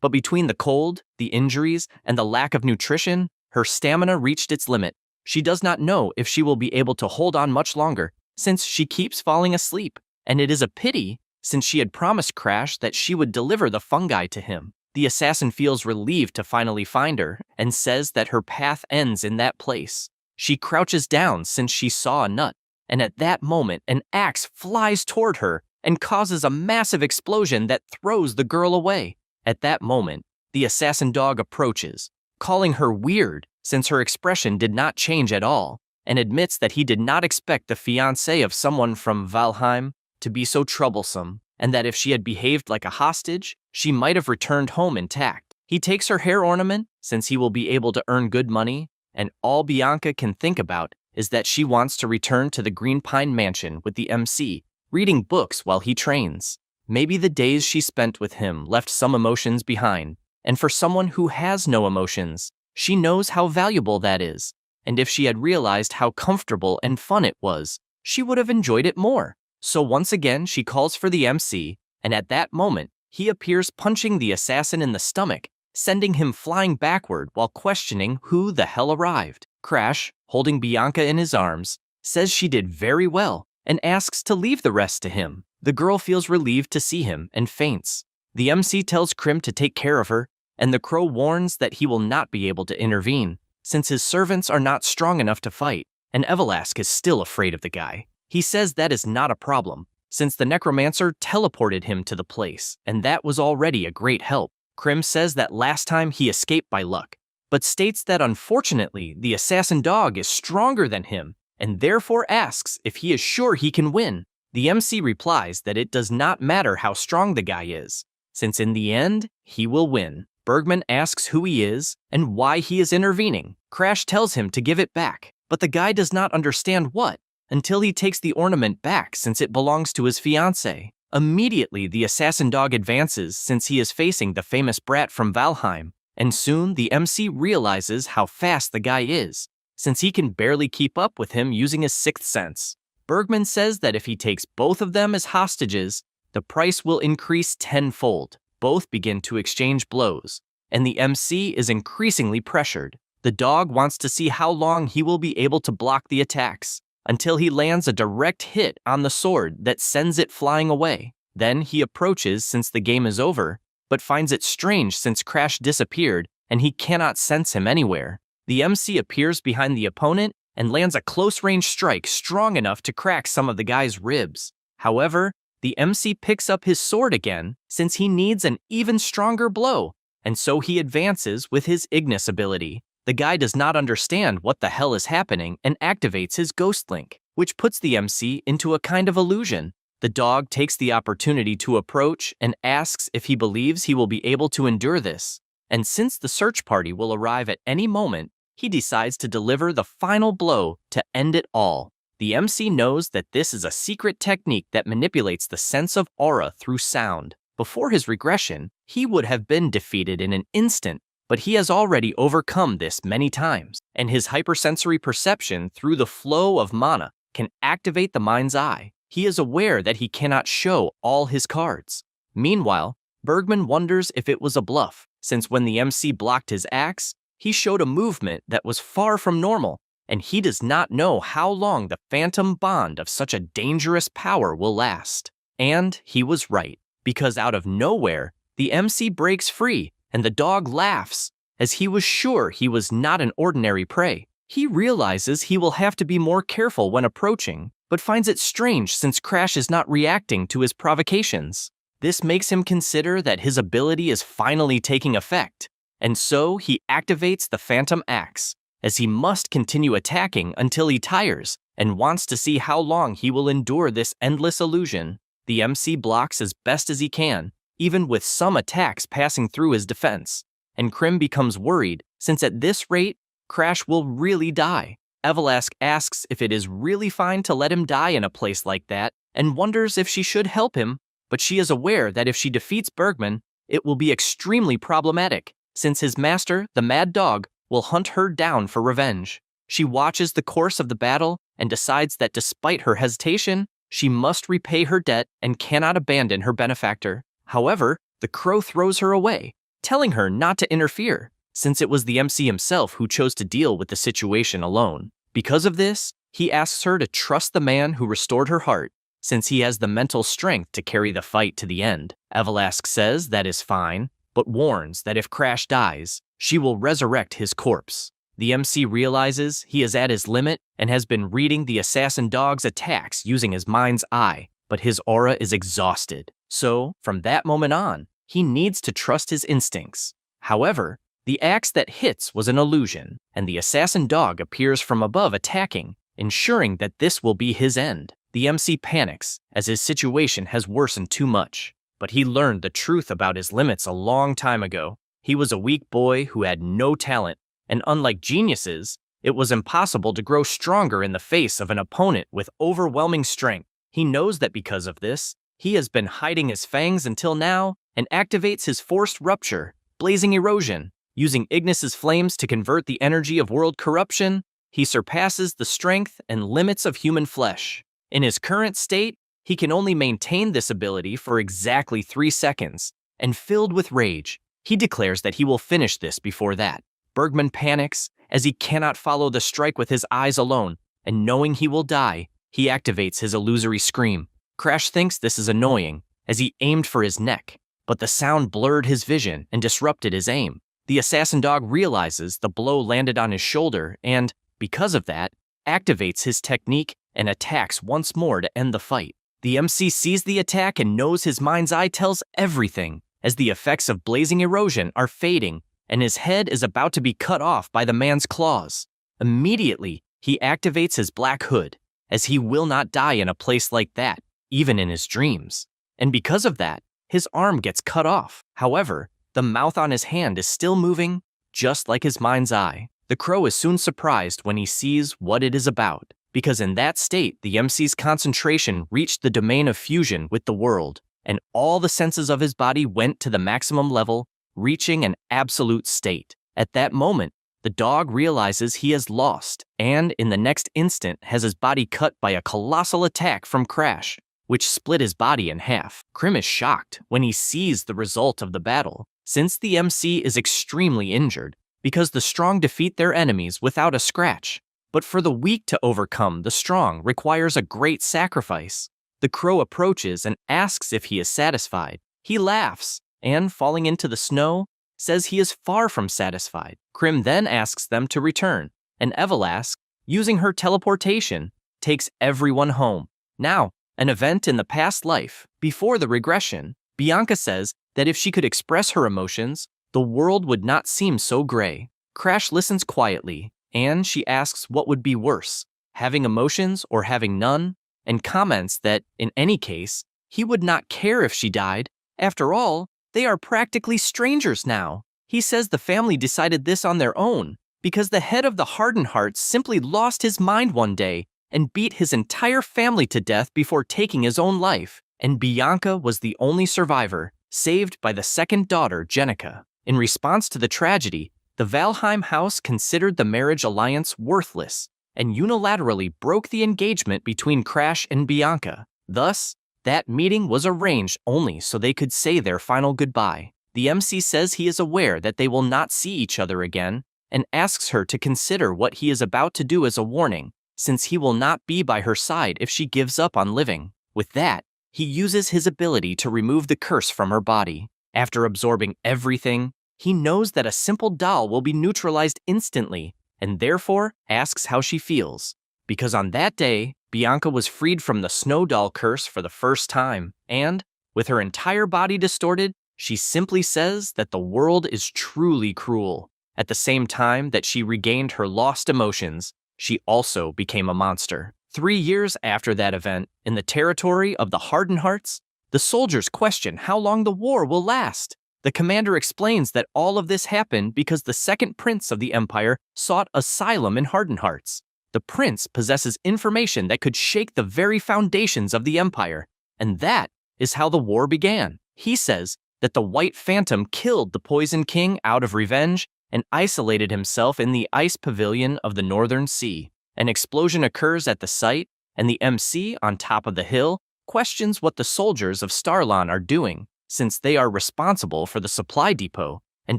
But between the cold, the injuries, and the lack of nutrition, her stamina reached its limit. She does not know if she will be able to hold on much longer, since she keeps falling asleep, and it is a pity, since she had promised Crash that she would deliver the fungi to him. The assassin feels relieved to finally find her, and says that her path ends in that place. She crouches down since she saw a nut, and at that moment an axe flies toward her and causes a massive explosion that throws the girl away. At that moment, the assassin dog approaches, calling her weird since her expression did not change at all, and admits that he did not expect the fiancée of someone from Valheim to be so troublesome, and that if she had behaved like a hostage, she might have returned home intact. He takes her hair ornament since he will be able to earn good money, and all Bianca can think about is that she wants to return to the Green Pine Mansion with the MC, reading books while he trains. Maybe the days she spent with him left some emotions behind, and for someone who has no emotions, she knows how valuable that is, and if she had realized how comfortable and fun it was, she would have enjoyed it more. So once again, she calls for the MC, and at that moment, he appears punching the assassin in the stomach, sending him flying backward while questioning who the hell arrived. Crash, holding Bianca in his arms, says she did very well and asks to leave the rest to him. The girl feels relieved to see him and faints. The MC tells Krim to take care of her, and the crow warns that he will not be able to intervene, since his servants are not strong enough to fight, and Evelask is still afraid of the guy. He says that is not a problem, since the necromancer teleported him to the place, and that was already a great help. Krim says that last time he escaped by luck, but states that unfortunately the assassin dog is stronger than him, and therefore asks if he is sure he can win. The MC replies that it does not matter how strong the guy is, since in the end, he will win. Bergman asks who he is and why he is intervening. Crash tells him to give it back, but the guy does not understand what, until he takes the ornament back since it belongs to his fiancée. Immediately, the assassin dog advances since he is facing the famous brat from Valheim, and soon the MC realizes how fast the guy is, since he can barely keep up with him using his sixth sense. Bergman says that if he takes both of them as hostages, the price will increase tenfold. Both begin to exchange blows, and the MC is increasingly pressured. The dog wants to see how long he will be able to block the attacks, until he lands a direct hit on the sword that sends it flying away. Then he approaches since the game is over, but finds it strange since Crash disappeared and he cannot sense him anywhere. The MC appears behind the opponent and lands a close-range strike strong enough to crack some of the guy's ribs. However, the MC picks up his sword again since he needs an even stronger blow, and so he advances with his Ignis ability. The guy does not understand what the hell is happening and activates his Ghost Link, which puts the MC into a kind of illusion. The dog takes the opportunity to approach and asks if he believes he will be able to endure this. And since the search party will arrive at any moment, he decides to deliver the final blow to end it all. The MC knows that this is a secret technique that manipulates the sense of aura through sound. Before his regression, he would have been defeated in an instant, but he has already overcome this many times, and his hypersensory perception through the flow of mana can activate the mind's eye. He is aware that he cannot show all his cards. Meanwhile, Bergman wonders if it was a bluff, since when the MC blocked his axe, he showed a movement that was far from normal, and he does not know how long the phantom bond of such a dangerous power will last. And he was right, because out of nowhere, the MC breaks free, and the dog laughs. as he was sure he was not an ordinary prey. He realizes he will have to be more careful when approaching, but finds it strange since Crash is not reacting to his provocations. This makes him consider that his ability is finally taking effect, and so he activates the Phantom Axe, as he must continue attacking until he tires and wants to see how long he will endure this endless illusion. The MC blocks as best as he can, even with some attacks passing through his defense, and Krim becomes worried since at this rate, Crash will really die. Evelask asks if it is really fine to let him die in a place like that and wonders if she should help him, but she is aware that if she defeats Bergman, it will be extremely problematic, since his master, the Mad Dog, will hunt her down for revenge. She watches the course of the battle and decides that despite her hesitation, she must repay her debt and cannot abandon her benefactor. However, the crow throws her away, telling her not to interfere, since it was the MC himself who chose to deal with the situation alone. Because of this, he asks her to trust the man who restored her heart, since he has the mental strength to carry the fight to the end. Evelask says that is fine, but warns that if Crash dies, she will resurrect his corpse. The MC realizes he is at his limit and has been reading the assassin dog's attacks using his mind's eye, but his aura is exhausted. So, from that moment on, he needs to trust his instincts. However, the axe that hits was an illusion, and the assassin dog appears from above attacking, ensuring that this will be his end. The MC panics, as his situation has worsened too much. But he learned the truth about his limits a long time ago. He was a weak boy who had no talent, and unlike geniuses, it was impossible to grow stronger in the face of an opponent with overwhelming strength. He knows that because of this, he has been hiding his fangs until now and activates his forced rupture, blazing erosion. Using Ignis's flames to convert the energy of world corruption, he surpasses the strength and limits of human flesh. In his current state, he can only maintain this ability for exactly 3 seconds, and filled with rage, he declares that he will finish this before that. Bergman panics, as he cannot follow the strike with his eyes alone, and knowing he will die, he activates his illusory scream. Crash thinks this is annoying, as he aimed for his neck, but the sound blurred his vision and disrupted his aim. The assassin dog realizes the blow landed on his shoulder and, because of that, activates his technique and attacks once more to end the fight. The MC sees the attack and knows his mind's eye tells everything, as the effects of blazing erosion are fading and his head is about to be cut off by the man's claws. Immediately, he activates his black hood, as he will not die in a place like that, even in his dreams. And because of that, his arm gets cut off. However, the mouth on his hand is still moving, just like his mind's eye. The crow is soon surprised when he sees what it is about, because in that state, the MC's concentration reached the domain of fusion with the world, and all the senses of his body went to the maximum level, reaching an absolute state. At that moment, the dog realizes he has lost, and in the next instant has his body cut by a colossal attack from Crash, which split his body in half. Krim is shocked when he sees the result of the battle, since the MC is extremely injured, because the strong defeat their enemies without a scratch. But for the weak to overcome the strong requires a great sacrifice. The crow approaches and asks if he is satisfied. He laughs, and falling into the snow, says he is far from satisfied. Krim then asks them to return, and Evelask, using her teleportation, takes everyone home. Now, an event in the past life, before the regression, Bianca says that if she could express her emotions, the world would not seem so gray. Crash listens quietly, and she asks what would be worse, having emotions or having none, and comments that, in any case, he would not care if she died. After all, they are practically strangers now. He says the family decided this on their own, because the head of the Hardened Hearts simply lost his mind one day and beat his entire family to death before taking his own life, and Bianca was the only survivor, saved by the second daughter, Jenica. In response to the tragedy, the Valheim house considered the marriage alliance worthless and unilaterally broke the engagement between Crash and Bianca. Thus, that meeting was arranged only so they could say their final goodbye. The MC says he is aware that they will not see each other again and asks her to consider what he is about to do as a warning, since he will not be by her side if she gives up on living. With that, he uses his ability to remove the curse from her body. After absorbing everything, He knows that a simple doll will be neutralized instantly, and therefore asks how she feels. Because on that day, Bianca was freed from the snow doll curse for the first time, and, with her entire body distorted, she simply says that the world is truly cruel. At the same time that she regained her lost emotions, she also became a monster. 3 years after that event, in the territory of the Hardened Hearts, the soldiers question how long the war will last. The commander explains that all of this happened because the second prince of the empire sought asylum in Hardened Hearts. The prince possesses information that could shake the very foundations of the empire, and that is how the war began. He says that the White Phantom killed the Poison King out of revenge and isolated himself in the ice pavilion of the Northern Sea. An explosion occurs at the site, and the MC on top of the hill questions what the soldiers of Starlon are doing, since they are responsible for the supply depot, and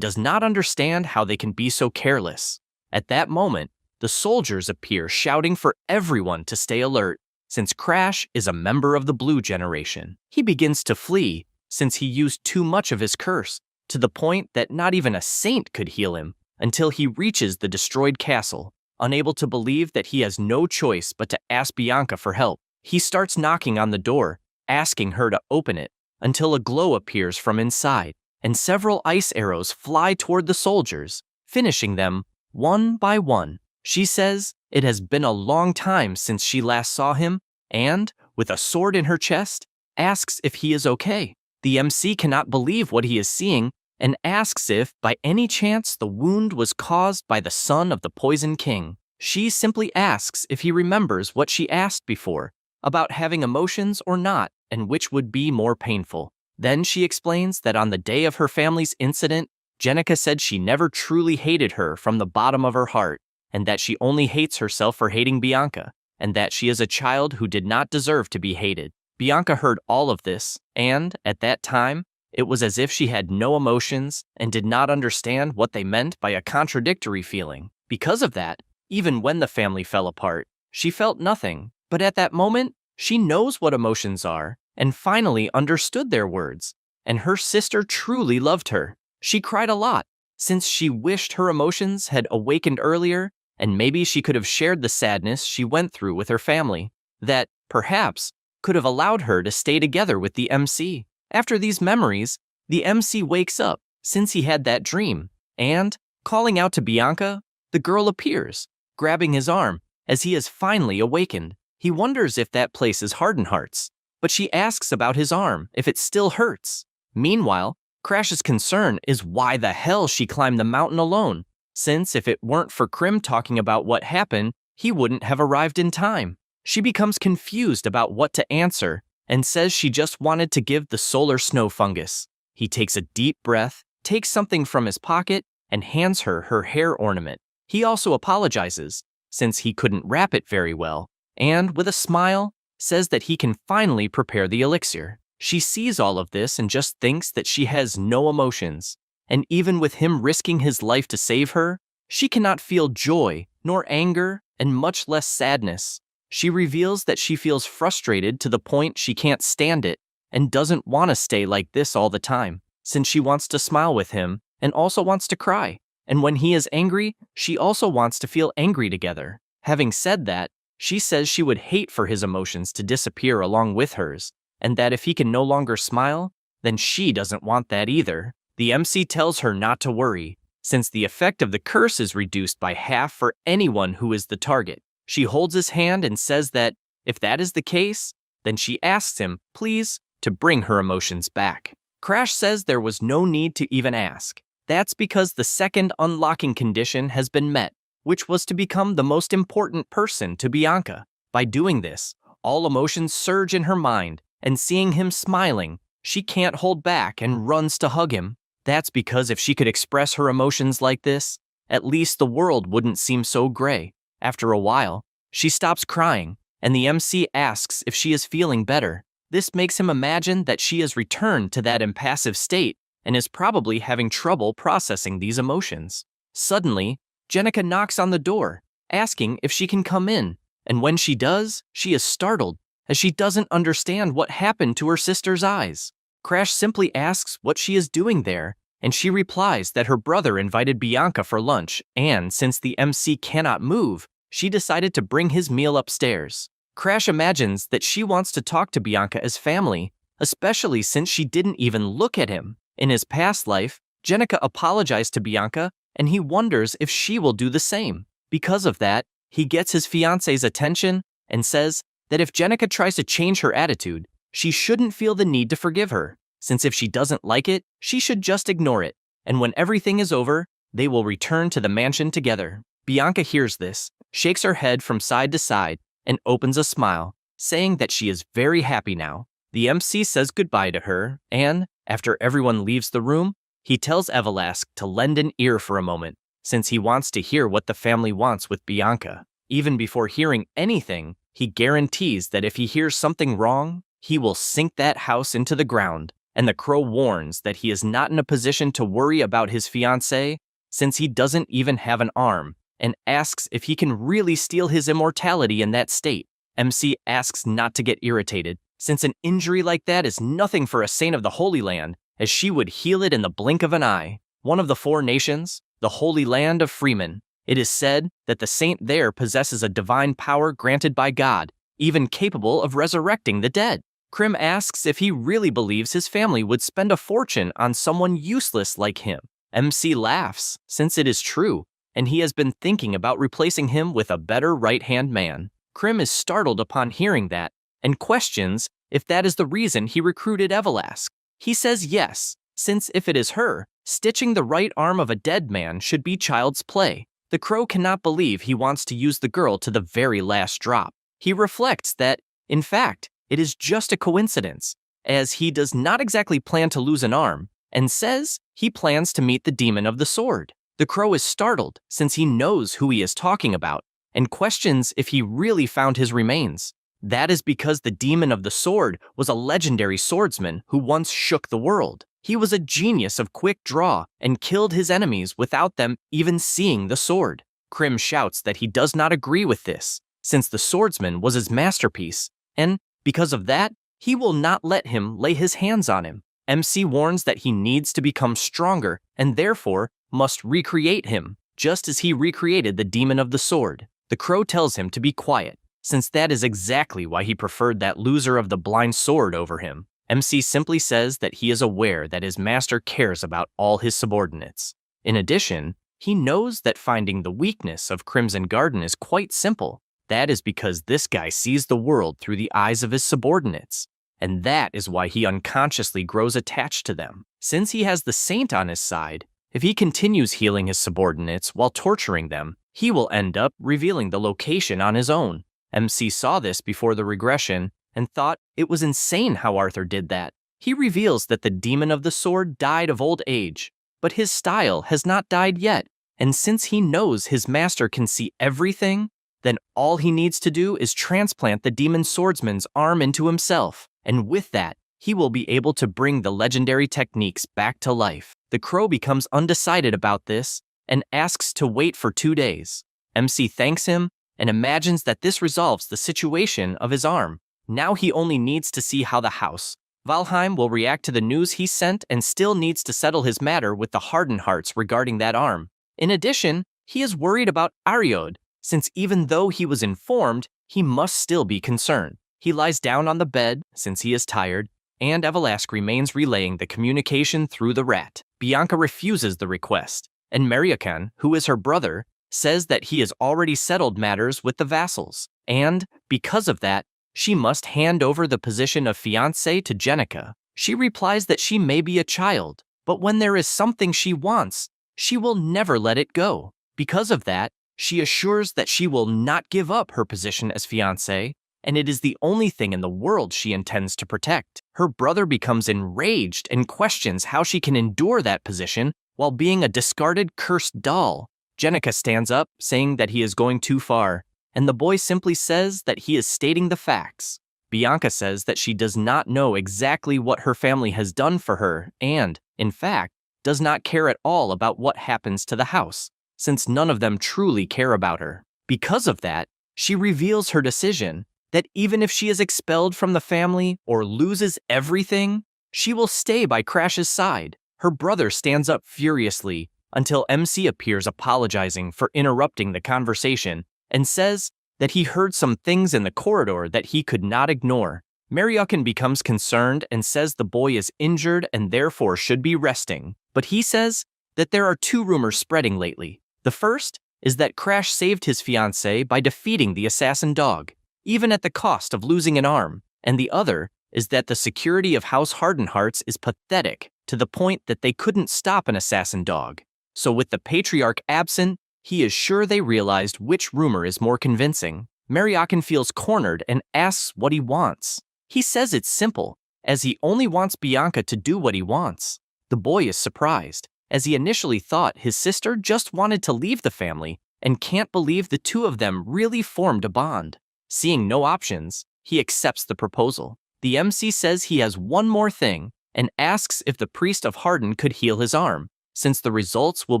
does not understand how they can be so careless. At that moment, the soldiers appear shouting for everyone to stay alert, since Crash is a member of the Blue Generation. He begins to flee, since he used too much of his curse, to the point that not even a saint could heal him, until he reaches the destroyed castle. Unable to believe that he has no choice but to ask Bianca for help, he starts knocking on the door, asking her to open it, until a glow appears from inside, and several ice arrows fly toward the soldiers, finishing them one by one. She says it has been a long time since she last saw him, and, with a sword in her chest, asks if he is okay. The MC cannot believe what he is seeing, and asks if, by any chance, the wound was caused by the son of the Poison King. She simply asks if he remembers what she asked before, about having emotions or not, and which would be more painful. Then she explains that on the day of her family's incident, Jenica said she never truly hated her from the bottom of her heart, and that she only hates herself for hating Bianca, and that she is a child who did not deserve to be hated. Bianca heard all of this, and, at that time, it was as if she had no emotions and did not understand what they meant by a contradictory feeling. Because of that, even when the family fell apart, she felt nothing. But at that moment, she knows what emotions are, and finally understood their words, and her sister truly loved her. She cried a lot, since she wished her emotions had awakened earlier, and maybe she could have shared the sadness she went through with her family, that, perhaps, could have allowed her to stay together with the MC. After these memories, the MC wakes up, since he had that dream, and, calling out to Bianca, the girl appears, grabbing his arm, as he has finally awakened. He wonders if that place is Hardened Hearts, but she asks about his arm, if it still hurts. Meanwhile, Crash's concern is why the hell she climbed the mountain alone, since if it weren't for Krim talking about what happened, he wouldn't have arrived in time. She becomes confused about what to answer, and says she just wanted to give the solar snow fungus. He takes a deep breath, takes something from his pocket, and hands her her hair ornament. He also apologizes, since he couldn't wrap it very well, and, with a smile, says that he can finally prepare the elixir. She sees all of this and just thinks that she has no emotions, and even with him risking his life to save her, she cannot feel joy, nor anger, and much less sadness. She reveals that she feels frustrated to the point she can't stand it, and doesn't want to stay like this all the time, since she wants to smile with him, and also wants to cry. And when he is angry, she also wants to feel angry together. Having said that, she says she would hate for his emotions to disappear along with hers, and that if he can no longer smile, then she doesn't want that either. The MC tells her not to worry, since the effect of the curse is reduced by half for anyone who is the target. She holds his hand and says that, if that is the case, then she asks him, please, to bring her emotions back. Crash says there was no need to even ask. That's because the second unlocking condition has been met, which was to become the most important person to Bianca. By doing this, all emotions surge in her mind, and seeing him smiling, she can't hold back and runs to hug him. That's because if she could express her emotions like this, at least the world wouldn't seem so gray. After a while, she stops crying, and the MC asks if she is feeling better. This makes him imagine that she has returned to that impassive state and is probably having trouble processing these emotions. Suddenly, Jenica knocks on the door, asking if she can come in, and when she does, she is startled, as she doesn't understand what happened to her sister's eyes. Crash simply asks what she is doing there, and she replies that her brother invited Bianca for lunch, and since the MC cannot move, she decided to bring his meal upstairs. Crash imagines that she wants to talk to Bianca as family, especially since she didn't even look at him. In his past life, Jenica apologized to Bianca, and he wonders if she will do the same. Because of that, he gets his fiance's attention and says that if Jenica tries to change her attitude, she shouldn't feel the need to forgive her, since if she doesn't like it, she should just ignore it, and when everything is over, they will return to the mansion together. Bianca hears this, shakes her head from side to side, and opens a smile, saying that she is very happy now. The MC says goodbye to her, and, after everyone leaves the room, he tells Evelask to lend an ear for a moment, since he wants to hear what the family wants with Bianca. Even before hearing anything, he guarantees that if he hears something wrong, he will sink that house into the ground, and the crow warns that he is not in a position to worry about his fiancée, since he doesn't even have an arm, and asks if he can really steal his immortality in that state. MC asks not to get irritated, since an injury like that is nothing for a saint of the Holy Land, as she would heal it in the blink of an eye. One of the 4 nations, the Holy Land of Freeman. It is said that the saint there possesses a divine power granted by God, even capable of resurrecting the dead. Krim asks if he really believes his family would spend a fortune on someone useless like him. MC laughs, since it is true, and he has been thinking about replacing him with a better right-hand man. Krim is startled upon hearing that, and questions if that is the reason he recruited Evelask. He says yes, since if it is her, stitching the right arm of a dead man should be child's play. The crow cannot believe he wants to use the girl to the very last drop. He reflects that, in fact, it is just a coincidence, as he does not exactly plan to lose an arm, and says he plans to meet the demon of the sword. The crow is startled, since he knows who he is talking about, and questions if he really found his remains. That is because the demon of the sword was a legendary swordsman who once shook the world. He was a genius of quick draw and killed his enemies without them even seeing the sword. Krim shouts that he does not agree with this, since the swordsman was his masterpiece, and because of that, he will not let him lay his hands on him. MC warns that he needs to become stronger and therefore must recreate him, just as he recreated the demon of the sword. The crow tells him to be quiet, since that is exactly why he preferred that loser of the blind sword over him. MC simply says that he is aware that his master cares about all his subordinates. In addition, he knows that finding the weakness of Crimson Garden is quite simple. That is because this guy sees the world through the eyes of his subordinates, and that is why he unconsciously grows attached to them. Since he has the saint on his side, if he continues healing his subordinates while torturing them, he will end up revealing the location on his own. MC saw this before the regression and thought it was insane how Arthur did that. He reveals that the demon of the sword died of old age, but his style has not died yet, and since he knows his master can see everything, then all he needs to do is transplant the demon swordsman's arm into himself, and with that, he will be able to bring the legendary techniques back to life. The crow becomes undecided about this and asks to wait for 2 days. MC thanks him and imagines that this resolves the situation of his arm. Now he only needs to see how the house, Valheim, will react to the news he sent and still needs to settle his matter with the Hardened Hearts regarding that arm. In addition, he is worried about Ariod, since even though he was informed, he must still be concerned. He lies down on the bed, since he is tired, and Evelask remains relaying the communication through the rat. Bianca refuses the request, and Mariakan, who is her brother, says that he has already settled matters with the vassals, and, because of that, she must hand over the position of fiancé to Jenica. She replies that she may be a child, but when there is something she wants, she will never let it go. Because of that, she assures that she will not give up her position as fiancé, and it is the only thing in the world she intends to protect. Her brother becomes enraged and questions how she can endure that position while being a discarded cursed doll. Jenica stands up, saying that he is going too far, and the boy simply says that he is stating the facts. Bianca says that she does not know exactly what her family has done for her and, in fact, does not care at all about what happens to the house, since none of them truly care about her. Because of that, she reveals her decision that even if she is expelled from the family or loses everything, she will stay by Crash's side. Her brother stands up furiously until MC appears apologizing for interrupting the conversation and says that he heard some things in the corridor that he could not ignore. Mariokin becomes concerned and says the boy is injured and therefore should be resting, but he says that there are two rumors spreading lately. The first is that Crash saved his fiancée by defeating the assassin dog, even at the cost of losing an arm, and the other is that the security of House Hardenhearts is pathetic to the point that they couldn't stop an assassin dog. So with the patriarch absent, he is sure they realized which rumor is more convincing. Mariokin feels cornered and asks what he wants. He says it's simple, as he only wants Bianca to do what he wants. The boy is surprised, as he initially thought his sister just wanted to leave the family and can't believe the two of them really formed a bond. Seeing no options, he accepts the proposal. The MC says he has one more thing and asks if the priest of Harden could heal his arm, since the results will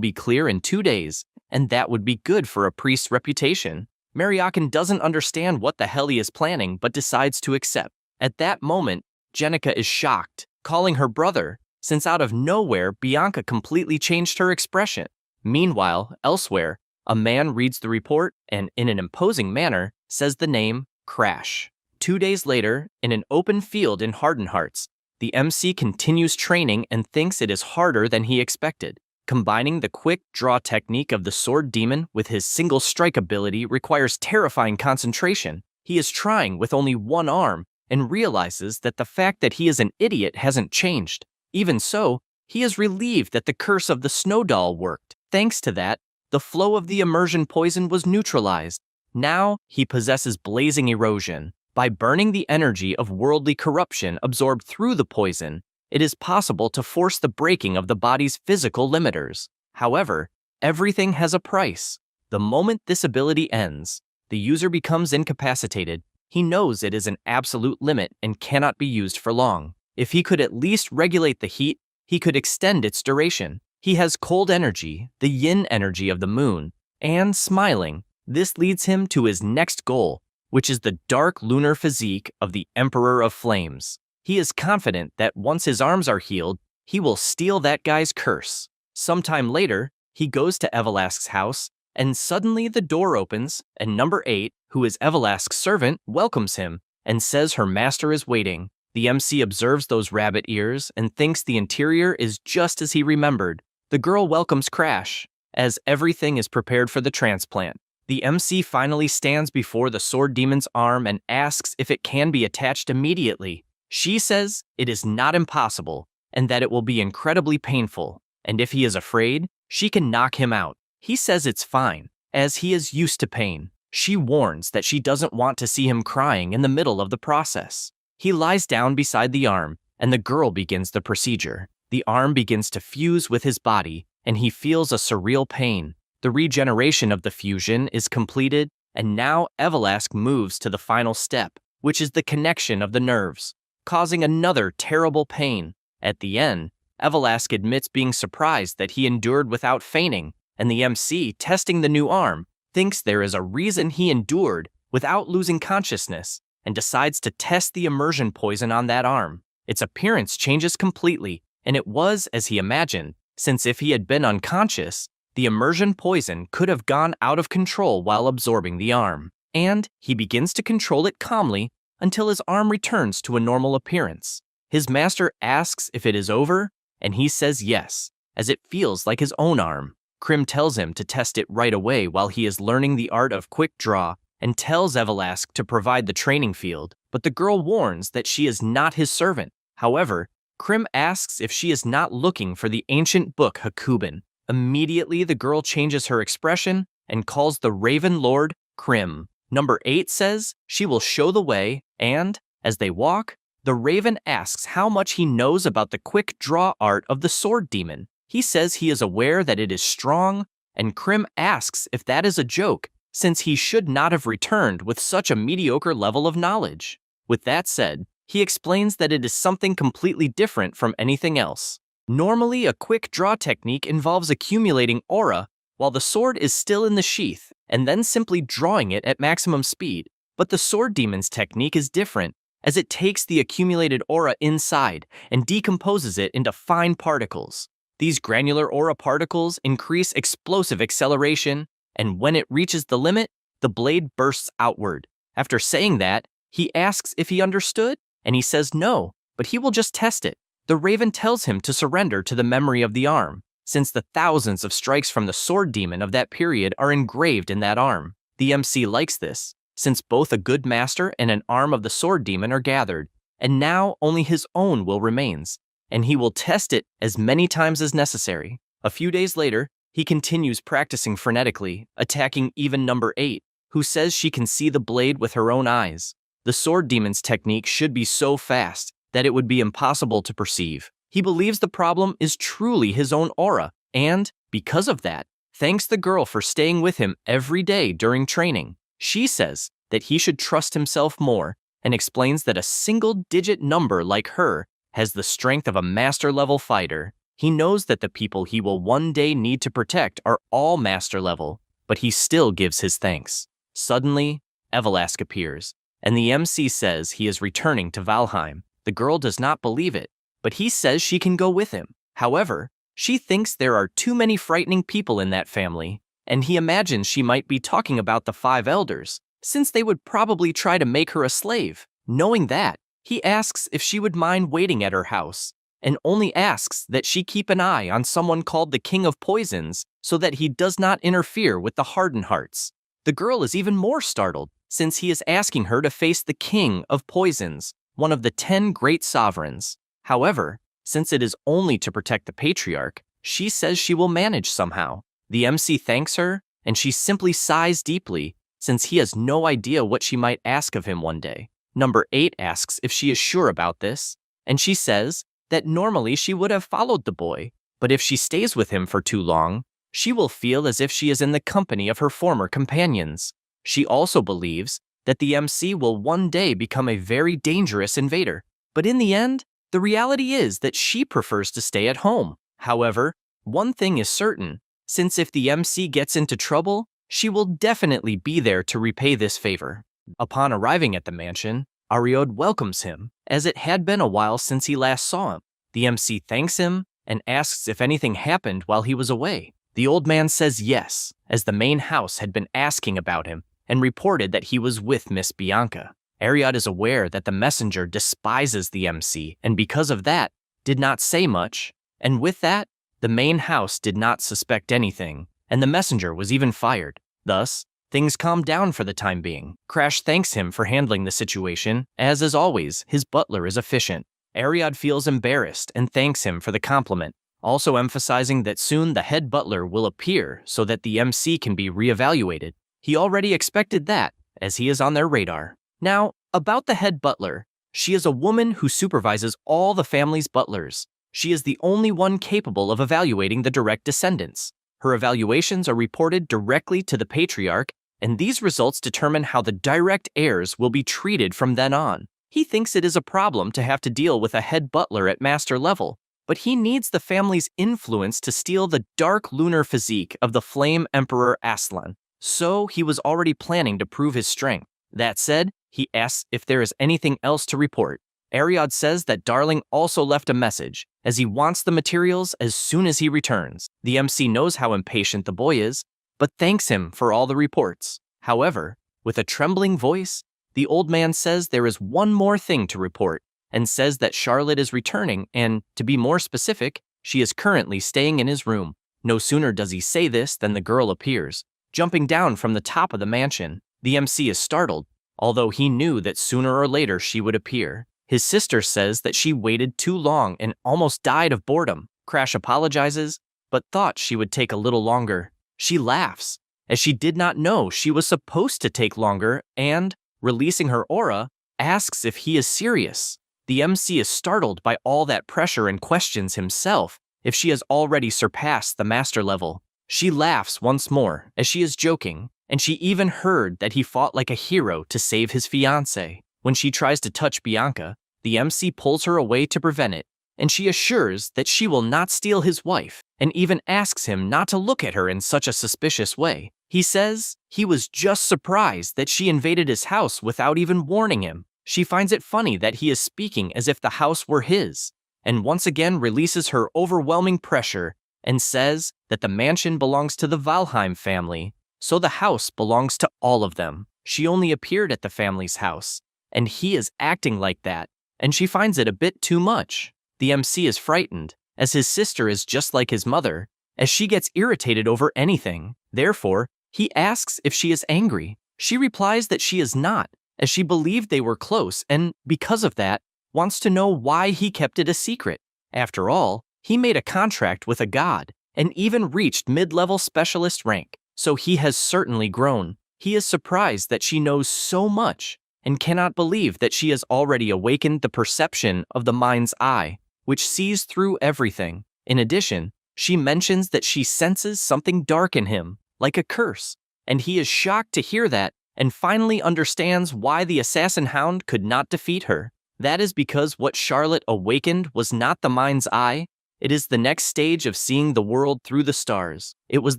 be clear in 2 days, and that would be good for a priest's reputation. Mariokin doesn't understand what the hell he is planning but decides to accept. At that moment, Jenica is shocked, calling her brother, since out of nowhere Bianca completely changed her expression. Meanwhile, elsewhere, a man reads the report and, in an imposing manner, says the name Crash. 2 days later, in an open field in Hardenhearts, the MC continues training and thinks it is harder than he expected. Combining the quick draw technique of the sword demon with his single strike ability requires terrifying concentration. He is trying with only one arm and realizes that the fact that he is an idiot hasn't changed. Even so, he is relieved that the curse of the snow doll worked. Thanks to that, the flow of the immersion poison was neutralized. Now, he possesses blazing erosion. By burning the energy of worldly corruption absorbed through the poison, it is possible to force the breaking of the body's physical limiters. However, everything has a price. The moment this ability ends, the user becomes incapacitated. He knows it is an absolute limit and cannot be used for long. If he could at least regulate the heat, he could extend its duration. He has cold energy, the yin energy of the moon, and smiling. This leads him to his next goal, which is the dark lunar physique of the Emperor of Flames. He is confident that once his arms are healed, he will steal that guy's curse. Sometime later, he goes to Evelask's house, and suddenly the door opens, and number 8, who is Evelask's servant, welcomes him and says her master is waiting. The MC observes those rabbit ears and thinks the interior is just as he remembered. The girl welcomes Crash, as everything is prepared for the transplant. The MC finally stands before the sword demon's arm and asks if it can be attached immediately. She says it is not impossible and that it will be incredibly painful, and if he is afraid, she can knock him out. He says it's fine, as he is used to pain. She warns that she doesn't want to see him crying in the middle of the process. He lies down beside the arm, and the girl begins the procedure. The arm begins to fuse with his body, and he feels a surreal pain. The regeneration of the fusion is completed, and now Evelask moves to the final step, which is the connection of the nerves, causing another terrible pain. At the end, Evelask admits being surprised that he endured without fainting, and the MC, testing the new arm, thinks there is a reason he endured without losing consciousness, and decides to test the immersion poison on that arm. Its appearance changes completely, and it was as he imagined, since if he had been unconscious, the immersion poison could have gone out of control while absorbing the arm. And he begins to control it calmly until his arm returns to a normal appearance. His master asks if it is over, and he says yes, as it feels like his own arm. Krim tells him to test it right away while he is learning the art of quick draw and tells Evelask to provide the training field, but the girl warns that she is not his servant. However, Krim asks if she is not looking for the ancient book Hakuben. Immediately, the girl changes her expression and calls the Raven Lord Krim. Number 8 says she will show the way, and, as they walk, the Raven asks how much he knows about the quick draw art of the sword demon. He says he is aware that it is strong, and Krim asks if that is a joke, since he should not have returned with such a mediocre level of knowledge. With that said, he explains that it is something completely different from anything else. Normally, a quick draw technique involves accumulating aura while the sword is still in the sheath, and then simply drawing it at maximum speed. But the sword demon's technique is different. as it takes the accumulated aura inside and decomposes it into fine particles. These granular aura particles increase explosive acceleration, and when it reaches the limit, the blade bursts outward. After saying that, he asks if he understood, and he says no, but he will just test it. The raven tells him to surrender to the memory of the arm, since the thousands of strikes from the sword demon of that period are engraved in that arm. The MC likes this, since both a good master and an arm of the sword demon are gathered, and now only his own will remains, and he will test it as many times as necessary. A few days later, he continues practicing frenetically, attacking even number 8, who says she can see the blade with her own eyes. The sword demon's technique should be so fast that it would be impossible to perceive. He believes the problem is truly his own aura, and, because of that, thanks the girl for staying with him every day during training. She says that he should trust himself more and explains that a single-digit number like her has the strength of a master-level fighter. He knows that the people he will one day need to protect are all master-level, but he still gives his thanks. Suddenly, Evelask appears, and the MC says he is returning to Valheim. The girl does not believe it, but he says she can go with him. However, she thinks there are too many frightening people in that family, and he imagines she might be talking about the 5 elders, since they would probably try to make her a slave. Knowing that, he asks if she would mind waiting at her house, and only asks that she keep an eye on someone called the King of Poisons so that he does not interfere with the Hardened Hearts. The girl is even more startled, since he is asking her to face the King of Poisons, one of the 10 great sovereigns. However, since it is only to protect the patriarch, she says she will manage somehow. The MC thanks her, and she simply sighs deeply, since he has no idea what she might ask of him one day. Number 8 asks if she is sure about this, and she says that normally she would have followed the boy, but if she stays with him for too long, she will feel as if she is in the company of her former companions. She also believes that the MC will one day become a very dangerous invader, but in the end, the reality is that she prefers to stay at home. However, one thing is certain, since if the MC gets into trouble, she will definitely be there to repay this favor. Upon arriving at the mansion, Ariod welcomes him, as it had been a while since he last saw him. The MC thanks him and asks if anything happened while he was away. The old man says yes, as the main house had been asking about him and reported that he was with Miss Bianca. Ariod is aware that the messenger despises the MC and because of that, did not say much, and with that, the main house did not suspect anything, and the messenger was even fired. Thus, things calmed down for the time being. Crash thanks him for handling the situation, as always, his butler is efficient. Ariod feels embarrassed and thanks him for the compliment, also emphasizing that soon the head butler will appear so that the MC can be reevaluated. He already expected that, as he is on their radar. Now, about the head butler, she is a woman who supervises all the family's butlers. She is the only one capable of evaluating the direct descendants. Her evaluations are reported directly to the patriarch, and these results determine how the direct heirs will be treated from then on. He thinks it is a problem to have to deal with a head butler at master level, but he needs the family's influence to steal the dark lunar physique of the Flame Emperor Aslan. So he was already planning to prove his strength. That said, he asks if there is anything else to report. Ariod says that Darling also left a message, as he wants the materials as soon as he returns. The MC knows how impatient the boy is, but thanks him for all the reports. However, with a trembling voice, the old man says there is one more thing to report, and says that Charlotte is returning and, to be more specific, she is currently staying in his room. No sooner does he say this than the girl appears, jumping down from the top of the mansion. The MC is startled, although he knew that sooner or later she would appear. His sister says that she waited too long and almost died of boredom. Crash apologizes, but thought she would take a little longer. She laughs, as she did not know she was supposed to take longer and, releasing her aura, asks if he is serious. The MC is startled by all that pressure and questions himself if she has already surpassed the master level. She laughs once more, as she is joking, and she even heard that he fought like a hero to save his fiancée. When she tries to touch Bianca, the MC pulls her away to prevent it, and she assures that she will not steal his wife, and even asks him not to look at her in such a suspicious way. He says he was just surprised that she invaded his house without even warning him. She finds it funny that he is speaking as if the house were his, and once again releases her overwhelming pressure and says that the mansion belongs to the Valheim family, so the house belongs to all of them. She only appeared at the family's house, and he is acting like that, and she finds it a bit too much. The MC is frightened, as his sister is just like his mother, as she gets irritated over anything. Therefore, he asks if she is angry. She replies that she is not, as she believed they were close and, because of that, wants to know why he kept it a secret. After all, he made a contract with a god, and even reached mid-level specialist rank, so he has certainly grown. He is surprised that she knows so much, and cannot believe that she has already awakened the perception of the mind's eye, which sees through everything. In addition, she mentions that she senses something dark in him, like a curse, and he is shocked to hear that, and finally understands why the assassin hound could not defeat her. That is because what Charlotte awakened was not the mind's eye, it is the next stage of seeing the world through the stars. It was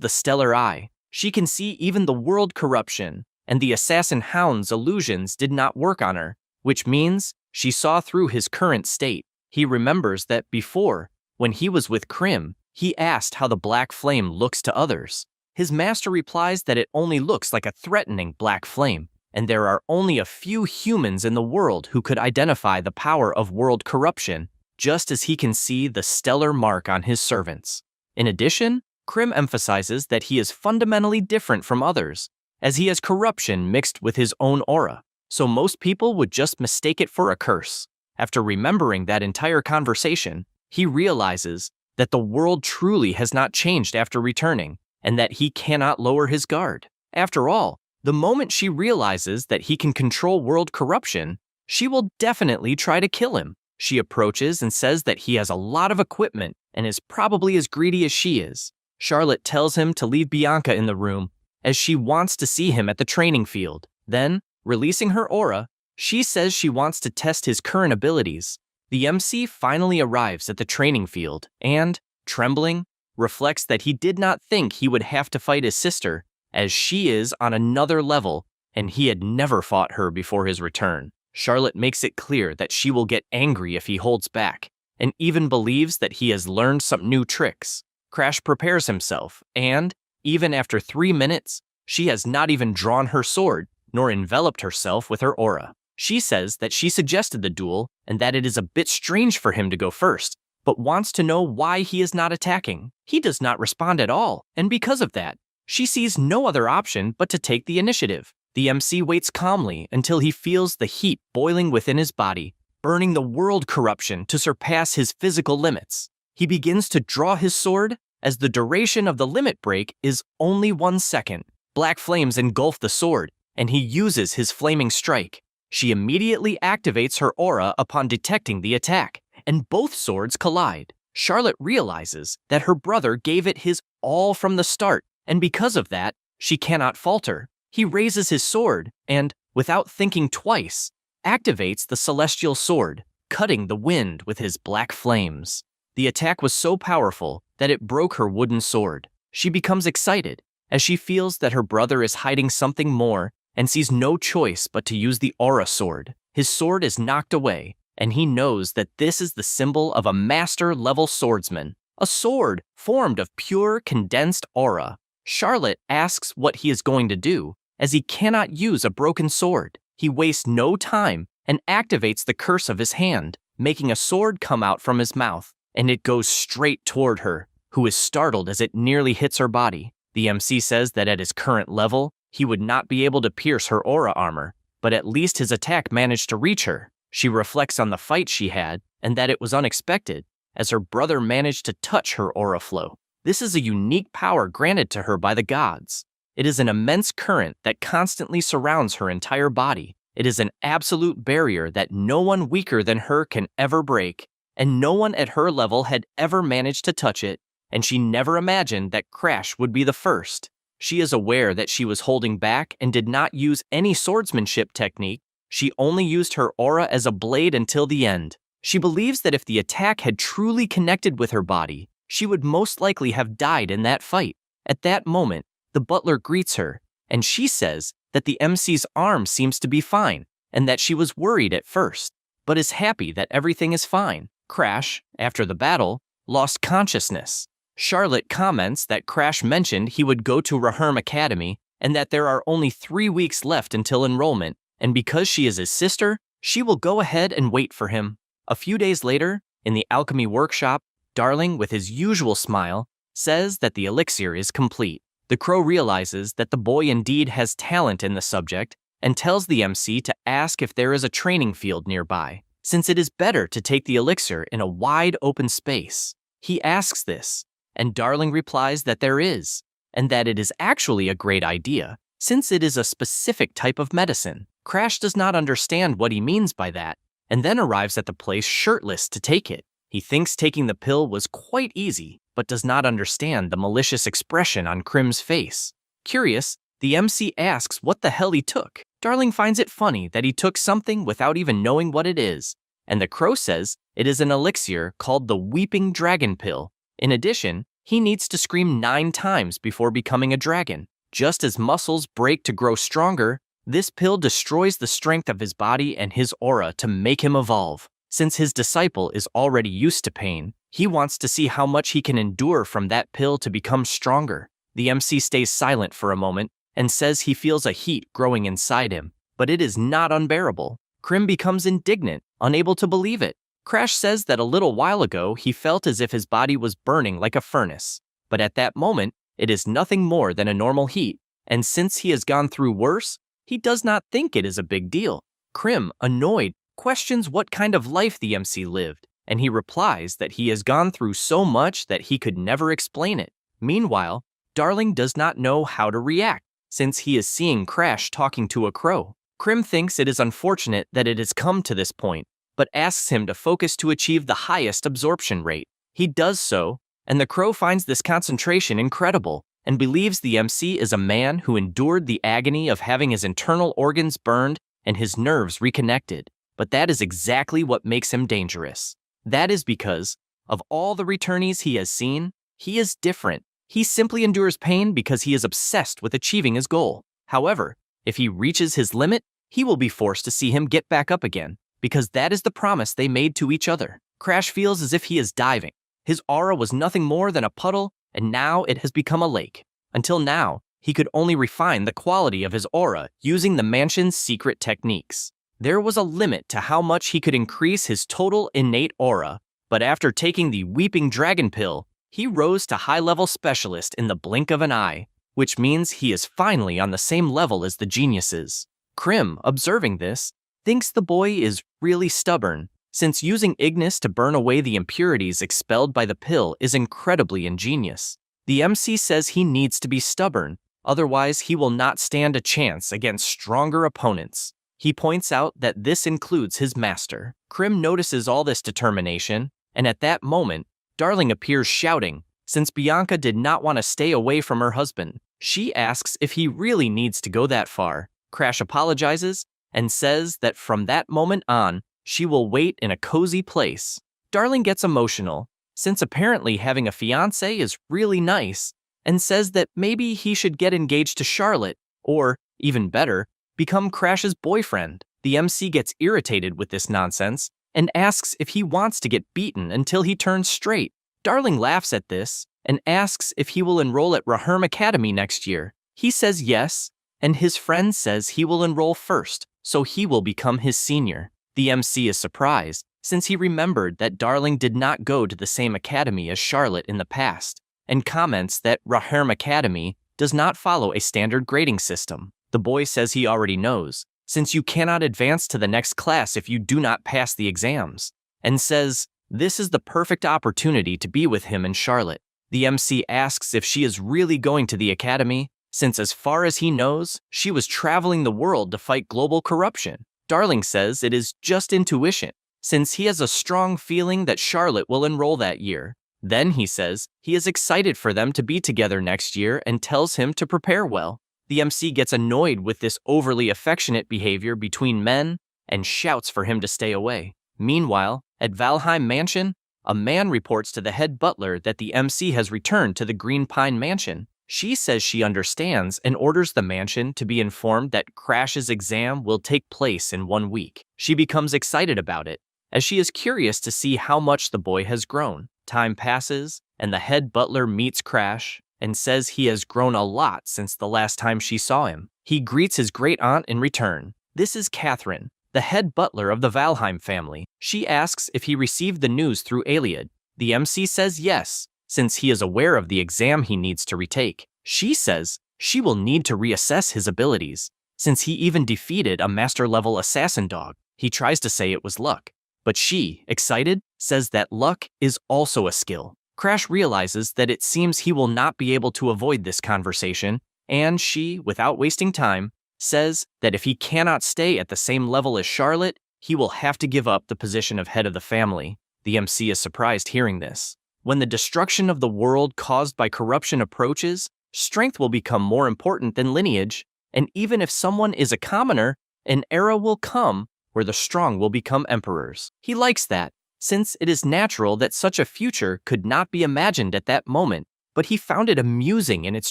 the stellar eye. She can see even the world corruption, and the assassin hound's illusions did not work on her, which means she saw through his current state. He remembers that before, when he was with Krim, he asked how the black flame looks to others. His master replies that it only looks like a threatening black flame, and there are only a few humans in the world who could identify the power of world corruption, just as he can see the stellar mark on his servants. In addition, Krim emphasizes that he is fundamentally different from others, as he has corruption mixed with his own aura, so most people would just mistake it for a curse. After remembering that entire conversation, he realizes that the world truly has not changed after returning, and that he cannot lower his guard. After all, the moment she realizes that he can control world corruption, she will definitely try to kill him. She approaches and says that he has a lot of equipment and is probably as greedy as she is. Charlotte tells him to leave Bianca in the room, as she wants to see him at the training field. Then, releasing her aura, she says she wants to test his current abilities. The MC finally arrives at the training field and, trembling, reflects that he did not think he would have to fight his sister, as she is on another level, and he had never fought her before his return. Charlotte makes it clear that she will get angry if he holds back, and even believes that he has learned some new tricks. Crash prepares himself, and, even after 3 minutes, she has not even drawn her sword, nor enveloped herself with her aura. She says that she suggested the duel, and that it is a bit strange for him to go first, but wants to know why he is not attacking. He does not respond at all, and because of that, she sees no other option but to take the initiative. The MC waits calmly until he feels the heat boiling within his body, burning the world corruption to surpass his physical limits. He begins to draw his sword, as the duration of the limit break is only 1 second. Black flames engulf the sword, and he uses his flaming strike. She immediately activates her aura upon detecting the attack, and both swords collide. Charlotte realizes that her brother gave it his all from the start, and because of that, she cannot falter. He raises his sword and, without thinking twice, activates the celestial sword, cutting the wind with his black flames. The attack was so powerful that it broke her wooden sword. She becomes excited, as she feels that her brother is hiding something more and sees no choice but to use the aura sword. His sword is knocked away, and he knows that this is the symbol of a master-level swordsman, a sword formed of pure condensed aura. Charlotte asks what he is going to do, as he cannot use a broken sword. He wastes no time and activates the curse of his hand, making a sword come out from his mouth, and it goes straight toward her, who is startled as it nearly hits her body. The MC says that at his current level, he would not be able to pierce her aura armor, but at least his attack managed to reach her. She reflects on the fight she had, and that it was unexpected, as her brother managed to touch her aura flow. This is a unique power granted to her by the gods. It is an immense current that constantly surrounds her entire body. It is an absolute barrier that no one weaker than her can ever break, and no one at her level had ever managed to touch it, and she never imagined that Crash would be the first. She is aware that she was holding back and did not use any swordsmanship technique. She only used her aura as a blade until the end. She believes that if the attack had truly connected with her body, she would most likely have died in that fight. At that moment, the butler greets her, and she says that the MC's arm seems to be fine, and that she was worried at first, but is happy that everything is fine. Crash, after the battle, lost consciousness. Charlotte comments that Crash mentioned he would go to Raherm Academy and that there are only 3 weeks left until enrollment, and because she is his sister, she will go ahead and wait for him. A few days later, in the alchemy workshop, Darling, with his usual smile, says that the elixir is complete. The crow realizes that the boy indeed has talent in the subject and tells the MC to ask if there is a training field nearby, since it is better to take the elixir in a wide open space. He asks this, and Darling replies that there is, and that it is actually a great idea, since it is a specific type of medicine. Crash does not understand what he means by that, and then arrives at the place shirtless to take it. He thinks taking the pill was quite easy, but does not understand the malicious expression on Krim's face. Curious, the MC asks what the hell he took. Darling finds it funny that he took something without even knowing what it is, and the crow says it is an elixir called the Weeping Dragon Pill. In addition, he needs to scream 9 times before becoming a dragon. Just as muscles break to grow stronger, this pill destroys the strength of his body and his aura to make him evolve. Since his disciple is already used to pain, he wants to see how much he can endure from that pill to become stronger. The MC stays silent for a moment and says he feels a heat growing inside him, but it is not unbearable. Krim becomes indignant, unable to believe it. Crash says that a little while ago he felt as if his body was burning like a furnace, but at that moment, it is nothing more than a normal heat, and since he has gone through worse, he does not think it is a big deal. Krim, annoyed, questions what kind of life the MC lived, and he replies that he has gone through so much that he could never explain it. Meanwhile, Darling does not know how to react, since he is seeing Crash talking to a crow. Krim thinks it is unfortunate that it has come to this point, but asks him to focus to achieve the highest absorption rate. He does so, and the crow finds this concentration incredible, and believes the MC is a man who endured the agony of having his internal organs burned and his nerves reconnected. But that is exactly what makes him dangerous. That is because, of all the returnees he has seen, he is different. He simply endures pain because he is obsessed with achieving his goal. However, if he reaches his limit, he will be forced to see him get back up again, because that is the promise they made to each other. Crash feels as if he is diving. His aura was nothing more than a puddle, and now it has become a lake. Until now, he could only refine the quality of his aura using the mansion's secret techniques. There was a limit to how much he could increase his total innate aura, but after taking the Weeping Dragon Pill, he rose to high-level specialist in the blink of an eye, which means he is finally on the same level as the geniuses. Krim, observing this, thinks the boy is really stubborn, since using Ignis to burn away the impurities expelled by the pill is incredibly ingenious. The MC says he needs to be stubborn, otherwise he will not stand a chance against stronger opponents. He points out that this includes his master. Krim notices all this determination, and at that moment, Darling appears shouting, since Bianca did not want to stay away from her husband. She asks if he really needs to go that far. Crash apologizes and says that from that moment on, she will wait in a cozy place. Darling gets emotional, since apparently having a fiancé is really nice, and says that maybe he should get engaged to Charlotte, or, even better, become Crash's boyfriend. The MC gets irritated with this nonsense and asks if he wants to get beaten until he turns straight. Darling laughs at this and asks if he will enroll at Raherm Academy next year. He says yes, and his friend says he will enroll first, so he will become his senior. The MC is surprised, since he remembered that Darling did not go to the same academy as Charlotte in the past, and comments that Raherm Academy does not follow a standard grading system. The boy says he already knows, since you cannot advance to the next class if you do not pass the exams, and says this is the perfect opportunity to be with him and Charlotte. The MC asks if she is really going to the academy, since as far as he knows, she was traveling the world to fight global corruption. Darling says it is just intuition, since he has a strong feeling that Charlotte will enroll that year. Then he says he is excited for them to be together next year and tells him to prepare well. The MC gets annoyed with this overly affectionate behavior between men and shouts for him to stay away. Meanwhile, at Valheim Mansion, a man reports to the head butler that the MC has returned to the Green Pine Mansion. She says she understands and orders the mansion to be informed that Crash's exam will take place in 1 week. She becomes excited about it, as she is curious to see how much the boy has grown. Time passes, and the head butler meets Crash and says he has grown a lot since the last time she saw him. He greets his great-aunt in return. This is Catherine, the head butler of the Valheim family. She asks if he received the news through Iliad. The MC says yes, since he is aware of the exam he needs to retake. She says she will need to reassess his abilities, since he even defeated a master-level assassin dog. He tries to say it was luck, but she, excited, says that luck is also a skill. Crash realizes that it seems he will not be able to avoid this conversation, and she, without wasting time, says that if he cannot stay at the same level as Charlotte, he will have to give up the position of head of the family. The MC is surprised hearing this. When the destruction of the world caused by corruption approaches, strength will become more important than lineage, and even if someone is a commoner, an era will come where the strong will become emperors. He likes that, since it is natural that such a future could not be imagined at that moment, but he found it amusing in its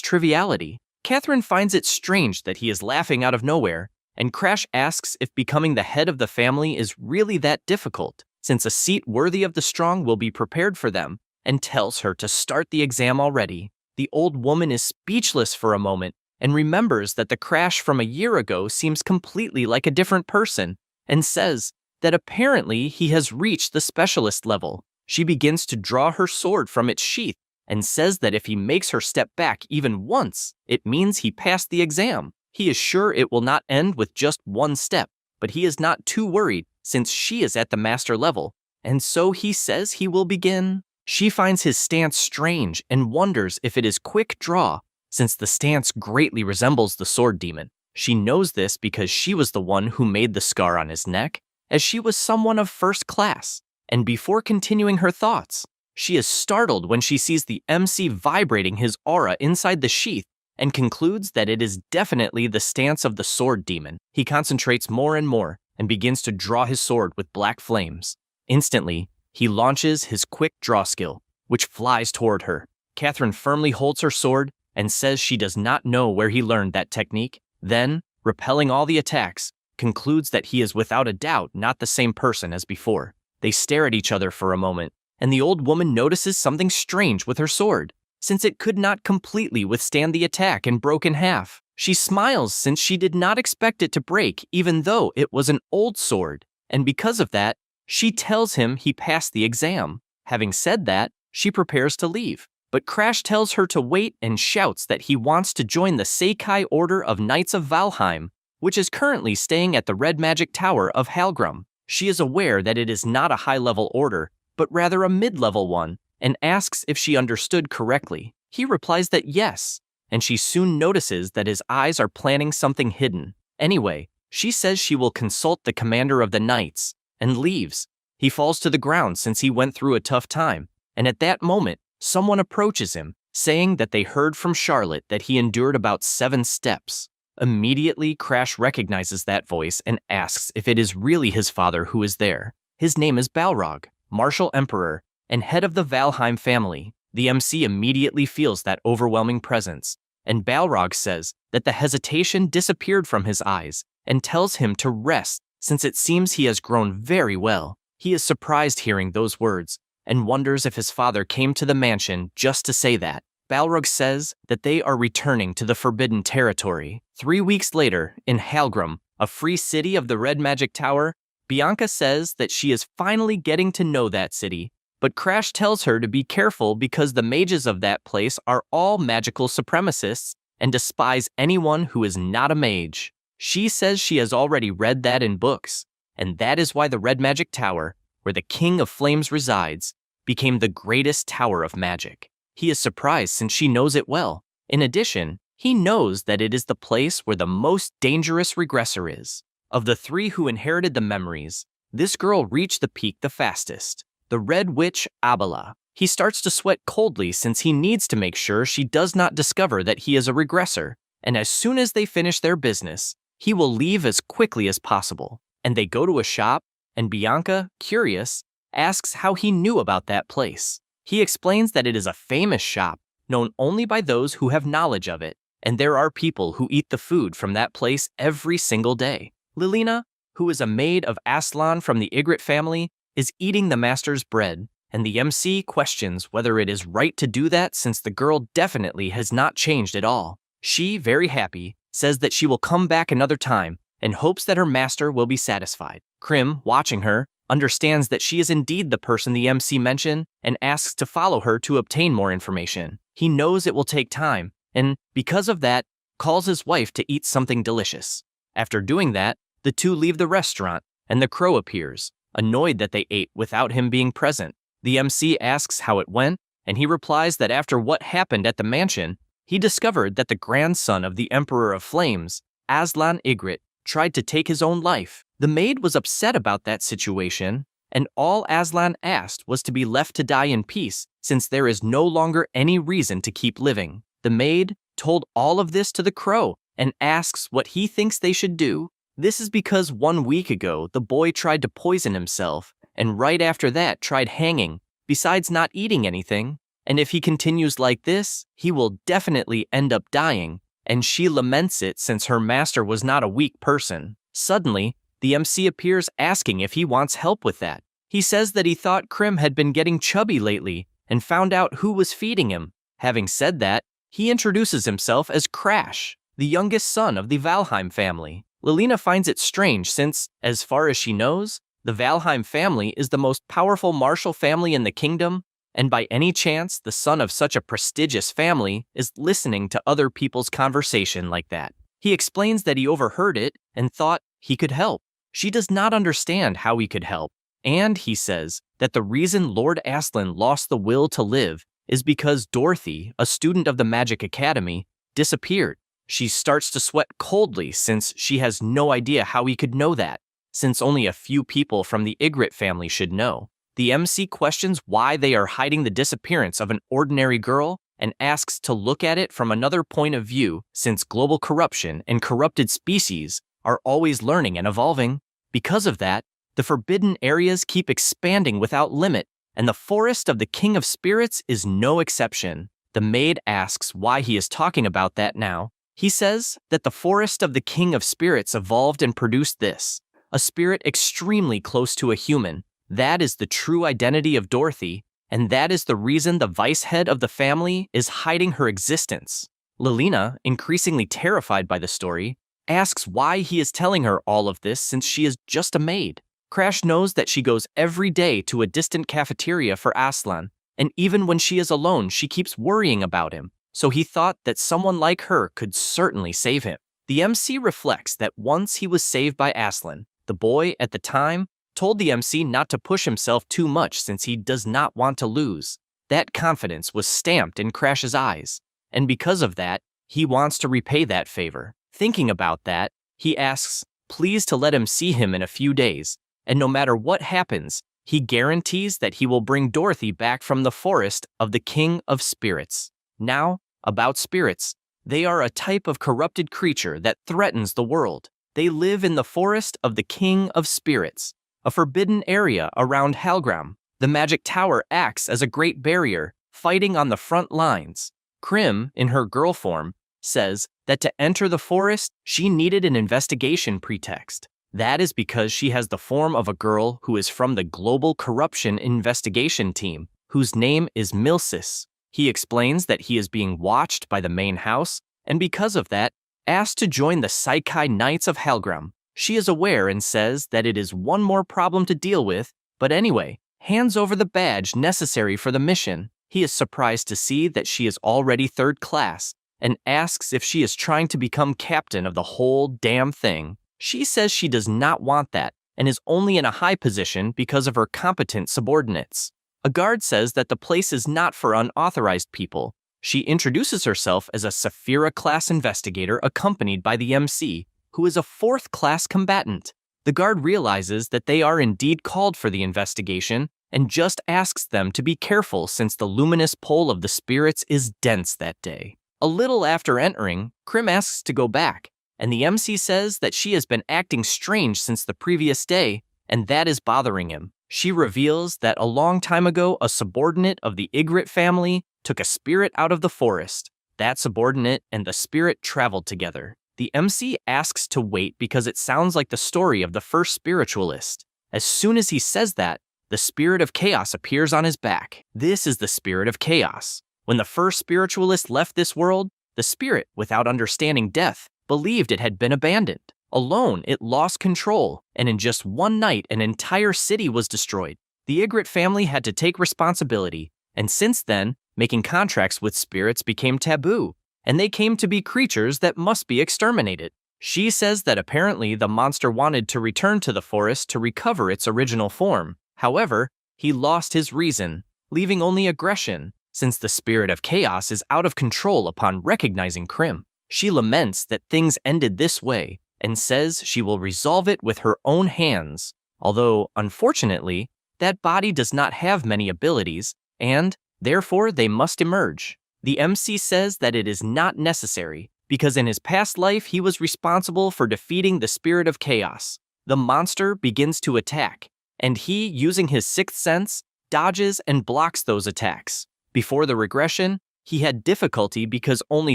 triviality. Catherine finds it strange that he is laughing out of nowhere, and Crash asks if becoming the head of the family is really that difficult, since a seat worthy of the strong will be prepared for them, and tells her to start the exam already. The old woman is speechless for a moment and remembers that the Crash from a year ago seems completely like a different person, and says that apparently he has reached the specialist level. She begins to draw her sword from its sheath and says that if he makes her step back even once, it means he passed the exam. He is sure it will not end with just one step, but he is not too worried since she is at the master level, and so he says he will begin. She finds his stance strange and wonders if it is quick draw, since the stance greatly resembles the sword demon. She knows this because she was the one who made the scar on his neck, as she was someone of first class, and before continuing her thoughts, she is startled when she sees the MC vibrating his aura inside the sheath and concludes that it is definitely the stance of the sword demon. He concentrates more and more and begins to draw his sword with black flames. Instantly, he launches his quick draw skill, which flies toward her. Catherine firmly holds her sword and says she does not know where he learned that technique, then, repelling all the attacks, concludes that he is without a doubt not the same person as before. They stare at each other for a moment, and the old woman notices something strange with her sword, since it could not completely withstand the attack and broke in half. She smiles since she did not expect it to break even though it was an old sword, and because of that, she tells him he passed the exam. Having said that, she prepares to leave, but Crash tells her to wait and shouts that he wants to join the Seikai Order of Knights of Valheim, which is currently staying at the Red Magic Tower of Halgrim. She is aware that it is not a high-level order, but rather a mid-level one, and asks if she understood correctly. He replies that yes, and she soon notices that his eyes are planning something hidden. Anyway, she says she will consult the commander of the knights, and leaves. He falls to the ground since he went through a tough time, and at that moment, someone approaches him, saying that they heard from Charlotte that he endured about 7 steps. Immediately, Crash recognizes that voice and asks if it is really his father who is there. His name is Balrog, Martial Emperor, and head of the Valheim family. The MC immediately feels that overwhelming presence, and Balrog says that the hesitation disappeared from his eyes and tells him to rest since it seems he has grown very well. He is surprised hearing those words and wonders if his father came to the mansion just to say that. Balrog says that they are returning to the Forbidden Territory. 3 weeks later, in Halgrim, a free city of the Red Magic Tower, Bianca says that she is finally getting to know that city, but Crash tells her to be careful because the mages of that place are all magical supremacists and despise anyone who is not a mage. She says she has already read that in books, and that is why the Red Magic Tower, where the King of Flames resides, became the greatest tower of magic. He is surprised since she knows it well. In addition, he knows that it is the place where the most dangerous regressor is. Of the 3 who inherited the memories, this girl reached the peak the fastest, the Red Witch Abala. He starts to sweat coldly since he needs to make sure she does not discover that he is a regressor, and as soon as they finish their business, he will leave as quickly as possible. And they go to a shop, and Bianca, curious, asks how he knew about that place. He explains that it is a famous shop, known only by those who have knowledge of it, and there are people who eat the food from that place every single day. Lilina, who is a maid of Aslan from the Ygritte family, is eating the master's bread, and the MC questions whether it is right to do that since the girl definitely has not changed at all. She, very happy, says that she will come back another time and hopes that her master will be satisfied. Krim, watching her, understands that she is indeed the person the MC mentioned and asks to follow her to obtain more information. He knows it will take time, and because of that, calls his wife to eat something delicious. After doing that, the two leave the restaurant, and the crow appears, annoyed that they ate without him being present. The MC asks how it went, and he replies that after what happened at the mansion, he discovered that the grandson of the Emperor of Flames, Aslan Ygritte, tried to take his own life. The maid was upset about that situation, and all Aslan asked was to be left to die in peace since there is no longer any reason to keep living. The maid told all of this to the crow and asks what he thinks they should do. This is because 1 week ago the boy tried to poison himself and right after that tried hanging, besides not eating anything, and if he continues like this, he will definitely end up dying, and she laments it since her master was not a weak person. Suddenly, the MC appears asking if he wants help with that. He says that he thought Krim had been getting chubby lately and found out who was feeding him. Having said that, he introduces himself as Crash, the youngest son of the Valheim family. Lilina finds it strange since, as far as she knows, the Valheim family is the most powerful martial family in the kingdom, and by any chance the son of such a prestigious family is listening to other people's conversation like that. He explains that he overheard it and thought he could help. She does not understand how he could help, and he says that the reason Lord Aslan lost the will to live is because Dorothy, a student of the Magic Academy, disappeared. She starts to sweat coldly since she has no idea how he could know that, since only a few people from the Ygritte family should know. The MC questions why they are hiding the disappearance of an ordinary girl and asks to look at it from another point of view since global corruption and corrupted species are always learning and evolving. Because of that, the forbidden areas keep expanding without limit, and the forest of the King of Spirits is no exception. The maid asks why he is talking about that now. He says that the forest of the King of Spirits evolved and produced this, a spirit extremely close to a human. That is the true identity of Dorothy, and that is the reason the vice head of the family is hiding her existence. Lilina, increasingly terrified by the story, asks why he is telling her all of this since she is just a maid. Crash knows that she goes every day to a distant cafeteria for Aslan, and even when she is alone, she keeps worrying about him, so he thought that someone like her could certainly save him. The MC reflects that once he was saved by Aslan, the boy, at the time, told the MC not to push himself too much since he does not want to lose. That confidence was stamped in Crash's eyes, and because of that, he wants to repay that favor. Thinking about that, he asks, please to let him see him in a few days, and no matter what happens, he guarantees that he will bring Dorothy back from the forest of the King of Spirits. Now, about spirits. They are a type of corrupted creature that threatens the world. They live in the forest of the King of Spirits, a forbidden area around Helgram. The magic tower acts as a great barrier, fighting on the front lines. Krim, in her girl form, says that to enter the forest, she needed an investigation pretext. That is because she has the form of a girl who is from the Global Corruption Investigation Team, whose name is Milsis. He explains that he is being watched by the main house, and because of that, asked to join the Isekai Knights of Helgram. She is aware and says that it is one more problem to deal with, but anyway, hands over the badge necessary for the mission. He is surprised to see that she is already third class, and asks if she is trying to become captain of the whole damn thing. She says she does not want that, and is only in a high position because of her competent subordinates. A guard says that the place is not for unauthorized people. She introduces herself as a Saphira-class investigator accompanied by the MC, who is a fourth-class combatant. The guard realizes that they are indeed called for the investigation, and just asks them to be careful since the luminous pole of the spirits is dense that day. A little after entering, Krim asks to go back, and the MC says that she has been acting strange since the previous day, and that is bothering him. She reveals that a long time ago, a subordinate of the Ygritte family took a spirit out of the forest. That subordinate and the spirit traveled together. The MC asks to wait because it sounds like the story of the first spiritualist. As soon as he says that, the spirit of chaos appears on his back. This is the spirit of chaos. When the first spiritualist left this world, the spirit, without understanding death, believed it had been abandoned. Alone, it lost control, and in just one night, an entire city was destroyed. The Ygritte family had to take responsibility, and since then, making contracts with spirits became taboo, and they came to be creatures that must be exterminated. She says that apparently the monster wanted to return to the forest to recover its original form. However, he lost his reason, leaving only aggression, since the spirit of chaos is out of control upon recognizing Krim. She laments that things ended this way, and says she will resolve it with her own hands, although, unfortunately, that body does not have many abilities, and, therefore, they must emerge. The MC says that it is not necessary, because in his past life he was responsible for defeating the spirit of chaos. The monster begins to attack, and he, using his sixth sense, dodges and blocks those attacks. Before the regression, he had difficulty because only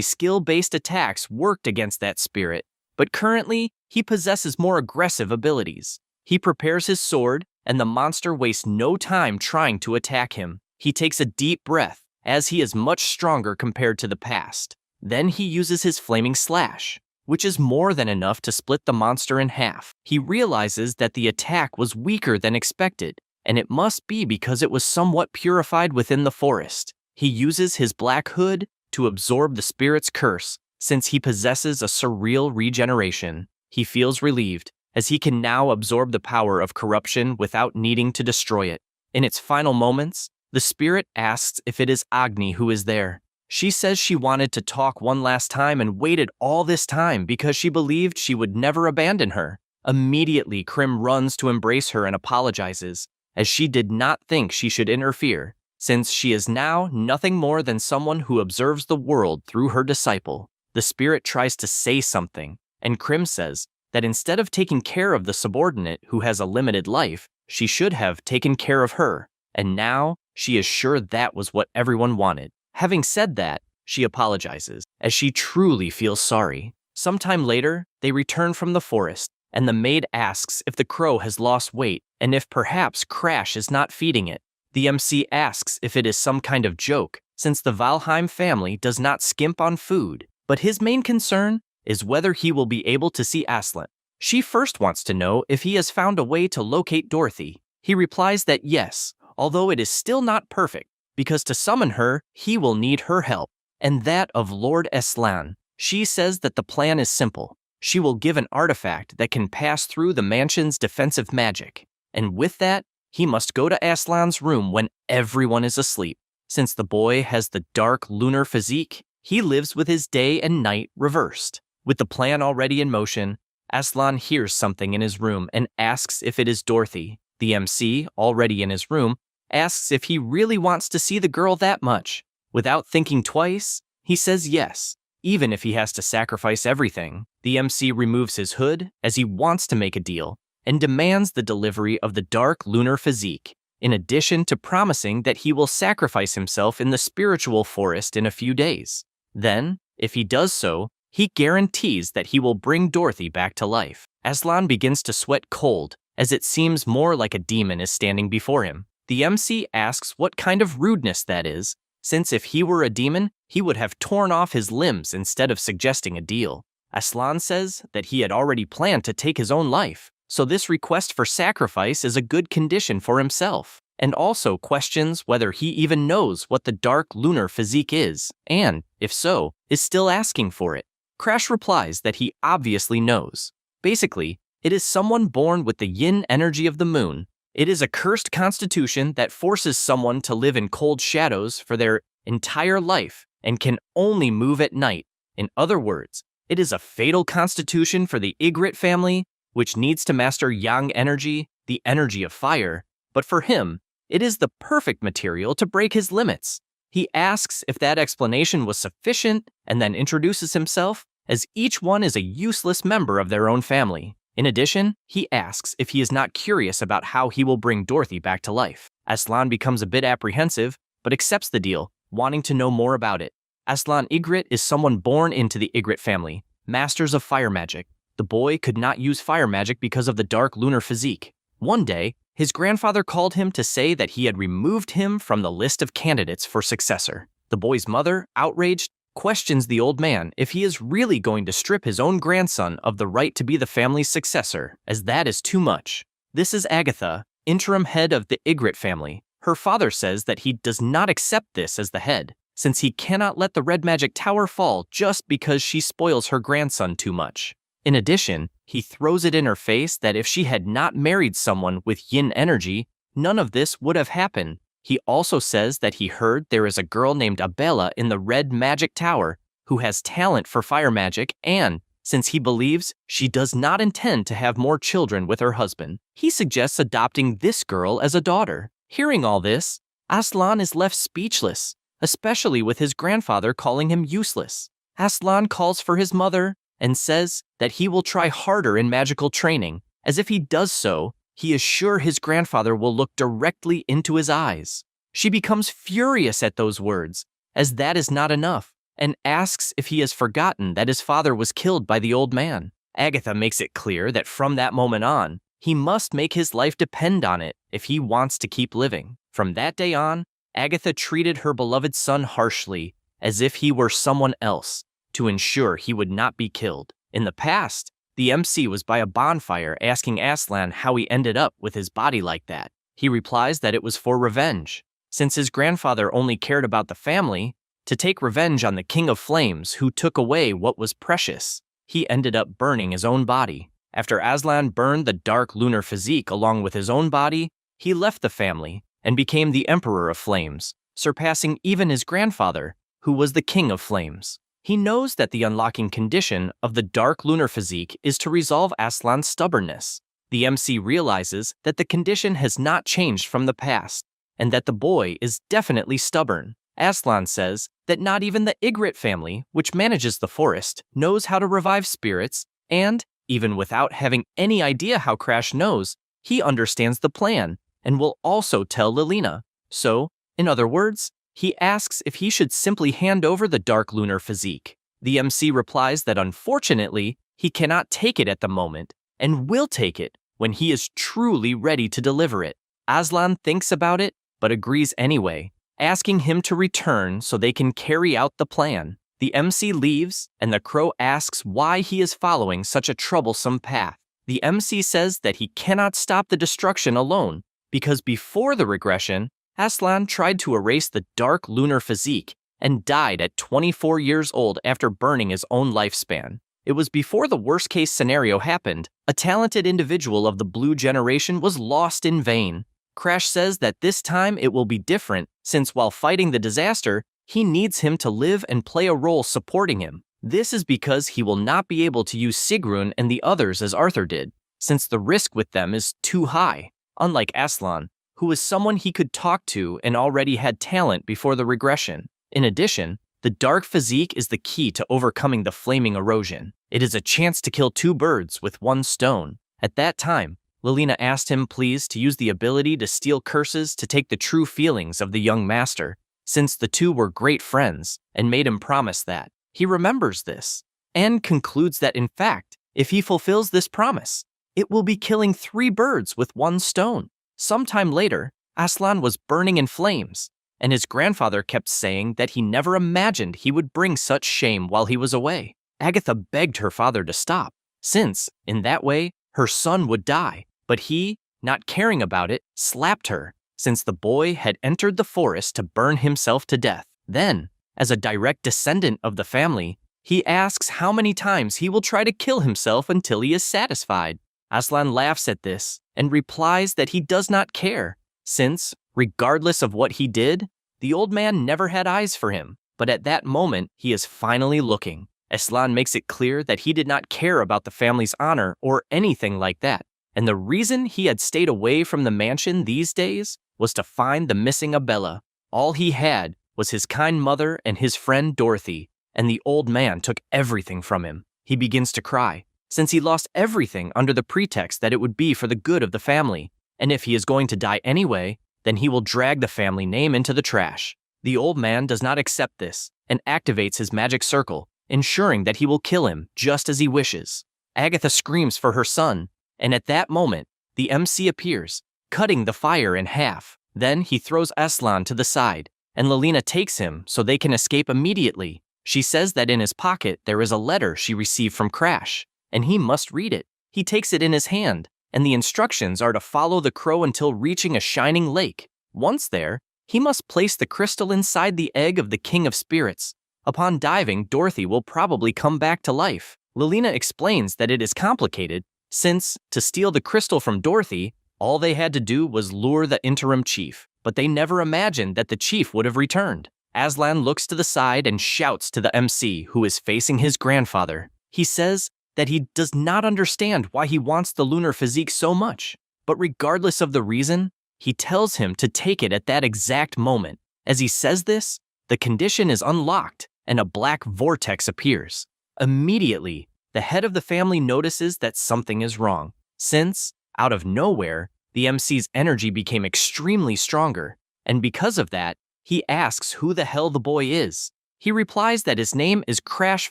skill-based attacks worked against that spirit, but currently, he possesses more aggressive abilities. He prepares his sword, and the monster wastes no time trying to attack him. He takes a deep breath, as he is much stronger compared to the past. Then he uses his flaming slash, which is more than enough to split the monster in half. He realizes that the attack was weaker than expected, and it must be because it was somewhat purified within the forest. He uses his black hood to absorb the spirit's curse, since he possesses a surreal regeneration. He feels relieved, as he can now absorb the power of corruption without needing to destroy it. In its final moments, the spirit asks if it is Agni who is there. She says she wanted to talk one last time and waited all this time because she believed she would never abandon her. Immediately, Krim runs to embrace her and apologizes, as she did not think she should interfere, since she is now nothing more than someone who observes the world through her disciple. The spirit tries to say something, and Krim says that instead of taking care of the subordinate who has a limited life, she should have taken care of her, and now she is sure that was what everyone wanted. Having said that, she apologizes, as she truly feels sorry. Sometime later, they return from the forest, and the maid asks if the crow has lost weight, and if perhaps Crash is not feeding it. The MC asks if it is some kind of joke, since the Valheim family does not skimp on food, but his main concern is whether he will be able to see Aslan. She first wants to know if he has found a way to locate Dorothy. He replies that yes, although it is still not perfect, because to summon her, he will need her help, and that of Lord Aslan. She says that the plan is simple. She will give an artifact that can pass through the mansion's defensive magic, and with that, he must go to Aslan's room when everyone is asleep. Since the boy has the dark lunar physique, he lives with his day and night reversed. With the plan already in motion, Aslan hears something in his room and asks if it is Dorothy. The MC, already in his room, asks if he really wants to see the girl that much. Without thinking twice, he says yes, even if he has to sacrifice everything. The MC removes his hood as he wants to make a deal and demands the delivery of the dark lunar physique, in addition to promising that he will sacrifice himself in the spiritual forest in a few days. Then, if he does so, he guarantees that he will bring Dorothy back to life. Aslan begins to sweat cold, as it seems more like a demon is standing before him. The MC asks what kind of rudeness that is, since if he were a demon, he would have torn off his limbs instead of suggesting a deal. Aslan says that he had already planned to take his own life, so this request for sacrifice is a good condition for himself, and also questions whether he even knows what the dark lunar physique is, and, if so, is still asking for it. Crash replies that he obviously knows. Basically, it is someone born with the yin energy of the moon. It is a cursed constitution that forces someone to live in cold shadows for their entire life and can only move at night. In other words, it is a fatal constitution for the Ygritte family, which needs to master yang energy, the energy of fire, but for him, it is the perfect material to break his limits. He asks if that explanation was sufficient and then introduces himself, as each one is a useless member of their own family. In addition, he asks if he is not curious about how he will bring Dorothy back to life. Aslan becomes a bit apprehensive, but accepts the deal, wanting to know more about it. Aslan Ygritte is someone born into the Ygritte family, masters of fire magic. The boy could not use fire magic because of the dark lunar physique. One day, his grandfather called him to say that he had removed him from the list of candidates for successor. The boy's mother, outraged, questions the old man if he is really going to strip his own grandson of the right to be the family's successor, as that is too much. This is Agatha, interim head of the Ygritte family. Her father says that he does not accept this as the head, since he cannot let the red magic tower fall just because she spoils her grandson too much. In addition, he throws it in her face that if she had not married someone with yin energy, none of this would have happened. He also says that he heard there is a girl named Abella in the red magic tower who has talent for fire magic, and since he believes she does not intend to have more children with her husband, he suggests adopting this girl as a daughter. Hearing all this, Aslan is left speechless, especially with his grandfather calling him useless. Aslan calls for his mother and says that he will try harder in magical training, as if he does so, he is sure his grandfather will look directly into his eyes. She becomes furious at those words, as that is not enough, and asks if he has forgotten that his father was killed by the old man. Agatha makes it clear that from that moment on, he must make his life depend on it if he wants to keep living. From that day on, Agatha treated her beloved son harshly, as if he were someone else, to ensure he would not be killed. In the past, the MC was by a bonfire asking Aslan how he ended up with his body like that. He replies that it was for revenge, since his grandfather only cared about the family, to take revenge on the King of Flames who took away what was precious. He ended up burning his own body. After Aslan burned the dark lunar physique along with his own body, he left the family and became the Emperor of Flames, surpassing even his grandfather, who was the King of Flames. He knows that the unlocking condition of the dark lunar physique is to resolve Aslan's stubbornness. The MC realizes that the condition has not changed from the past, and that the boy is definitely stubborn. Aslan says that not even the Ygritte family, which manages the forest, knows how to revive spirits, and, even without having any idea how Crash knows, he understands the plan, and will also tell Lilina. So, in other words, he asks if he should simply hand over the dark lunar physique. The MC replies that unfortunately, he cannot take it at the moment, and will take it when he is truly ready to deliver it. Aslan thinks about it, but agrees anyway, asking him to return so they can carry out the plan. The MC leaves, and the crow asks why he is following such a troublesome path. The MC says that he cannot stop the destruction alone, because before the regression, Aslan tried to erase the dark lunar physique and died at 24 years old after burning his own lifespan. It was before the worst-case scenario happened. A talented individual of the blue generation was lost in vain. Crash says that this time it will be different, since while fighting the disaster, he needs him to live and play a role supporting him. This is because he will not be able to use Sigrun and the others as Arthur did, since the risk with them is too high. Unlike Aslan, who was someone he could talk to and already had talent before the regression. In addition, the dark physique is the key to overcoming the flaming erosion. It is a chance to kill two birds with one stone. At that time, Lilina asked him please to use the ability to steal curses to take the true feelings of the young master, since the two were great friends, and made him promise that. He remembers this, and concludes that in fact, if he fulfills this promise, it will be killing 3 birds with one stone. Sometime later, Aslan was burning in flames, and his grandfather kept saying that he never imagined he would bring such shame while he was away. Agatha begged her father to stop, since, in that way, her son would die, but he, not caring about it, slapped her, since the boy had entered the forest to burn himself to death. Then, as a direct descendant of the family, he asks how many times he will try to kill himself until he is satisfied. Aslan laughs at this and replies that he does not care, since, regardless of what he did, the old man never had eyes for him. But at that moment, he is finally looking. Aslan makes it clear that he did not care about the family's honor or anything like that, and the reason he had stayed away from the mansion these days was to find the missing Abella. All he had was his kind mother and his friend Dorothy, and the old man took everything from him. He begins to cry, since he lost everything under the pretext that it would be for the good of the family, and if he is going to die anyway, then he will drag the family name into the trash. The old man does not accept this and activates his magic circle, ensuring that he will kill him just as he wishes. Agatha screams for her son, and at that moment, the MC appears, cutting the fire in half. Then he throws Aslan to the side, and Lelina takes him so they can escape immediately. She says that in his pocket there is a letter she received from Crash, and he must read it. He takes it in his hand, and the instructions are to follow the crow until reaching a shining lake. Once there, he must place the crystal inside the egg of the King of Spirits. Upon diving, Dorothy will probably come back to life. Lelina explains that it is complicated, since, to steal the crystal from Dorothy, all they had to do was lure the interim chief, but they never imagined that the chief would have returned. Aslan looks to the side and shouts to the MC, who is facing his grandfather. He says that he does not understand why he wants the lunar physique so much, but regardless of the reason, he tells him to take it at that exact moment. As he says this, the condition is unlocked and a black vortex appears. Immediately, the head of the family notices that something is wrong, since, out of nowhere, the MC's energy became extremely stronger, and because of that, he asks who the hell the boy is. He replies that his name is Crash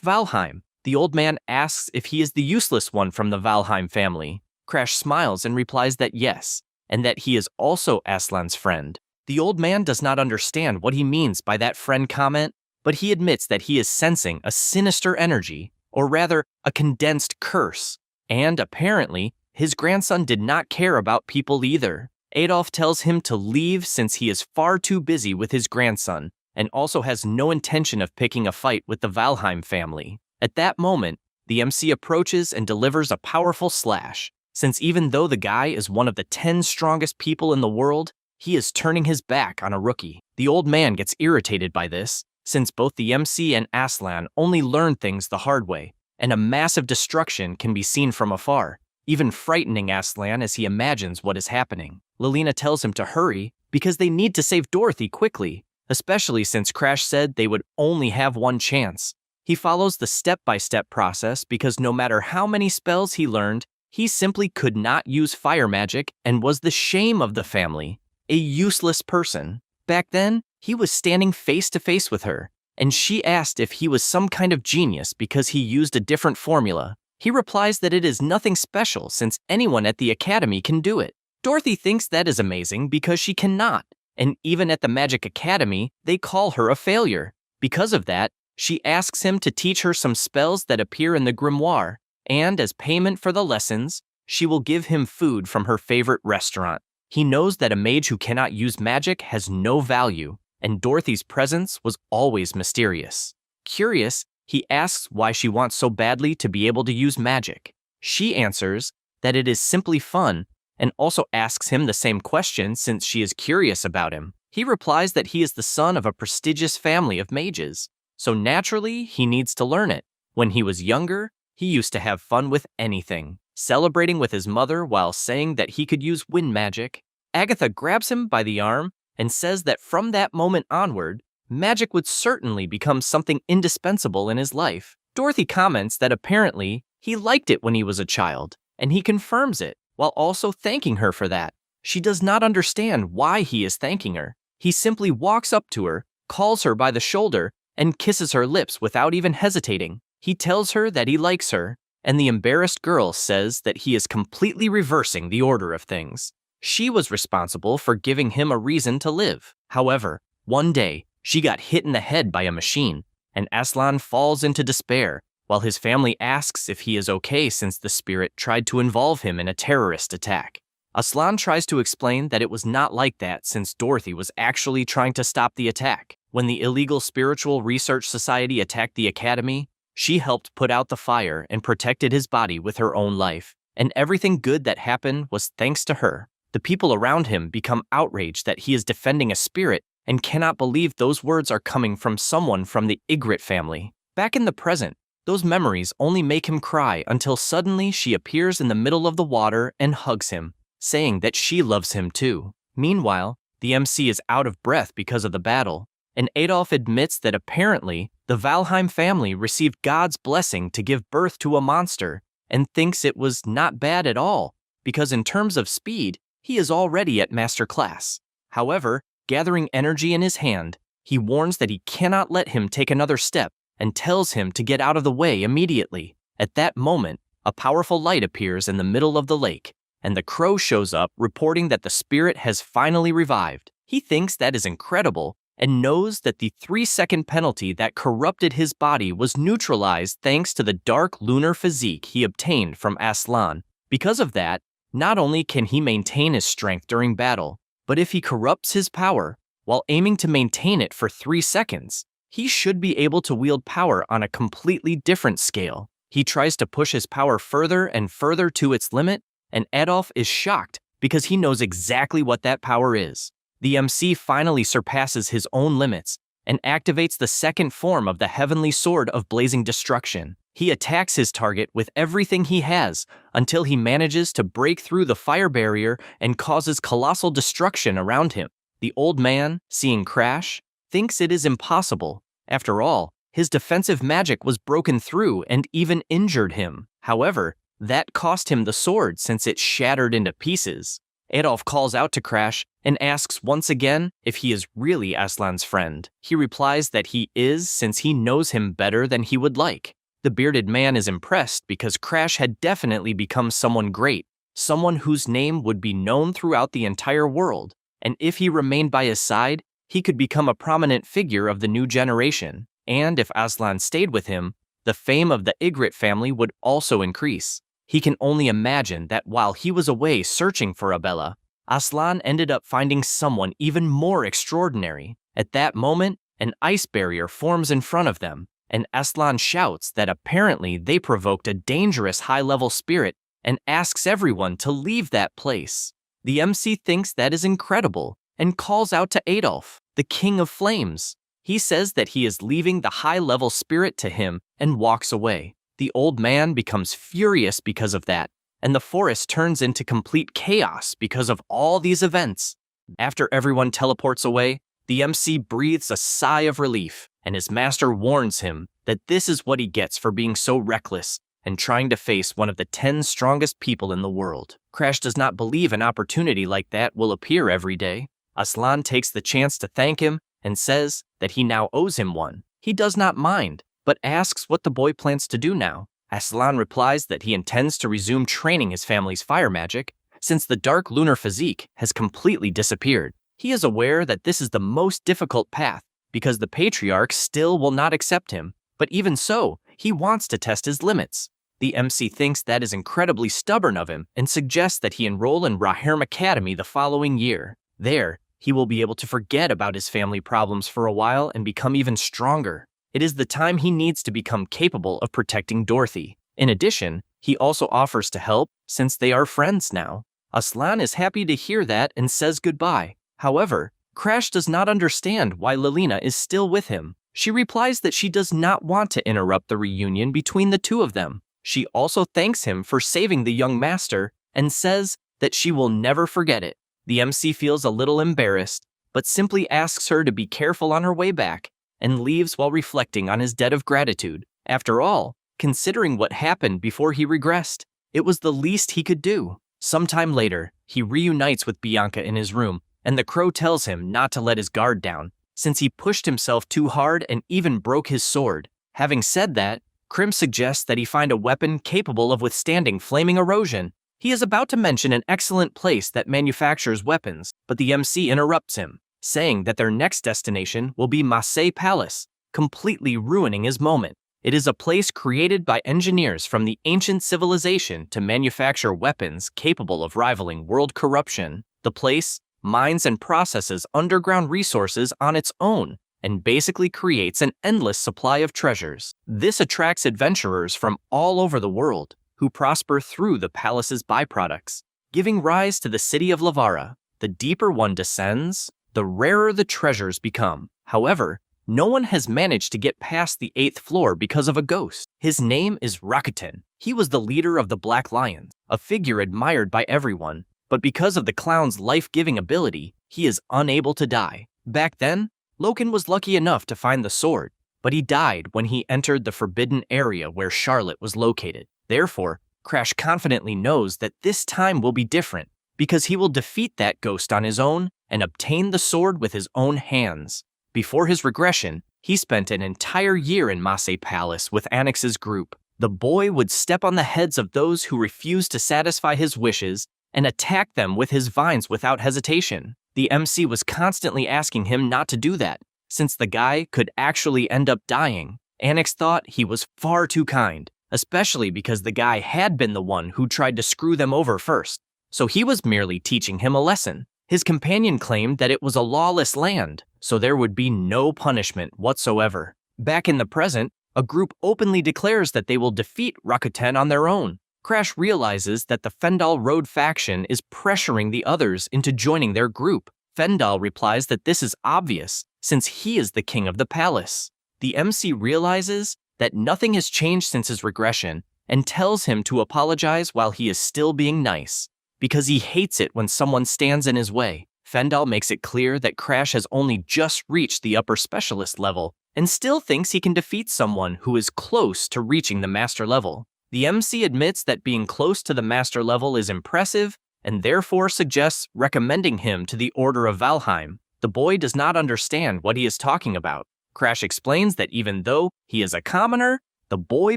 Valheim. The old man asks if he is the useless one from the Valheim family. Crash smiles and replies that yes, and that he is also Aslan's friend. The old man does not understand what he means by that friend comment, but he admits that he is sensing a sinister energy, or rather, a condensed curse, and apparently, his grandson did not care about people either. Adolf tells him to leave since he is far too busy with his grandson, and also has no intention of picking a fight with the Valheim family. At that moment, the MC approaches and delivers a powerful slash, since even though the guy is one of the 10 strongest people in the world, he is turning his back on a rookie. The old man gets irritated by this, since both the MC and Aslan only learn things the hard way, and a massive destruction can be seen from afar, even frightening Aslan as he imagines what is happening. Lelina tells him to hurry because they need to save Dorothy quickly, especially since Crash said they would only have one chance. He follows the step-by-step process because no matter how many spells he learned, he simply could not use fire magic and was the shame of the family, a useless person. Back then, he was standing face to face with her, and she asked if he was some kind of genius because he used a different formula. He replies that it is nothing special since anyone at the academy can do it. Dorothy thinks that is amazing because she cannot, and even at the Magic Academy, they call her a failure. Because of that, she asks him to teach her some spells that appear in the grimoire, and as payment for the lessons, she will give him food from her favorite restaurant. He knows that a mage who cannot use magic has no value, and Dorothy's presence was always mysterious. Curious, he asks why she wants so badly to be able to use magic. She answers that it is simply fun, and also asks him the same question since she is curious about him. He replies that he is the son of a prestigious family of mages, so naturally he needs to learn it. When he was younger, he used to have fun with anything, celebrating with his mother while saying that he could use wind magic. Agatha grabs him by the arm and says that from that moment onward, magic would certainly become something indispensable in his life. Dorothy comments that apparently he liked it when he was a child, and he confirms it, while also thanking her for that. She does not understand why he is thanking her. He simply walks up to her, calls her by the shoulder, and kisses her lips without even hesitating. He tells her that he likes her, and the embarrassed girl says that he is completely reversing the order of things. She was responsible for giving him a reason to live. However, one day, she got hit in the head by a machine, and Aslan falls into despair, while his family asks if he is okay since the spirit tried to involve him in a terrorist attack. Aslan tries to explain that it was not like that since Dorothy was actually trying to stop the attack. When the illegal Spiritual Research Society attacked the academy, she helped put out the fire and protected his body with her own life, and everything good that happened was thanks to her. The people around him become outraged that he is defending a spirit and cannot believe those words are coming from someone from the Ygritte family. Back in the present, those memories only make him cry until suddenly she appears in the middle of the water and hugs him, saying that she loves him too. Meanwhile, the MC is out of breath because of the battle, and Adolf admits that apparently the Valheim family received God's blessing to give birth to a monster and thinks it was not bad at all, because in terms of speed, he is already at master class. However, gathering energy in his hand, He warns that he cannot let him take another step and tells him to get out of the way immediately. At that moment, a powerful light appears in the middle of the lake, and the crow shows up reporting that the spirit has finally revived. He thinks that is incredible and knows that the 3-second penalty that corrupted his body was neutralized thanks to the dark lunar physique he obtained from Aslan. Because of that, not only can he maintain his strength during battle, but if he corrupts his power while aiming to maintain it for 3 seconds, he should be able to wield power on a completely different scale. He tries to push his power further and further to its limit, and Adolf is shocked because he knows exactly what that power is. The MC finally surpasses his own limits and activates the second form of the heavenly sword of blazing destruction. He attacks his target with everything he has until he manages to break through the fire barrier and causes colossal destruction around him. The old man, seeing Crash, thinks it is impossible. After all, his defensive magic was broken through and even injured him. However, that cost him the sword since it shattered into pieces. Adolf calls out to Crash and asks once again if he is really Aslan's friend. He replies that he is since he knows him better than he would like. The bearded man is impressed because Crash had definitely become someone great, someone whose name would be known throughout the entire world, and if he remained by his side, he could become a prominent figure of the new generation. And if Aslan stayed with him, the fame of the Ygritte family would also increase. He can only imagine that while he was away searching for Abella, Aslan ended up finding someone even more extraordinary. At that moment, an ice barrier forms in front of them, and Aslan shouts that apparently they provoked a dangerous high-level spirit and asks everyone to leave that place. The MC thinks that is incredible and calls out to Adolf, the King of Flames. He says that he is leaving the high-level spirit to him and walks away. The old man becomes furious because of that, and the forest turns into complete chaos because of all these events. After everyone teleports away, the MC breathes a sigh of relief, and his master warns him that this is what he gets for being so reckless and trying to face one of the 10 strongest people in the world. Crash does not believe an opportunity like that will appear every day. Aslan takes the chance to thank him and says that he now owes him one. He does not mind, but asks what the boy plans to do now. Aslan replies that he intends to resume training his family's fire magic, since the dark lunar physique has completely disappeared. He is aware that this is the most difficult path, because the patriarch still will not accept him, but even so, he wants to test his limits. The MC thinks that is incredibly stubborn of him and suggests that he enroll in Raherm Academy the following year. There, he will be able to forget about his family problems for a while and become even stronger. It is the time he needs to become capable of protecting Dorothy. In addition, he also offers to help since they are friends now. Aslan is happy to hear that and says goodbye. However, Crash does not understand why Lilina is still with him. She replies that she does not want to interrupt the reunion between the two of them. She also thanks him for saving the young master and says that she will never forget it. The MC feels a little embarrassed, but simply asks her to be careful on her way back and leaves while reflecting on his debt of gratitude. After all, considering what happened before he regressed, it was the least he could do. Sometime later, he reunites with Bianca in his room, and the crow tells him not to let his guard down, since he pushed himself too hard and even broke his sword. Having said that, Krim suggests that he find a weapon capable of withstanding flaming erosion. He is about to mention an excellent place that manufactures weapons, but the MC interrupts him, saying that their next destination will be Marseille Palace, completely ruining his moment. It is a place created by engineers from the ancient civilization to manufacture weapons capable of rivaling world corruption. The place mines and processes underground resources on its own and basically creates an endless supply of treasures. This attracts adventurers from all over the world who prosper through the palace's byproducts, giving rise to the city of Lavara. The deeper one descends, the rarer the treasures become. However, no one has managed to get past the 8th floor because of a ghost. His name is Rakuten. He was the leader of the Black Lions, a figure admired by everyone, but because of the clown's life-giving ability, he is unable to die. Back then, Loken was lucky enough to find the sword, but he died when he entered the forbidden area where Charlotte was located. Therefore, Crash confidently knows that this time will be different, because he will defeat that ghost on his own and obtain the sword with his own hands. Before his regression, he spent an entire year in Mase Palace with Annex's group. The boy would step on the heads of those who refused to satisfy his wishes and attack them with his vines without hesitation. The MC was constantly asking him not to do that, since the guy could actually end up dying. Annex thought he was far too kind, especially because the guy had been the one who tried to screw them over first, so he was merely teaching him a lesson. His companion claimed that it was a lawless land, so there would be no punishment whatsoever. Back in the present, a group openly declares that they will defeat Rakuten on their own. Crash realizes that the Fendal Road faction is pressuring the others into joining their group. Fendal replies that this is obvious, since he is the king of the palace. The MC realizes that nothing has changed since his regression and tells him to apologize while he is still being nice, because he hates it when someone stands in his way. Fendal makes it clear that Crash has only just reached the upper specialist level and still thinks he can defeat someone who is close to reaching the master level. The MC admits that being close to the master level is impressive and therefore suggests recommending him to the Order of Valheim. The boy does not understand what he is talking about. Crash explains that even though he is a commoner, the boy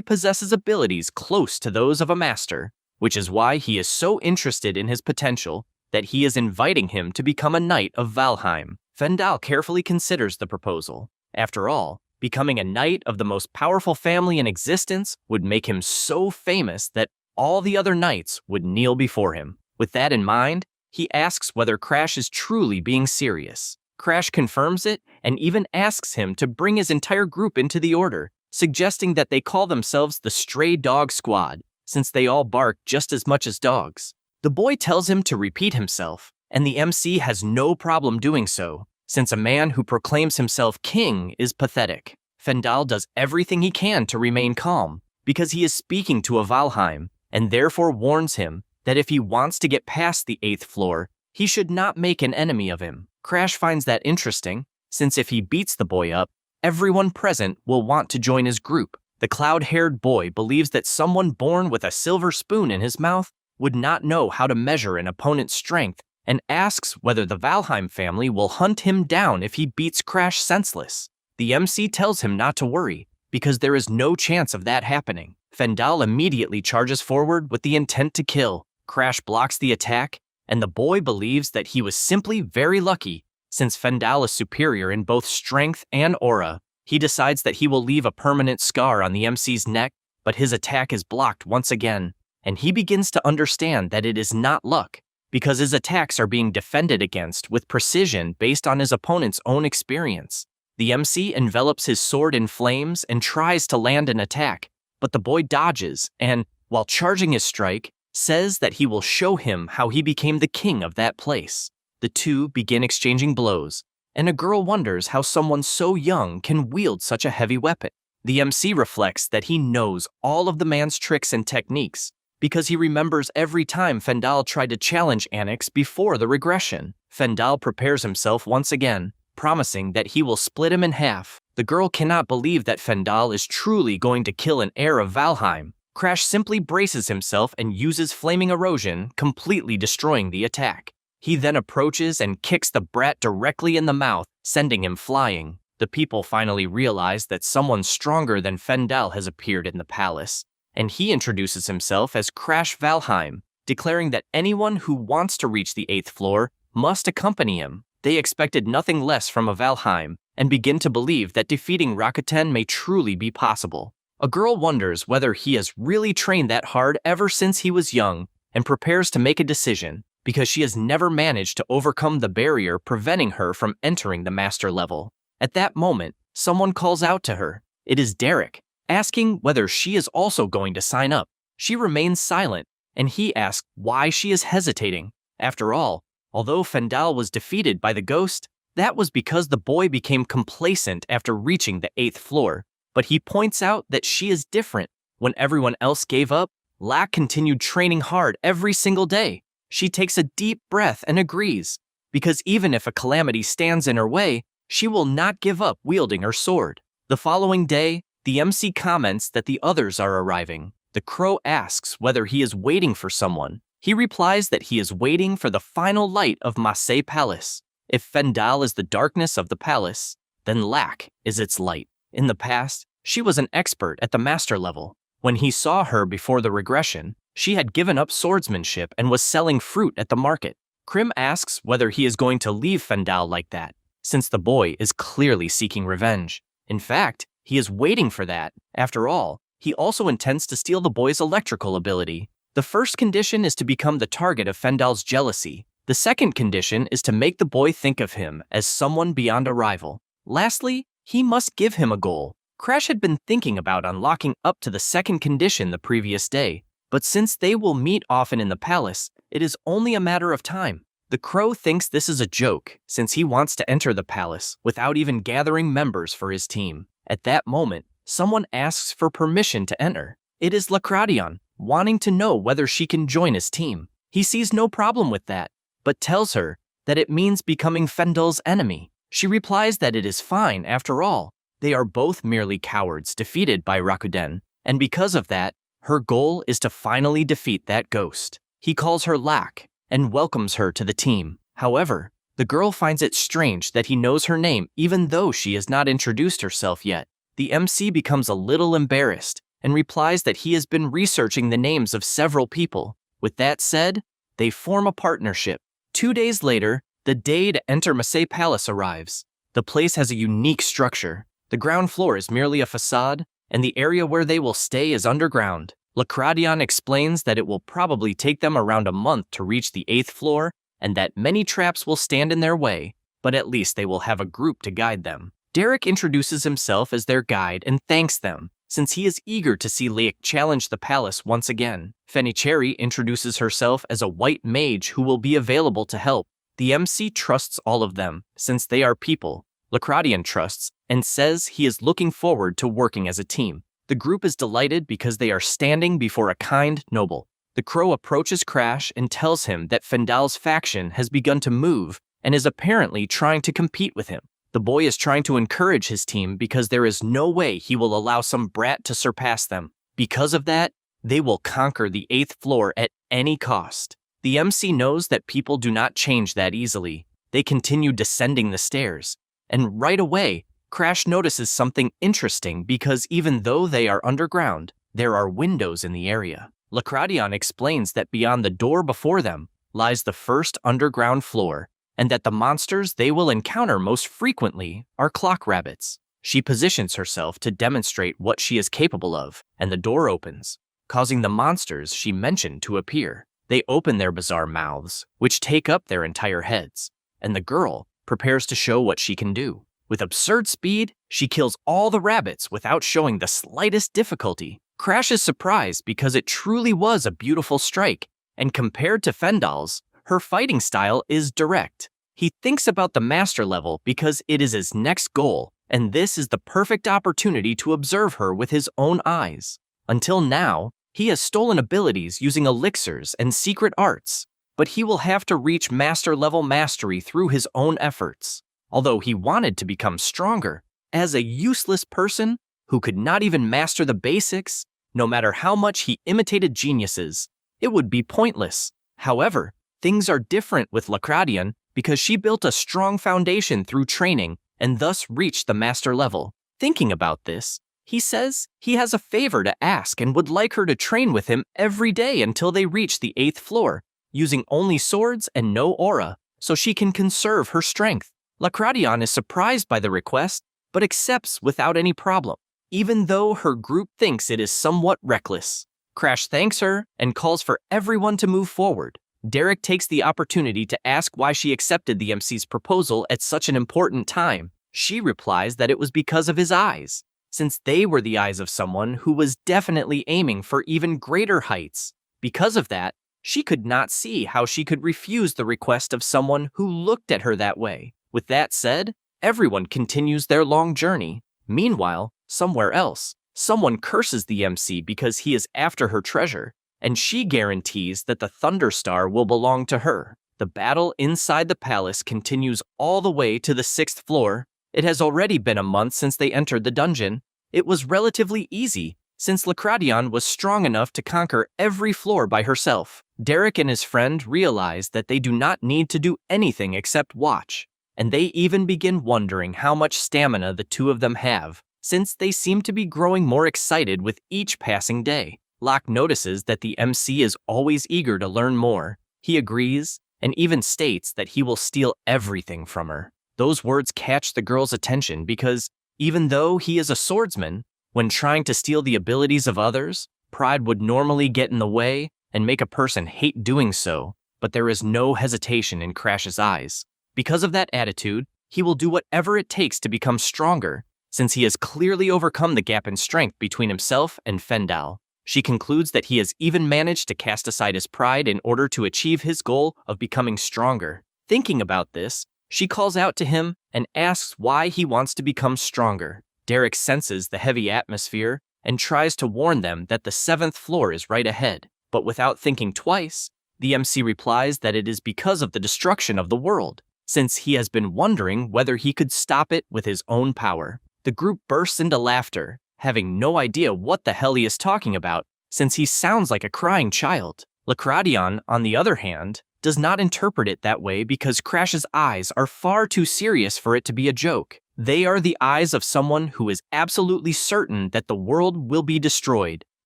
possesses abilities close to those of a master, which is why he is so interested in his potential that he is inviting him to become a knight of Valheim. Fendal carefully considers the proposal. After all, becoming a knight of the most powerful family in existence would make him so famous that all the other knights would kneel before him. With that in mind, he asks whether Crash is truly being serious. Crash confirms it and even asks him to bring his entire group into the order, suggesting that they call themselves the Stray Dog Squad, since they all bark just as much as dogs. The boy tells him to repeat himself, and the MC has no problem doing so, since a man who proclaims himself king is pathetic. Fendal does everything he can to remain calm, because he is speaking to a Valheim, and therefore warns him that if he wants to get past the 8th floor, he should not make an enemy of him. Crash finds that interesting, since if he beats the boy up, everyone present will want to join his group. The cloud-haired boy believes that someone born with a silver spoon in his mouth would not know how to measure an opponent's strength, and asks whether the Valheim family will hunt him down if he beats Crash senseless. The MC tells him not to worry, because there is no chance of that happening. Fendal immediately charges forward with the intent to kill. Crash blocks the attack, and the boy believes that he was simply very lucky, since Fendal is superior in both strength and aura. He decides that he will leave a permanent scar on the MC's neck, but his attack is blocked once again, and he begins to understand that it is not luck, because his attacks are being defended against with precision based on his opponent's own experience. The MC envelops his sword in flames and tries to land an attack, but the boy dodges and, while charging his strike, says that he will show him how he became the king of that place. The two begin exchanging blows, and a girl wonders how someone so young can wield such a heavy weapon. The MC reflects that he knows all of the man's tricks and techniques, because he remembers every time Fendal tried to challenge Annex before the regression. Fendal prepares himself once again, promising that he will split him in half. The girl cannot believe that Fendal is truly going to kill an heir of Valheim. Crash simply braces himself and uses flaming erosion, completely destroying the attack. He then approaches and kicks the brat directly in the mouth, sending him flying. The people finally realize that someone stronger than Fendal has appeared in the palace, and he introduces himself as Crash Valheim, declaring that anyone who wants to reach the 8th floor must accompany him. They expected nothing less from a Valheim, and begin to believe that defeating Rakuten may truly be possible. A girl wonders whether he has really trained that hard ever since he was young, and prepares to make a decision, because she has never managed to overcome the barrier preventing her from entering the master level. At that moment, someone calls out to her. It is Derek, asking whether she is also going to sign up. She remains silent, and he asks why she is hesitating. After all, although Fendal was defeated by the ghost, that was because the boy became complacent after reaching the 8th floor. But he points out that she is different. When everyone else gave up, Lack continued training hard every single day. She takes a deep breath and agrees, because even if a calamity stands in her way, she will not give up wielding her sword. The following day, the MC comments that the others are arriving. The crow asks whether he is waiting for someone. He replies that he is waiting for the final light of Mase Palace. If Fendal is the darkness of the palace, then lack is its light. In the past, she was an expert at the master level. When he saw her before the regression, she had given up swordsmanship and was selling fruit at the market. Krim asks whether he is going to leave Fendal like that, since the boy is clearly seeking revenge. In fact, he is waiting for that. After all, he also intends to steal the boy's electrical ability. The first condition is to become the target of Fendal's jealousy. The second condition is to make the boy think of him as someone beyond a rival. Lastly, he must give him a goal. Crash had been thinking about unlocking up to the second condition the previous day, but since they will meet often in the palace, it is only a matter of time. The crow thinks this is a joke, since he wants to enter the palace without even gathering members for his team. At that moment, someone asks for permission to enter. It is Lacradion, wanting to know whether she can join his team. He sees no problem with that, but tells her that it means becoming Fendal's enemy. She replies that it is fine after all. They are both merely cowards defeated by Rakuten, and because of that, her goal is to finally defeat that ghost. He calls her Lack and welcomes her to the team. However, the girl finds it strange that he knows her name even though she has not introduced herself yet. The MC becomes a little embarrassed and replies that he has been researching the names of several people. With that said, they form a partnership. 2 days later, the day to enter Masei Palace arrives. The place has a unique structure. The ground floor is merely a facade, and the area where they will stay is underground. Lacradion explains that it will probably take them around a month to reach the 8th floor, and that many traps will stand in their way, but at least they will have a group to guide them. Derek introduces himself as their guide and thanks them, since he is eager to see Leik challenge the palace once again. Fenicherry introduces herself as a white mage who will be available to help. The MC trusts all of them, since they are people. Lacradion trusts and says he is looking forward to working as a team. The group is delighted because they are standing before a kind noble. The crow approaches Crash and tells him that Fendal's faction has begun to move and is apparently trying to compete with him. The boy is trying to encourage his team because there is no way he will allow some brat to surpass them. Because of that, they will conquer the 8th floor at any cost. The MC knows that people do not change that easily. They continue descending the stairs. And right away, Crash notices something interesting because even though they are underground, there are windows in the area. Lacradion explains that beyond the door before them lies the first underground floor, and that the monsters they will encounter most frequently are clock rabbits. She positions herself to demonstrate what she is capable of, and the door opens, causing the monsters she mentioned to appear. They open their bizarre mouths, which take up their entire heads, and the girl prepares to show what she can do. With absurd speed, she kills all the rabbits without showing the slightest difficulty. Crash is surprised because it truly was a beautiful strike, and compared to Fendal's, her fighting style is direct. He thinks about the master level because it is his next goal, and this is the perfect opportunity to observe her with his own eyes. Until now, he has stolen abilities using elixirs and secret arts, but he will have to reach master level mastery through his own efforts. Although he wanted to become stronger, as a useless person who could not even master the basics, no matter how much he imitated geniuses, it would be pointless. However, things are different with Lacradion because she built a strong foundation through training and thus reached the master level. Thinking about this, he says he has a favor to ask and would like her to train with him every day until they reach the 8th floor, using only swords and no aura, so she can conserve her strength. Lacradion is surprised by the request, but accepts without any problem, even though her group thinks it is somewhat reckless. Crash thanks her and calls for everyone to move forward. Derek takes the opportunity to ask why she accepted the MC's proposal at such an important time. She replies that it was because of his eyes, since they were the eyes of someone who was definitely aiming for even greater heights. Because of that, she could not see how she could refuse the request of someone who looked at her that way. With that said, everyone continues their long journey. Meanwhile, somewhere else, someone curses the MC because he is after her treasure, and she guarantees that the Thunder Star will belong to her. The battle inside the palace continues all the way to the 6th floor. It has already been a month since they entered the dungeon. It was relatively easy, since Lacradion was strong enough to conquer every floor by herself. Derek and his friend realize that they do not need to do anything except watch, and they even begin wondering how much stamina the two of them have, since they seem to be growing more excited with each passing day. Locke notices that the MC is always eager to learn more. He agrees, and even states that he will steal everything from her. Those words catch the girl's attention because, even though he is a swordsman, when trying to steal the abilities of others, pride would normally get in the way and make a person hate doing so, but there is no hesitation in Crash's eyes. Because of that attitude, he will do whatever it takes to become stronger, since he has clearly overcome the gap in strength between himself and Fendal. She concludes that he has even managed to cast aside his pride in order to achieve his goal of becoming stronger. Thinking about this, she calls out to him and asks why he wants to become stronger. Derek senses the heavy atmosphere and tries to warn them that the 7th floor is right ahead. But without thinking twice, the MC replies that it is because of the destruction of the world, since he has been wondering whether he could stop it with his own power. The group bursts into laughter, having no idea what the hell he is talking about, since he sounds like a crying child. Lacradion, on the other hand, does not interpret it that way because Crash's eyes are far too serious for it to be a joke. They are the eyes of someone who is absolutely certain that the world will be destroyed.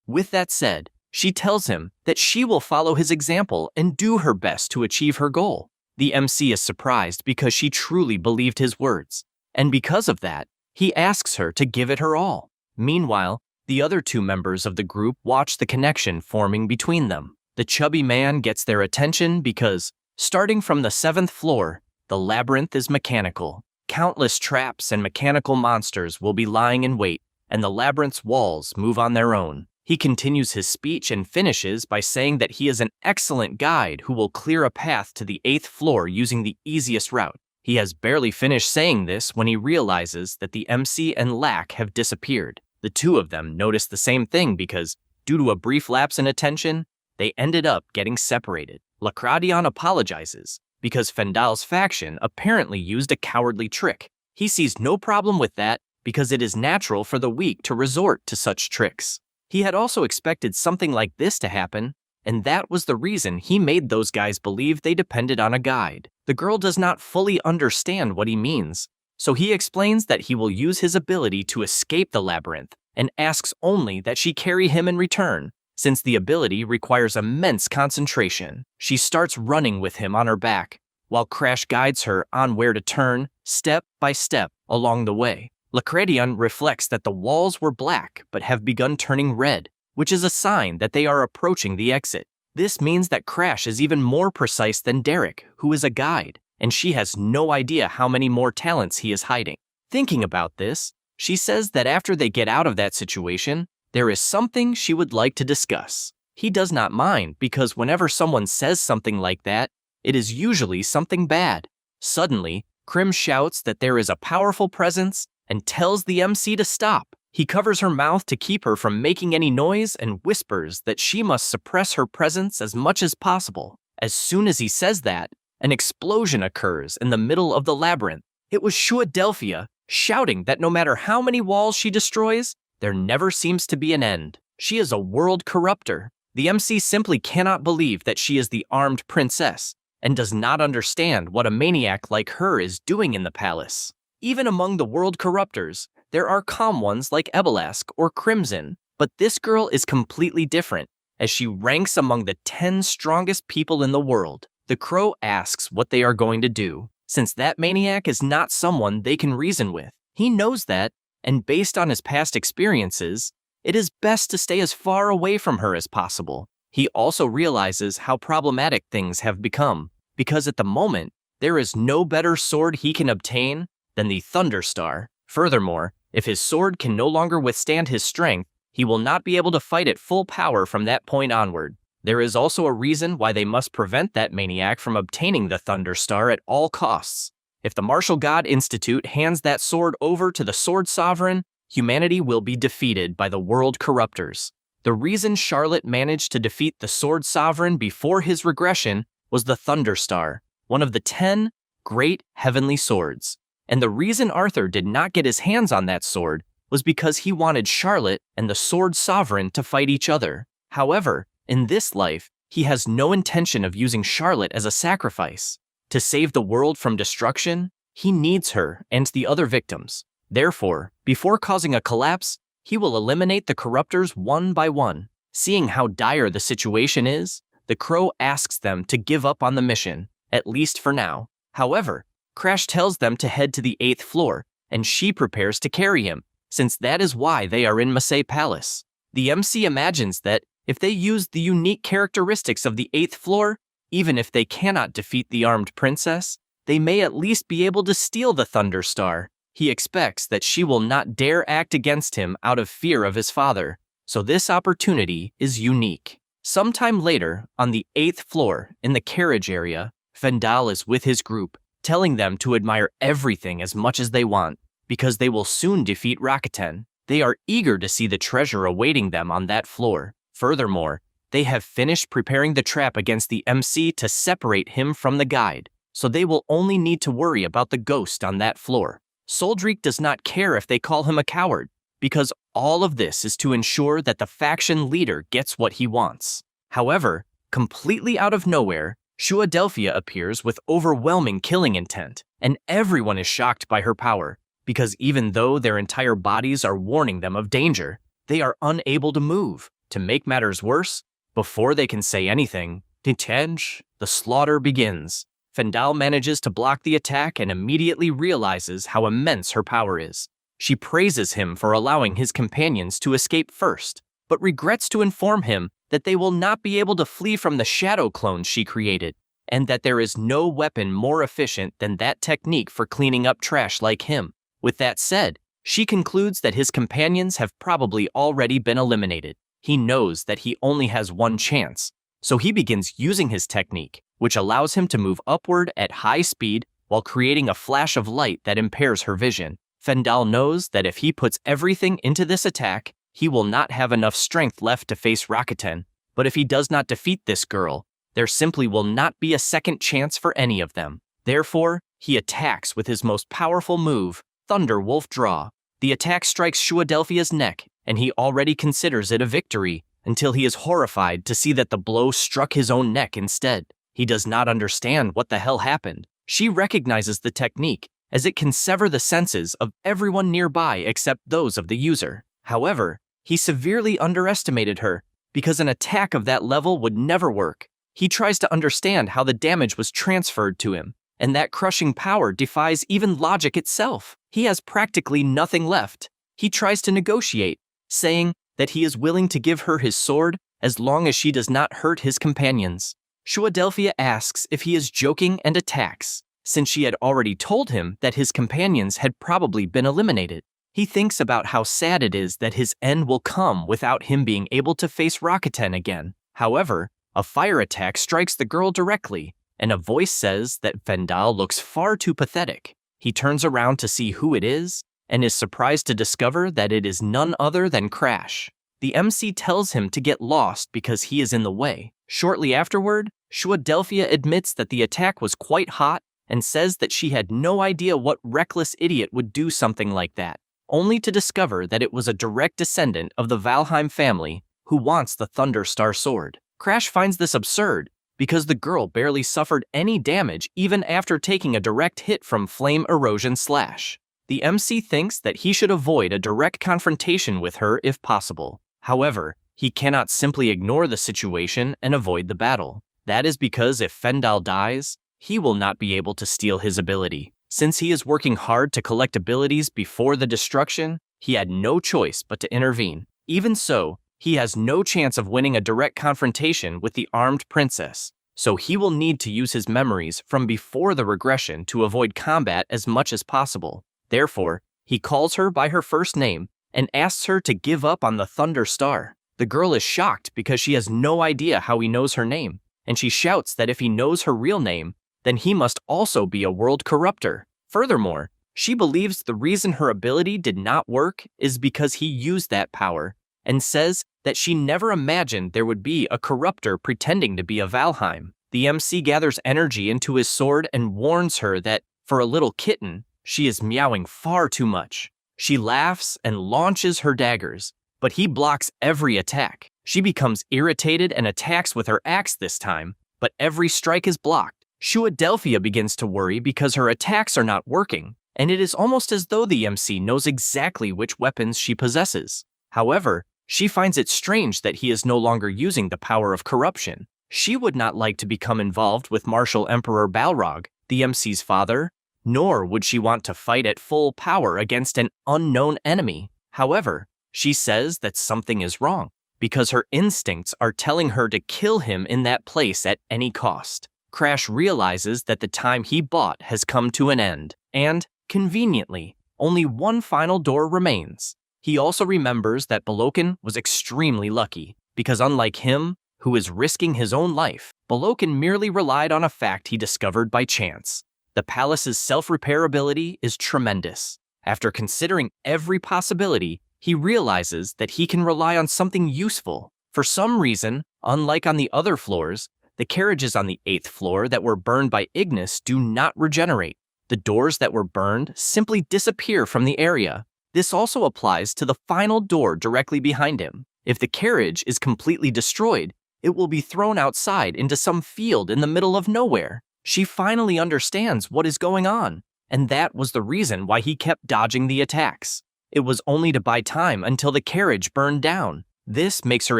With that said, she tells him that she will follow his example and do her best to achieve her goal. The MC is surprised because she truly believed his words, and because of that, he asks her to give it her all. Meanwhile, the other two members of the group watch the connection forming between them. The chubby man gets their attention because, starting from the 7th floor, the labyrinth is mechanical. Countless traps and mechanical monsters will be lying in wait, and the labyrinth's walls move on their own. He continues his speech and finishes by saying that he is an excellent guide who will clear a path to the 8th floor using the easiest route. He has barely finished saying this when he realizes that the MC and Lack have disappeared. The two of them notice the same thing because, due to a brief lapse in attention, they ended up getting separated. Lacradion apologizes because Fendal's faction apparently used a cowardly trick. He sees no problem with that because it is natural for the weak to resort to such tricks. He had also expected something like this to happen, and that was the reason he made those guys believe they depended on a guide. The girl does not fully understand what he means, so he explains that he will use his ability to escape the labyrinth and asks only that she carry him in return, since the ability requires immense concentration. She starts running with him on her back, while Crash guides her on where to turn, step by step, along the way. Lacradion reflects that the walls were black but have begun turning red, which is a sign that they are approaching the exit. This means that Crash is even more precise than Derek, who is a guide, and she has no idea how many more talents he is hiding. Thinking about this, she says that after they get out of that situation, there is something she would like to discuss. He does not mind because whenever someone says something like that, it is usually something bad. Suddenly, Krim shouts that there is a powerful presence and tells the MC to stop. He covers her mouth to keep her from making any noise and whispers that she must suppress her presence as much as possible. As soon as he says that, an explosion occurs in the middle of the labyrinth. It was Shuadelphia shouting that no matter how many walls she destroys, there never seems to be an end. She is a world corrupter. The MC simply cannot believe that she is the armed princess and does not understand what a maniac like her is doing in the palace. Even among the world corruptors, there are calm ones like Ebelask or Crimson, but this girl is completely different, as she ranks among the 10 strongest people in the world. The crow asks what they are going to do, since that maniac is not someone they can reason with. He knows that, and based on his past experiences, it is best to stay as far away from her as possible. He also realizes how problematic things have become, because at the moment, there is no better sword he can obtain than the Thunderstar. Furthermore, if his sword can no longer withstand his strength, he will not be able to fight at full power from that point onward. There is also a reason why they must prevent that maniac from obtaining the Thunderstar at all costs. If the Martial God Institute hands that sword over to the Sword Sovereign, humanity will be defeated by the world corruptors. The reason Charlotte managed to defeat the Sword Sovereign before his regression was the Thunderstar, one of the 10 great heavenly swords. And the reason Arthur did not get his hands on that sword was because he wanted Charlotte and the Sword Sovereign to fight each other. However, in this life, he has no intention of using Charlotte as a sacrifice. To save the world from destruction, He needs her and the other victims. Therefore, before causing a collapse, he will eliminate the corruptors one by one. Seeing how dire the situation is, the crow asks them to give up on the mission, at least for now. However, Crash tells them to head to the 8th floor, and she prepares to carry him, since that is why they are in Masai Palace. The MC imagines that if they use the unique characteristics of the 8th floor, even if they cannot defeat the armed princess, they may at least be able to steal the Thunder Star. He expects that she will not dare act against him out of fear of his father, so this opportunity is unique. Sometime later, on the 8th floor, in the carriage area, Fendal is with his group, telling them to admire everything as much as they want, because they will soon defeat Rakuten. They are eager to see the treasure awaiting them on that floor. Furthermore, they have finished preparing the trap against the MC to separate him from the guide, so they will only need to worry about the ghost on that floor. Soldric does not care if they call him a coward, because all of this is to ensure that the faction leader gets what he wants. However, completely out of nowhere, Shuadelphia appears with overwhelming killing intent, and everyone is shocked by her power, because even though their entire bodies are warning them of danger, they are unable to move. To make matters worse, before they can say anything, the slaughter begins. Fendal manages to block the attack and immediately realizes how immense her power is. She praises him for allowing his companions to escape first, but regrets to inform him that they will not be able to flee from the shadow clones she created, and that there is no weapon more efficient than that technique for cleaning up trash like him. With that said, she concludes that his companions have probably already been eliminated. He knows that he only has one chance, so he begins using his technique, which allows him to move upward at high speed while creating a flash of light that impairs her vision. Fendal knows that if he puts everything into this attack, he will not have enough strength left to face Rakuten, but if he does not defeat this girl, there simply will not be a second chance for any of them. Therefore, he attacks with his most powerful move, Thunder Wolf Draw. The attack strikes Shuadelphia's neck, and he already considers it a victory, until he is horrified to see that the blow struck his own neck instead. He does not understand what the hell happened. She recognizes the technique, as it can sever the senses of everyone nearby except those of the user. However, he severely underestimated her, because an attack of that level would never work. He tries to understand how the damage was transferred to him, and that crushing power defies even logic itself. He has practically nothing left. He tries to negotiate, saying that he is willing to give her his sword as long as she does not hurt his companions. Shuadelphia asks if he is joking and attacks, since she had already told him that his companions had probably been eliminated. He thinks about how sad it is that his end will come without him being able to face Rakuten again. However, a fire attack strikes the girl directly, and a voice says that Fendal looks far too pathetic. He turns around to see who it is, and is surprised to discover that it is none other than Crash. The MC tells him to get lost because he is in the way. Shortly afterward, Shuadelphia admits that the attack was quite hot and says that she had no idea what reckless idiot would do something like that, only to discover that it was a direct descendant of the Valheim family who wants the Thunder Star Sword. Crash finds this absurd because the girl barely suffered any damage even after taking a direct hit from Flame Erosion Slash. The MC thinks that he should avoid a direct confrontation with her if possible. However, he cannot simply ignore the situation and avoid the battle. That is because if Fendal dies, he will not be able to steal his ability. Since he is working hard to collect abilities before the destruction, he had no choice but to intervene. Even so, he has no chance of winning a direct confrontation with the armed princess, so he will need to use his memories from before the regression to avoid combat as much as possible. Therefore, he calls her by her first name and asks her to give up on the Thunder Star. The girl is shocked because she has no idea how he knows her name, and she shouts that if he knows her real name, then he must also be a world corruptor. Furthermore, she believes the reason her ability did not work is because he used that power, and says that she never imagined there would be a corruptor pretending to be a Valheim. The MC gathers energy into his sword and warns her that, for a little kitten, she is meowing far too much. She laughs and launches her daggers, but he blocks every attack. She becomes irritated and attacks with her axe this time, but every strike is blocked. Shuadelphia begins to worry because her attacks are not working, and it is almost as though the MC knows exactly which weapons she possesses. However, she finds it strange that he is no longer using the power of corruption. She would not like to become involved with Martial Emperor Balrog, the MC's father, nor would she want to fight at full power against an unknown enemy. However, she says that something is wrong, because her instincts are telling her to kill him in that place at any cost. Crash realizes that the time he bought has come to an end, and, conveniently, only one final door remains. He also remembers that Balokan was extremely lucky, because unlike him, who is risking his own life, Balokan merely relied on a fact he discovered by chance. The palace's self-repair ability is tremendous. After considering every possibility, he realizes that he can rely on something useful. For some reason, unlike on the other floors, the carriages on the 8th floor that were burned by Ignis do not regenerate. The doors that were burned simply disappear from the area. This also applies to the final door directly behind him. If the carriage is completely destroyed, it will be thrown outside into some field in the middle of nowhere. She finally understands what is going on, and that was the reason why he kept dodging the attacks. It was only to buy time until the carriage burned down. This makes her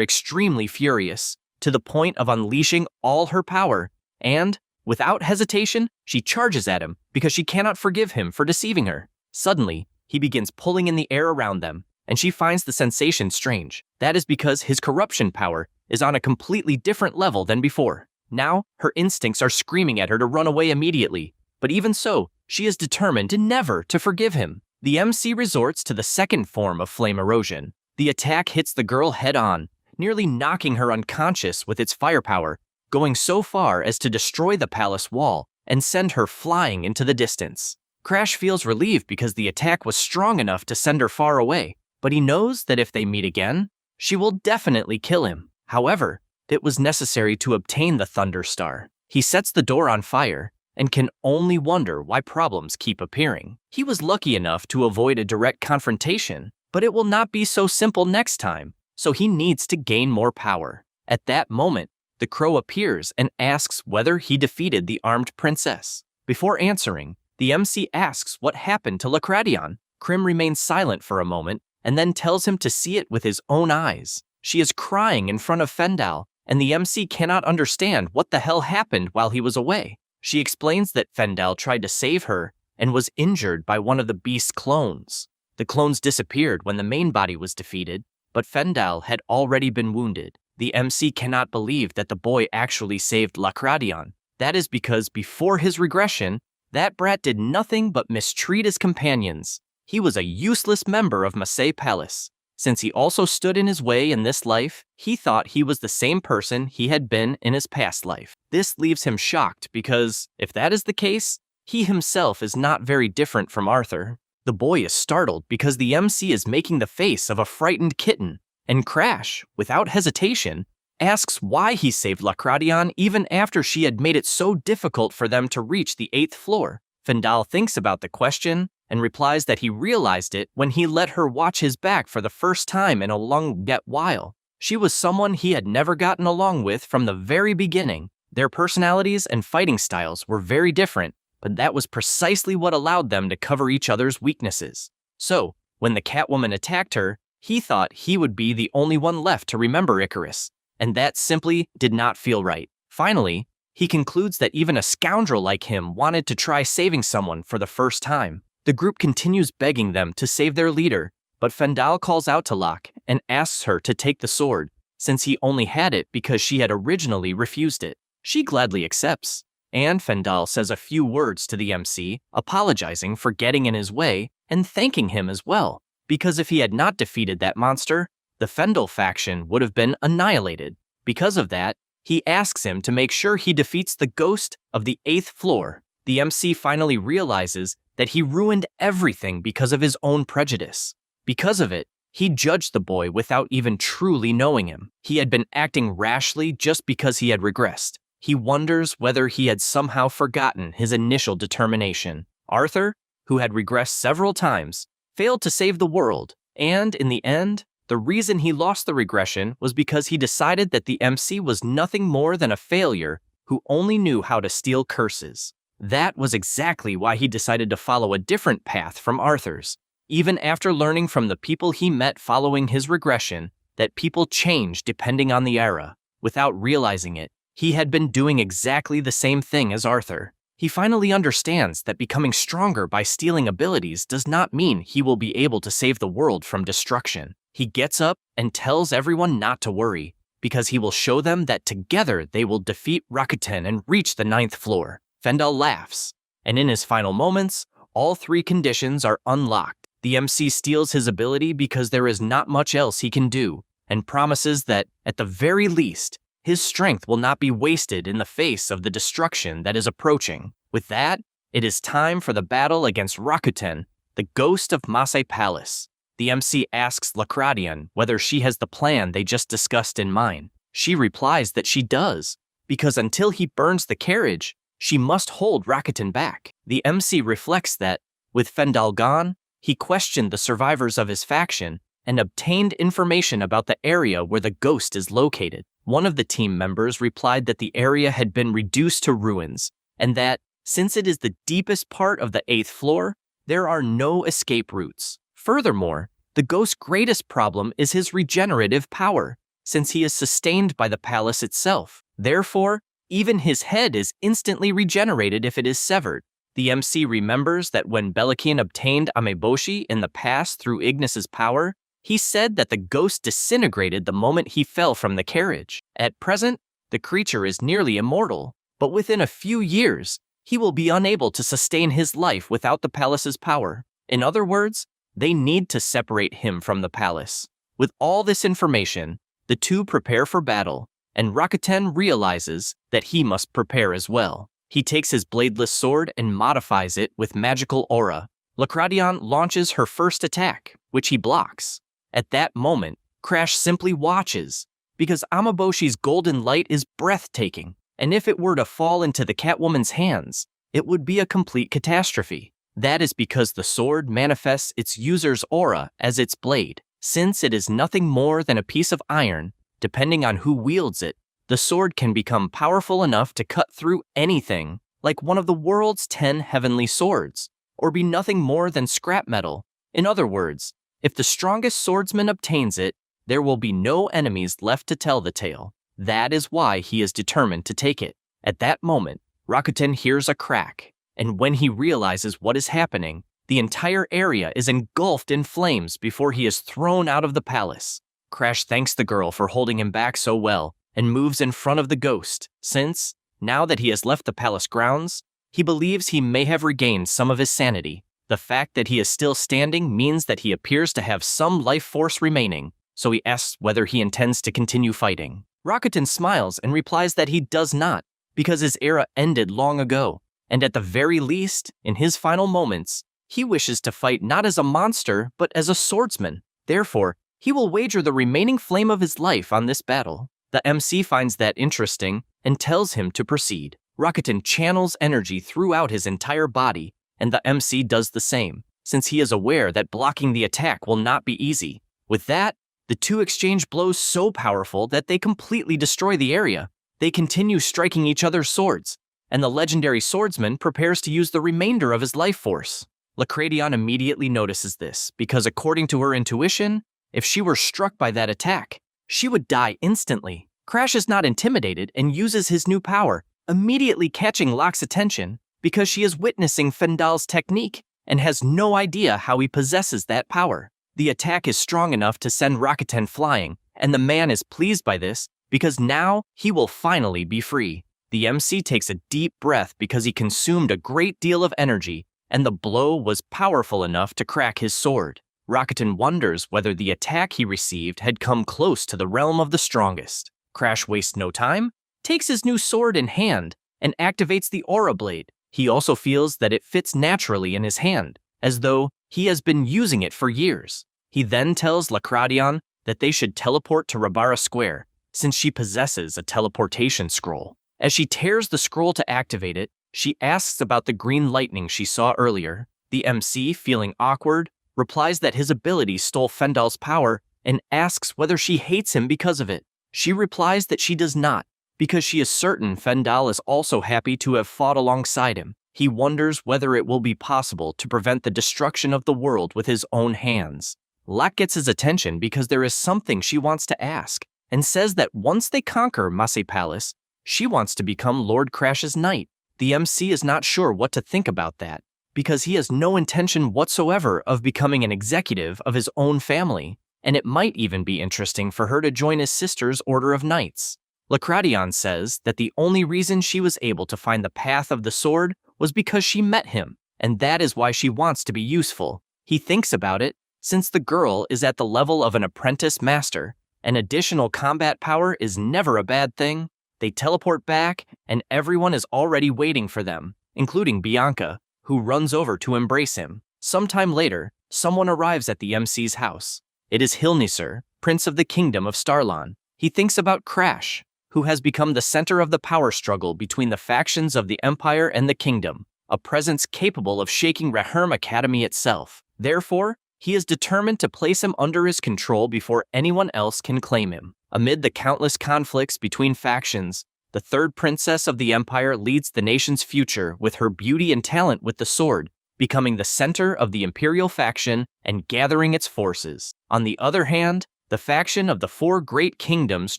extremely furious, to the point of unleashing all her power, and, without hesitation, she charges at him because she cannot forgive him for deceiving her. Suddenly, he begins pulling in the air around them, and she finds the sensation strange. That is because his corruption power is on a completely different level than before. Now, her instincts are screaming at her to run away immediately, but even so, she is determined never to forgive him. The MC resorts to the second form of flame erosion. The attack hits the girl head-on, nearly knocking her unconscious with its firepower, going so far as to destroy the palace wall and send her flying into the distance. Crash feels relieved because the attack was strong enough to send her far away, but he knows that if they meet again, she will definitely kill him. However, it was necessary to obtain the Thunder Star. He sets the door on fire and can only wonder why problems keep appearing. He was lucky enough to avoid a direct confrontation, but it will not be so simple next time, so he needs to gain more power. At that moment, the crow appears and asks whether he defeated the armed princess. Before answering, the MC asks what happened to Lacradion. Krim remains silent for a moment and then tells him to see it with his own eyes. She is crying in front of Fendal, and the MC cannot understand what the hell happened while he was away. She explains that Fendal tried to save her and was injured by one of the beast's clones. The clones disappeared when the main body was defeated, but Fendal had already been wounded. The MC cannot believe that the boy actually saved Lacradion. That is because before his regression, that brat did nothing but mistreat his companions. He was a useless member of Masay Palace. Since he also stood in his way in this life, he thought he was the same person he had been in his past life. This leaves him shocked because, if that is the case, he himself is not very different from Arthur. The boy is startled because the MC is making the face of a frightened kitten, and Crash, without hesitation, asks why he saved Lacradion even after she had made it so difficult for them to reach the 8th floor. Fendal thinks about the question and replies that he realized it when he let her watch his back for the first time in a long while. She was someone he had never gotten along with from the very beginning. Their personalities and fighting styles were very different, but that was precisely what allowed them to cover each other's weaknesses. So, when the Catwoman attacked her, he thought he would be the only one left to remember Icarus, and that simply did not feel right. Finally, he concludes that even a scoundrel like him wanted to try saving someone for the first time. The group continues begging them to save their leader, but Fendal calls out to Locke and asks her to take the sword, since he only had it because she had originally refused it. She gladly accepts, and Fendal says a few words to the MC, apologizing for getting in his way and thanking him as well, because if he had not defeated that monster, the Fendal faction would have been annihilated. Because of that, he asks him to make sure he defeats the ghost of the 8th floor. The MC finally realizes that he ruined everything because of his own prejudice. Because of it, he judged the boy without even truly knowing him. He had been acting rashly just because he had regressed. He wonders whether he had somehow forgotten his initial determination. Arthur, who had regressed several times, failed to save the world, and in the end, the reason he lost the regression was because he decided that the MC was nothing more than a failure who only knew how to steal curses. That was exactly why he decided to follow a different path from Arthur's. Even after learning from the people he met following his regression that people change depending on the era, without realizing it, he had been doing exactly the same thing as Arthur. He finally understands that becoming stronger by stealing abilities does not mean he will be able to save the world from destruction. He gets up and tells everyone not to worry, because he will show them that together they will defeat Rakuten and reach the 9th floor. Fendal laughs, and in his final moments, all 3 conditions are unlocked. The MC steals his ability because there is not much else he can do, and promises that, at the very least, his strength will not be wasted in the face of the destruction that is approaching. With that, it is time for the battle against Rakuten, the ghost of Masai Palace. The MC asks Lacradian whether she has the plan they just discussed in mind. She replies that she does, because until he burns the carriage, she must hold Rakuten back. The MC reflects that, with Fendal gone, he questioned the survivors of his faction and obtained information about the area where the ghost is located. One of the team members replied that the area had been reduced to ruins, and that, since it is the deepest part of the 8th floor, there are no escape routes. Furthermore, the ghost's greatest problem is his regenerative power, since he is sustained by the palace itself. Therefore, even his head is instantly regenerated if it is severed. The MC remembers that when Belikian obtained Ameboshi in the past through Ignis's power, he said that the ghost disintegrated the moment he fell from the carriage. At present, the creature is nearly immortal, but within a few years, he will be unable to sustain his life without the palace's power. In other words, they need to separate him from the palace. With all this information, the two prepare for battle, and Rakuten realizes that he must prepare as well. He takes his bladeless sword and modifies it with magical aura. Lacradian launches her first attack, which he blocks. At that moment, Crash simply watches, because Amaboshi's golden light is breathtaking, and if it were to fall into the Catwoman's hands, it would be a complete catastrophe. That is because the sword manifests its user's aura as its blade. Since it is nothing more than a piece of iron, depending on who wields it, the sword can become powerful enough to cut through anything, like one of the world's 10 heavenly swords, or be nothing more than scrap metal. In other words, if the strongest swordsman obtains it, there will be no enemies left to tell the tale. That is why he is determined to take it. At that moment, Rakuten hears a crack, and when he realizes what is happening, the entire area is engulfed in flames before he is thrown out of the palace. Crash thanks the girl for holding him back so well, and moves in front of the ghost, since, now that he has left the palace grounds, he believes he may have regained some of his sanity. The fact that he is still standing means that he appears to have some life force remaining, so he asks whether he intends to continue fighting. Rakuten smiles and replies that he does not, because his era ended long ago, and at the very least, in his final moments, he wishes to fight not as a monster, but as a swordsman. Therefore, he will wager the remaining flame of his life on this battle. The MC finds that interesting and tells him to proceed. Rakuten channels energy throughout his entire body, and the MC does the same, since he is aware that blocking the attack will not be easy. With that, the two exchange blows so powerful that they completely destroy the area. They continue striking each other's swords, and the legendary swordsman prepares to use the remainder of his life force. Lacradian immediately notices this, because according to her intuition, if she were struck by that attack, she would die instantly. Crash is not intimidated and uses his new power, immediately catching Locke's attention because she is witnessing Fendal's technique and has no idea how he possesses that power. The attack is strong enough to send Rakuten flying, and the man is pleased by this because now he will finally be free. The MC takes a deep breath because he consumed a great deal of energy, and the blow was powerful enough to crack his sword. Rakuten wonders whether the attack he received had come close to the realm of the strongest. Crash wastes no time, takes his new sword in hand, and activates the aura blade. He also feels that it fits naturally in his hand, as though he has been using it for years. He then tells Lacradian that they should teleport to Rabara Square, since she possesses a teleportation scroll. As she tears the scroll to activate it, she asks about the green lightning she saw earlier. The MC, feeling awkward, replies that his ability stole Fendal's power and asks whether she hates him because of it. She replies that she does not, Because she is certain Fendal is also happy to have fought alongside him. He wonders whether it will be possible to prevent the destruction of the world with his own hands. Locke gets his attention because there is something she wants to ask, and says that once they conquer Masse Palace, she wants to become Lord Crash's knight. The MC is not sure what to think about that, because he has no intention whatsoever of becoming an executive of his own family, and it might even be interesting for her to join his sister's Order of Knights. Lacradion says that the only reason she was able to find the path of the sword was because she met him, and that is why she wants to be useful. He thinks about it, since the girl is at the level of an apprentice master, and additional combat power is never a bad thing. They teleport back, and everyone is already waiting for them, including Bianca, who runs over to embrace him. Sometime later, someone arrives at the MC's house. It is Hilnisr, Prince of the Kingdom of Starlon. He thinks about Crash, who has become the center of the power struggle between the factions of the Empire and the Kingdom, a presence capable of shaking Raherm Academy itself. Therefore, he is determined to place him under his control before anyone else can claim him. Amid the countless conflicts between factions, the third princess of the Empire leads the nation's future with her beauty and talent with the sword, becoming the center of the Imperial faction and gathering its forces. On the other hand, the faction of the four great kingdoms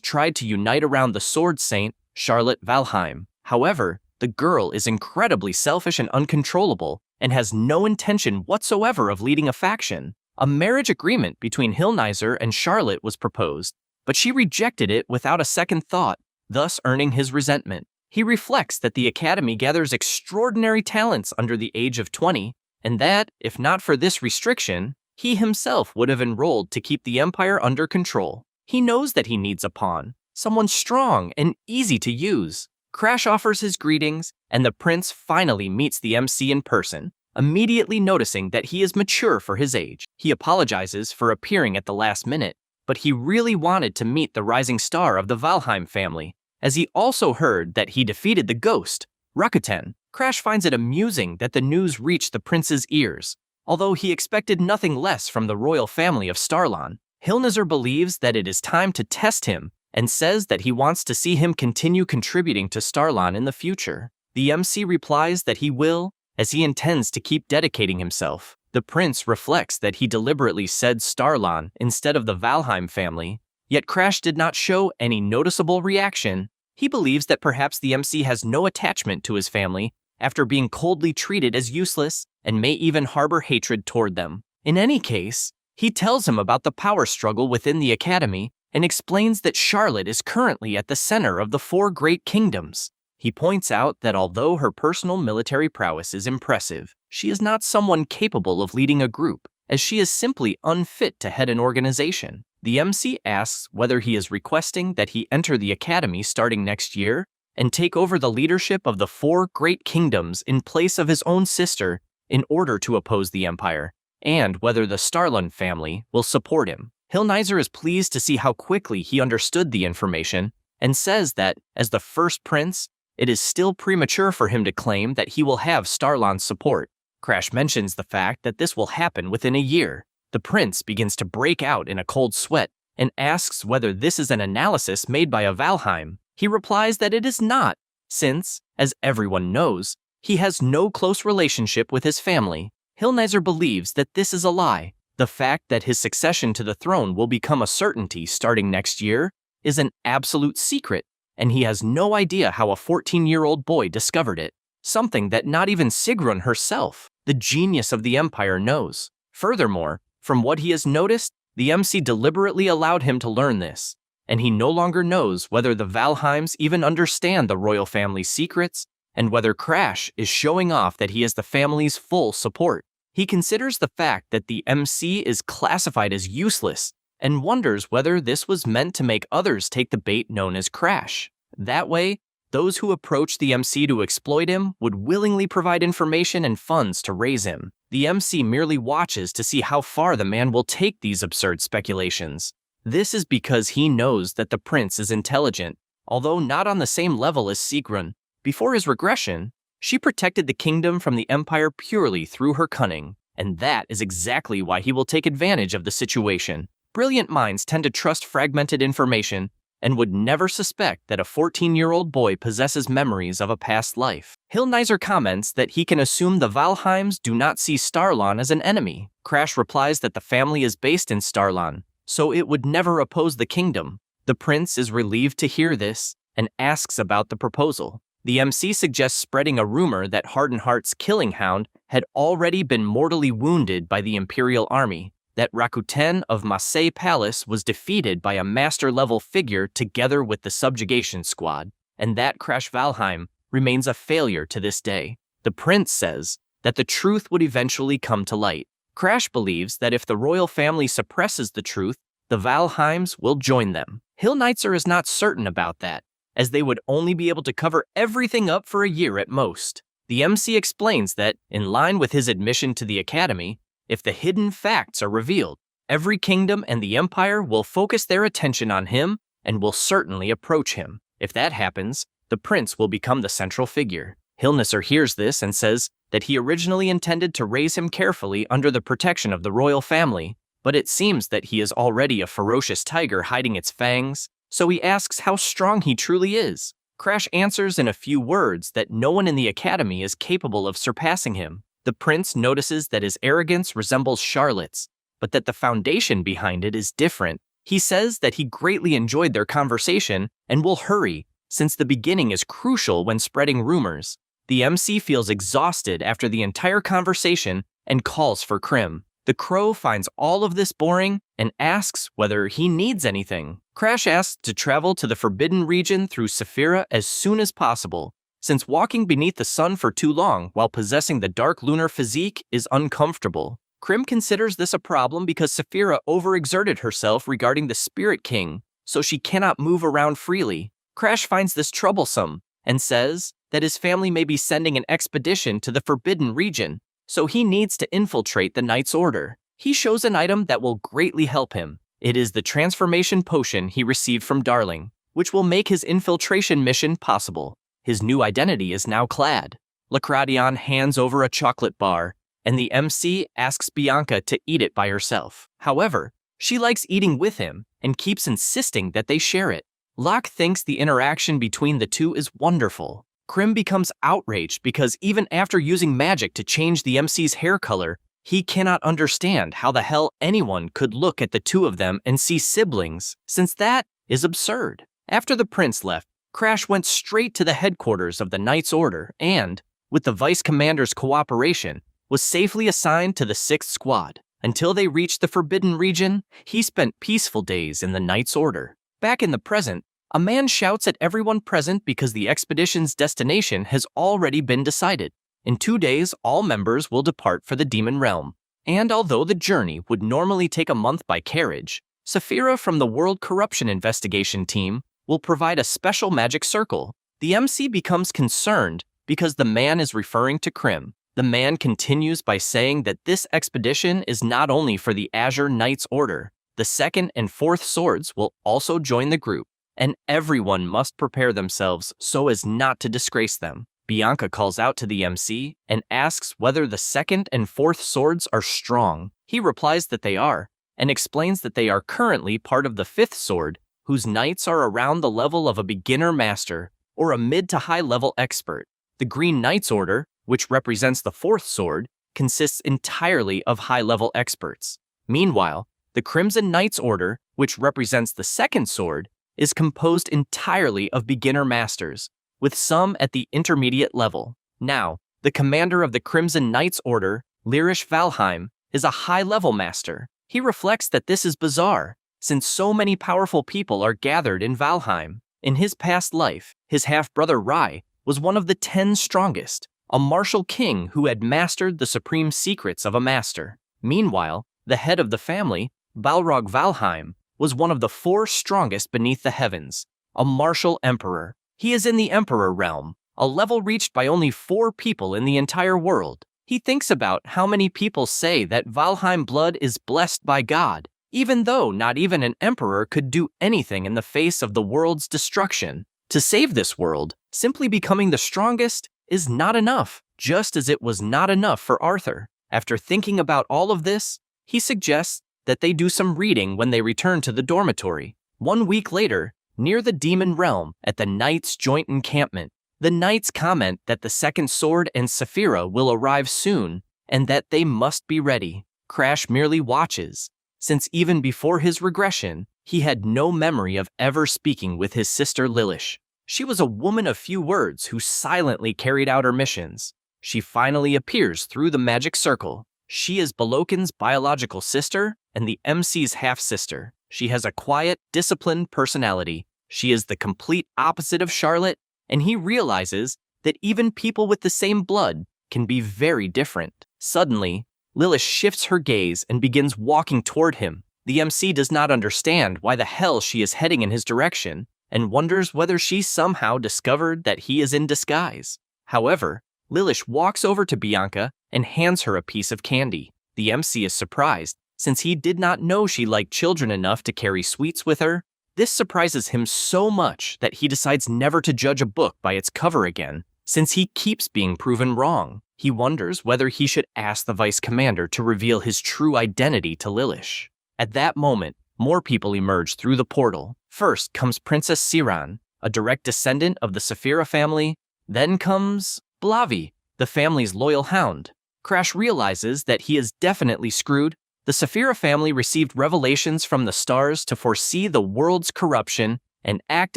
tried to unite around the sword saint, Charlotte Valheim. However, the girl is incredibly selfish and uncontrollable, and has no intention whatsoever of leading a faction. A marriage agreement between Hilnisr and Charlotte was proposed, but she rejected it without a second thought, thus earning his resentment. He reflects that the Academy gathers extraordinary talents under the age of 20, and that, if not for this restriction, he himself would have enrolled to keep the Empire under control. He knows that he needs a pawn, someone strong and easy to use. Crash offers his greetings, and the prince finally meets the MC in person, immediately noticing that he is mature for his age. He apologizes for appearing at the last minute, but he really wanted to meet the rising star of the Valheim family, as he also heard that he defeated the ghost, Rakuten. Crash finds it amusing that the news reached the prince's ears, although he expected nothing less from the royal family of Starlon. Hilnisr believes that it is time to test him, and says that he wants to see him continue contributing to Starlon in the future. The MC replies that he will, as he intends to keep dedicating himself. The prince reflects that he deliberately said Starlon instead of the Valheim family, yet Crash did not show any noticeable reaction. He believes that perhaps the MC has no attachment to his family after being coldly treated as useless and may even harbor hatred toward them. In any case, he tells him about the power struggle within the Academy and explains that Charlotte is currently at the center of the four great kingdoms. He points out that although her personal military prowess is impressive, she is not someone capable of leading a group, as she is simply unfit to head an organization. The MC asks whether he is requesting that he enter the Academy starting next year and take over the leadership of the four great kingdoms in place of his own sister in order to oppose the Empire, and whether the Starlon family will support him. Hilnisr is pleased to see how quickly he understood the information and says that, as the first prince, it is still premature for him to claim that he will have Starlon's support. Crash mentions the fact that this will happen within a year. The prince begins to break out in a cold sweat and asks whether this is an analysis made by a Valheim. He replies that it is not, since, as everyone knows, he has no close relationship with his family. Hilnisr believes that this is a lie. The fact that his succession to the throne will become a certainty starting next year is an absolute secret, and he has no idea how a 14-year-old boy discovered it, something that not even Sigrun herself, the genius of the Empire, knows. Furthermore, from what he has noticed, the MC deliberately allowed him to learn this, and he no longer knows whether the Valheims even understand the royal family's secrets and whether Crash is showing off that he has the family's full support. He considers the fact that the MC is classified as useless and wonders whether this was meant to make others take the bait known as Crash. That way, those who approach the MC to exploit him would willingly provide information and funds to raise him. The MC merely watches to see how far the man will take these absurd speculations. This is because he knows that the prince is intelligent, although not on the same level as Sigrun. Before his regression, she protected the kingdom from the Empire purely through her cunning, and that is exactly why he will take advantage of the situation. Brilliant minds tend to trust fragmented information and would never suspect that a 14-year-old boy possesses memories of a past life. Hilnizer comments that he can assume the Valheims do not see Starlon as an enemy. Crash replies that the family is based in Starlon, so it would never oppose the kingdom. The prince is relieved to hear this and asks about the proposal. The MC suggests spreading a rumor that Hardenheart's killing hound had already been mortally wounded by the Imperial army, that Rakuten of Masai Palace was defeated by a master-level figure together with the subjugation squad, and that Crash Valheim remains a failure to this day. The prince says that the truth would eventually come to light. Crash believes that if the royal family suppresses the truth, the Valheims will join them. Hilnitzer is not certain about that, as they would only be able to cover everything up for a year at most. The MC explains that, in line with his admission to the Academy, if the hidden facts are revealed, every kingdom and the Empire will focus their attention on him and will certainly approach him. If that happens, the prince will become the central figure. Hilnitzer hears this and says that he originally intended to raise him carefully under the protection of the royal family, but it seems that he is already a ferocious tiger hiding its fangs, so he asks how strong he truly is. Crash answers in a few words that no one in the Academy is capable of surpassing him. The prince notices that his arrogance resembles Charlotte's, but that the foundation behind it is different. He says that he greatly enjoyed their conversation and will hurry, since the beginning is crucial when spreading rumors. The MC feels exhausted after the entire conversation and calls for Krim. The crow finds all of this boring and asks whether he needs anything. Crash asks to travel to the Forbidden Region through Saphira as soon as possible, since walking beneath the sun for too long while possessing the dark lunar physique is uncomfortable. Krim considers this a problem because Saphira overexerted herself regarding the Spirit King, so she cannot move around freely. Crash finds this troublesome and says that his family may be sending an expedition to the Forbidden Region, so he needs to infiltrate the Knight's Order. He shows an item that will greatly help him. It is the transformation potion he received from Darling, which will make his infiltration mission possible. His new identity is now clad. Lacradion hands over a chocolate bar, and the MC asks Bianca to eat it by herself. However, she likes eating with him and keeps insisting that they share it. Locke thinks the interaction between the two is wonderful. Krim becomes outraged because even after using magic to change the MC's hair color, he cannot understand how the hell anyone could look at the two of them and see siblings, since that is absurd. After the prince left, Crash went straight to the headquarters of the Knight's Order and, with the Vice Commander's cooperation, was safely assigned to the 6th Squad. Until they reached the Forbidden Region, he spent peaceful days in the Knight's Order. Back in the present, a man shouts at everyone present because the expedition's destination has already been decided. In 2 days, all members will depart for the Demon Realm. And although the journey would normally take a month by carriage, Saphira from the World Corruption Investigation Team will provide a special magic circle. The MC becomes concerned because the man is referring to Krim. The man continues by saying that this expedition is not only for the Azure Knight's Order. The 2nd and 4th Swords will also join the group, and everyone must prepare themselves so as not to disgrace them. Bianca calls out to the MC and asks whether the 2nd and 4th Swords are strong. He replies that they are, and explains that they are currently part of the 5th Sword, whose knights are around the level of a beginner master or a mid to high level expert. The Green Knight's Order, which represents the 4th Sword, consists entirely of high-level experts. Meanwhile, the Crimson Knight's Order, which represents the 2nd Sword, is composed entirely of beginner masters, with some at the intermediate level. Now, the commander of the Crimson Knight's Order, Lyrish Valheim, is a high-level master. He reflects that this is bizarre, since so many powerful people are gathered in Valheim. In his past life, his half-brother Rai was one of the 10 strongest, a martial king who had mastered the supreme secrets of a master. Meanwhile, the head of the family, Balrog Valheim, was one of the 4 strongest beneath the heavens, a martial emperor. He is in the Emperor realm, a level reached by only 4 people in the entire world. He thinks about how many people say that Valheim blood is blessed by God, even though not even an emperor could do anything in the face of the world's destruction. To save this world, simply becoming the strongest is not enough, just as it was not enough for Arthur. After thinking about all of this, he suggests that they do some reading when they return to the dormitory. 1 week later, near the demon realm at the Knights' joint encampment. The Knights comment that the second sword and Saphira will arrive soon, and that they must be ready. Crash merely watches, since even before his regression, he had no memory of ever speaking with his sister Lilish. She was a woman of few words who silently carried out her missions. She finally appears through the magic circle. She is Balokan's biological sister and the MC's half-sister. She has a quiet, disciplined personality. She is the complete opposite of Charlotte, and he realizes that even people with the same blood can be very different. Suddenly, Lilish shifts her gaze and begins walking toward him. The MC does not understand why the hell she is heading in his direction and wonders whether she somehow discovered that he is in disguise. However, Lilish walks over to Bianca and hands her a piece of candy. The MC is surprised, since he did not know she liked children enough to carry sweets with her. This surprises him so much that he decides never to judge a book by its cover again, since he keeps being proven wrong. He wonders whether he should ask the vice commander to reveal his true identity to Lilish. At that moment, more people emerge through the portal. First comes Princess Siran, a direct descendant of the Saphira family. Then comes Blavi, the family's loyal hound. Crash realizes that he is definitely screwed. The Saphira family received revelations from the stars to foresee the world's corruption and act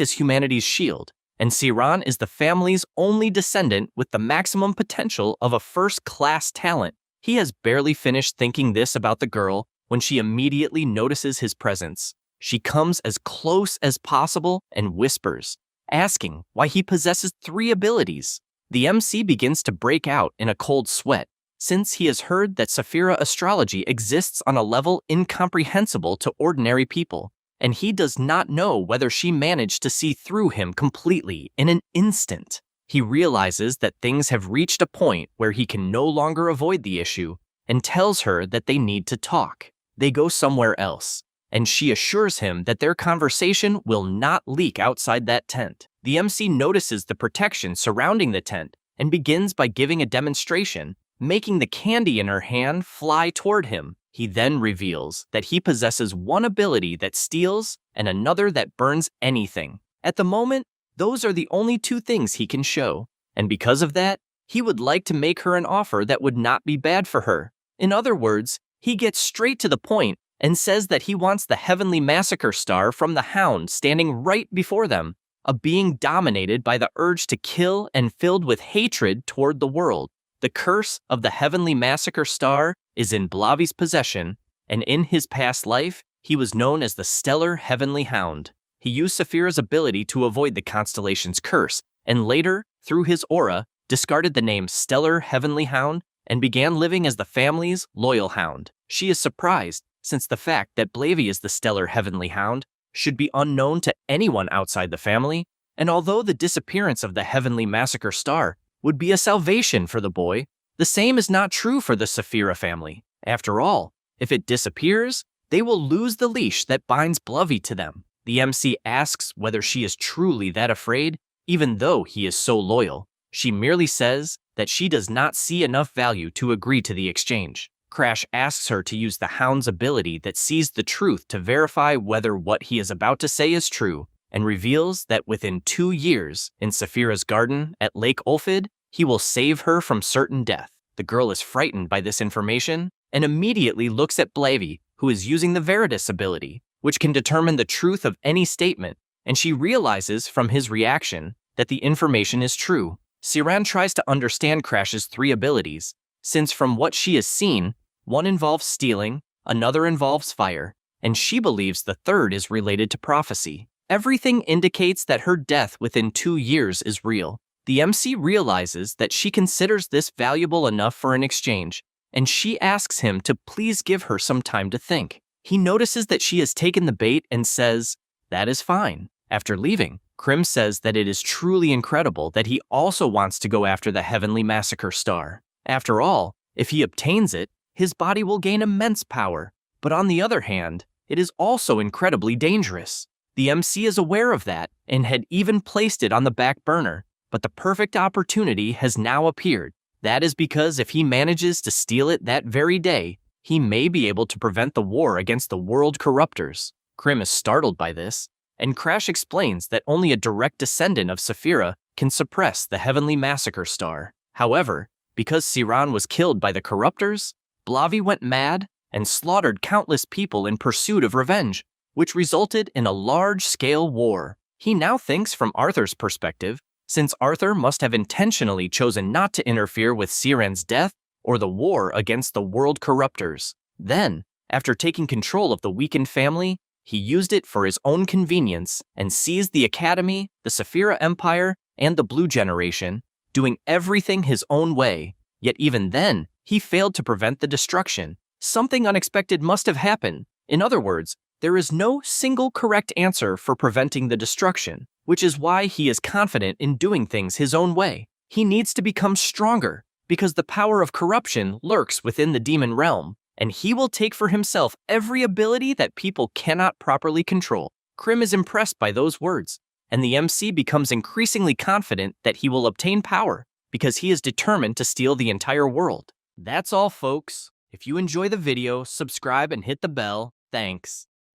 as humanity's shield, and Siran is the family's only descendant with the maximum potential of a first-class talent. He has barely finished thinking this about the girl when she immediately notices his presence. She comes as close as possible and whispers, asking why he possesses 3 abilities. The MC begins to break out in a cold sweat, since he has heard that Saphira astrology exists on a level incomprehensible to ordinary people, and he does not know whether she managed to see through him completely in an instant. He realizes that things have reached a point where he can no longer avoid the issue and tells her that they need to talk. They go somewhere else, and she assures him that their conversation will not leak outside that tent. The MC notices the protection surrounding the tent and begins by giving a demonstration, making the candy in her hand fly toward him. He then reveals that he possesses one ability that steals and another that burns anything. At the moment, those are the only 2 things he can show, and because of that, he would like to make her an offer that would not be bad for her. In other words, he gets straight to the point and says that he wants the Heavenly Massacre Star from the Hound standing right before them, a being dominated by the urge to kill and filled with hatred toward the world. The curse of the Heavenly Massacre Star is in Blavi's possession, and in his past life, he was known as the Stellar Heavenly Hound. He used Saphira's ability to avoid the constellation's curse, and later, through his aura, discarded the name Stellar Heavenly Hound and began living as the family's loyal hound. She is surprised, since the fact that Blavi is the Stellar Heavenly Hound should be unknown to anyone outside the family, and although the disappearance of the Heavenly Massacre Star would be a salvation for the boy, the same is not true for the Saphira family. After all, if it disappears, they will lose the leash that binds Blavi to them. The MC asks whether she is truly that afraid, even though he is so loyal. She merely says that she does not see enough value to agree to the exchange. Crash asks her to use the Hound's ability that sees the truth to verify whether what he is about to say is true, and reveals that within 2 years, in Saphira's garden at Lake Ulfid, he will save her from certain death. The girl is frightened by this information and immediately looks at Blavi, who is using the Veritas ability, which can determine the truth of any statement, and she realizes from his reaction that the information is true. Siran tries to understand Crash's 3 abilities, since from what she has seen, one involves stealing, another involves fire, and she believes the third is related to prophecy. Everything indicates that her death within 2 years is real. The MC realizes that she considers this valuable enough for an exchange, and she asks him to please give her some time to think. He notices that she has taken the bait and says, "That is fine." After leaving, Krim says that it is truly incredible that he also wants to go after the Heavenly Massacre Star. After all, if he obtains it, his body will gain immense power, but on the other hand, it is also incredibly dangerous. The MC is aware of that and had even placed it on the back burner, but the perfect opportunity has now appeared. That is because if he manages to steal it that very day, he may be able to prevent the war against the world corruptors. Krim is startled by this, and Crash explains that only a direct descendant of Saphira can suppress the heavenly massacre star. However, because Siran was killed by the corruptors, Blavi went mad and slaughtered countless people in pursuit of revenge, which resulted in a large-scale war. He now thinks from Arthur's perspective, since Arthur must have intentionally chosen not to interfere with Siran's death or the war against the world corruptors. Then, after taking control of the weakened family, he used it for his own convenience and seized the Academy, the Saphira Empire, and the Blue Generation, doing everything his own way. Yet even then, he failed to prevent the destruction. Something unexpected must have happened. In other words, there is no single correct answer for preventing the destruction, which is why he is confident in doing things his own way. He needs to become stronger, because the power of corruption lurks within the demon realm, and he will take for himself every ability that people cannot properly control. Krim is impressed by those words, and the MC becomes increasingly confident that he will obtain power, because he is determined to steal the entire world. That's all, folks. If you enjoy the video, subscribe and hit the bell. Thanks.